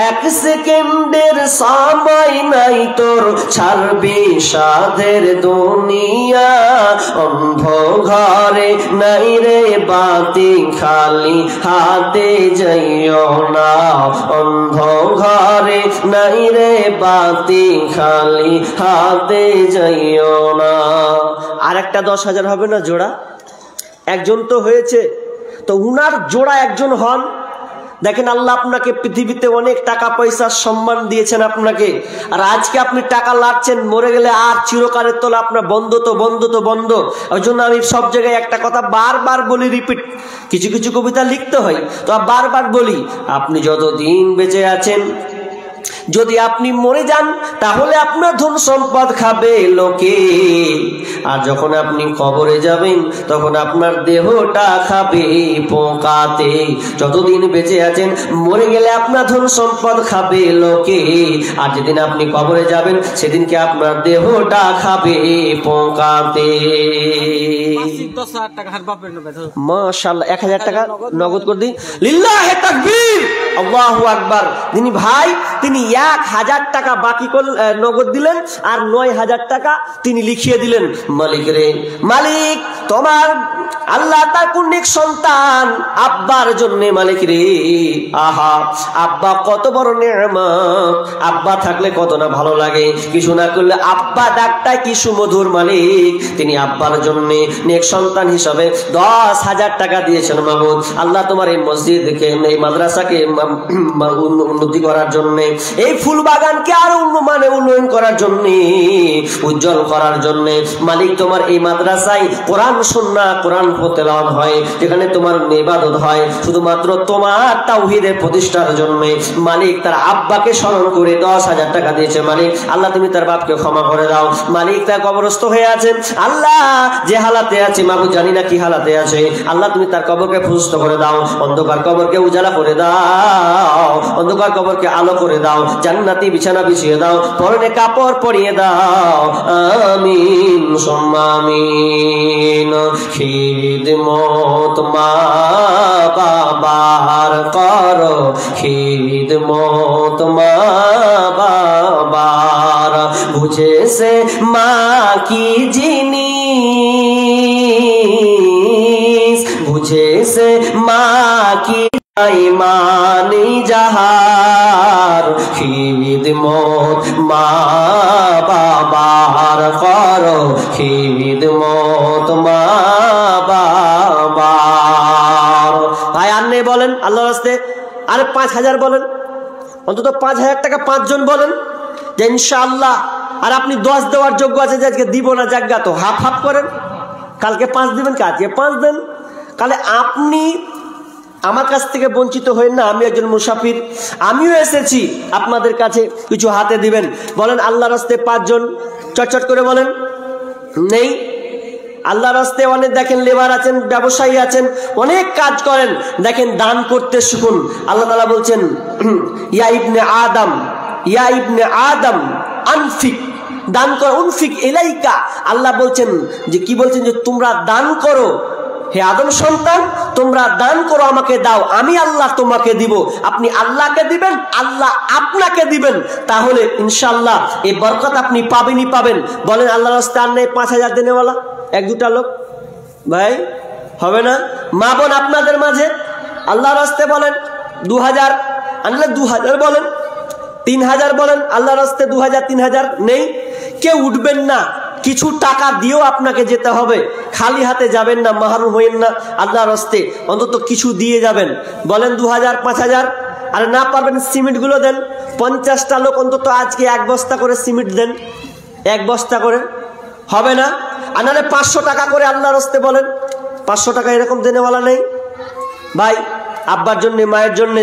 এক সেকেন্ডের সময় নাই তোর, ছাড়বি সাধের দুনিয়া। অন্ধ ঘরে নাই রে বাতি, খালি হাতে যাইও না। অন্ধ ঘরে নাই রে বাতি, খালি হাতে যাইও না। আর একটা 10,000 হবে না জোড়া? একজন তো হয়েছে, তো উনার জোড়া একজন হন। দেখেন আল্লাহ আপনাকে পৃথিবীতে অনেক টাকা পয়সা সম্মান দিয়েছেন আপনাকে, আর আজকে আপনি টাকা লাড়ছেন, মরে গেলে আর চিরকালের তোলা আপনার বন্ধ তো বন্ধ তো বন্ধ। ওই জন্য আমি সব জায়গায় একটা কথা বারবার বলি, রিপিট, কিছু কিছু কবিতা লিখতে হয় তো বারবার বলি, আপনি যতদিন বেঁচে আছেন, যদি আপনি মরে যান তাহলে আপনার ধন সম্পদ খাবে লোকে, আর যখন আপনি কবরে যাবেন তখন আপনার দেহটা খাবে পোকাতে। যতদিন বেঁচে আছেন, মরে গেলে আপনার ধন সম্পদ খাবে লোকে, আর যেদিন আপনি কবরে যাবেন সেদিনকে আপনার দেহটা খাবে পোকাতে। মাশাআল্লাহ, 1000 টাকা নগদ করে দিই। লিল্লাহে তাকবীর, আল্লাহু আকবার। যিনি ভাই তিনি 1000 টাকা বাকি নগদ দিলেন, আর 9000 টাকা তিনি লিখিয়ে দিলেন। মালিক রে, মালিক তোমার আল্লাহ তার কুন্নিক সন্তান আব্বার জন্য, মালিক রে, আহা আব্বা কত বড় নেয়ামত, আব্বা থাকলে কত না ভালো লাগে, কিছু না করলে আব্বা ডাকটাই কি সুমধুর। মালিক তিনি আব্বার জন্য নেক সন্তান হিসাবে 10,000 টাকা দিয়েছেন। মাহমুদ আল্লাহ তোমার এই মসজিদকে, এই মাদ্রাসাকে উন্নতি করার জন্য, এই ফুল বাগানকে আরো উন্নয়ন করার জন্য, উজ্জ্বল করার জন্য, মালিক তোমার এই মাদ্রাসায় কোরআন সুন্নাহ, কোরআন তেলাওয়াত হয়, যেখানে তোমার ইবাদত হয় শুধুমাত্র তোমার তাওহীদের প্রতিষ্ঠার জন্য, মালিক তার আব্বাকে স্মরণ করে 10,000 টাকা দিয়েছে। মালিক আল্লাহ তুমি তার বাপকে ক্ষমা করে দাও। মালিক তার কবরস্থ হয়ে আছে, আল্লাহ যে হালাতে আছে, মাহবুব জানি না কি হালাতে আছে, আল্লাহ তুমি তার কবরকে প্রশস্ত করে দাও, অন্ধকার কবরকে উজালা করে দাও, অন্ধকার কবরকে আলো করে দাও, জান্নাতি বিছানা বিছিয়ে দাও, পরনে কাপড় পরিয়ে দাও। আমিন সুম্মা আমিন। খিদমত মা বাবার করো, খিদমত মা বাবার, বুঝেছে মা কি জিনিস, বুঝেছে মা কি মানি যাহার, খিদমত মা বাবার করো, খিদমত মা বাবার। ভাই আর নেই বলেন আল্লাহর রাস্তায়, আরে 5,000 বলেন, অন্তত 5,000 টাকা 5 জন বলেন যে ইনশাআল্লাহ। আর আপনি 10 দেওয়ার যোগ্য আছে যে আজকে দিব না, জায়গা তো হাফ হাফ করেন, কালকে 5 দিবেন, আজকে 5 দেন। তাহলে আপনি আমার কাছ থেকে বঞ্চিত হয়েন না, আমি একজন মুসাফির, আমিও এসেছি আপনাদের কাছে, কিছু হাতে দিবেন। বলেন আল্লাহর রাস্তায় 5 জন, চটচট করে বলেন। নেই? আল্লাহর রাস্তায় অনেক দেখেন লেবার আছেন, ব্যবসায়ী আছেন, অনেক কাজ করেন, দেখেন দান করতে শিখুন। আল্লাহ তাআলা বলছেন ইয়া ইবনে আদম, ইয়া ইবনে আদম আনফিক, দান করো, উনফিক ইলাইকা। আল্লাহ বলছেন যে কি বলছেন, যে তোমরা দান করো, হে আদম সন্তান তোমরা দান করো, আমাকে দাও, আমি আল্লাহ তোমাকে দিব। আপনি আল্লাহকে দিবেন, আল্লাহ আপনাকে দিবেন, তাহলে ইনশাআল্লাহ এই বরকত আপনি পাবেনই পাবেন। বলেন আল্লাহর রাস্তায় আর নেই 5,000 দেনেওয়ালা, 1-2টা লোক? ভাই হবে না? মা বোন আপনাদের মাঝে আল্লাহর রাস্তায় বলেন 2,000 আনলে 2,000 বলেন, 3,000 বলেন, আল্লাহর রাস্তায় 2,000 3,000 নেই? কেউ উঠবেন না, কিছু টাকা দিয়েও আপনাকে যেতে হবে, খালি হাতে যাবেন না, মাহরুম হইেন না আল্লাহর রাস্তায়, অন্তত কিছু দিয়ে যাবেন। বলেন 2,000 5,000, আর না পারবেন সিমেন্টগুলো দেন। 50টা লোক অন্তত আজকে 1 বস্তা করে সিমেন্ট দেন, 1 বস্তা করে, হবে না? আর নাহলে 500 টাকা করে আল্লাহর রাস্তায় বলেন, 500 টাকা এরকম দেনেওয়ালা নেই? ভাই আব্বার জন্য, মায়ের জন্য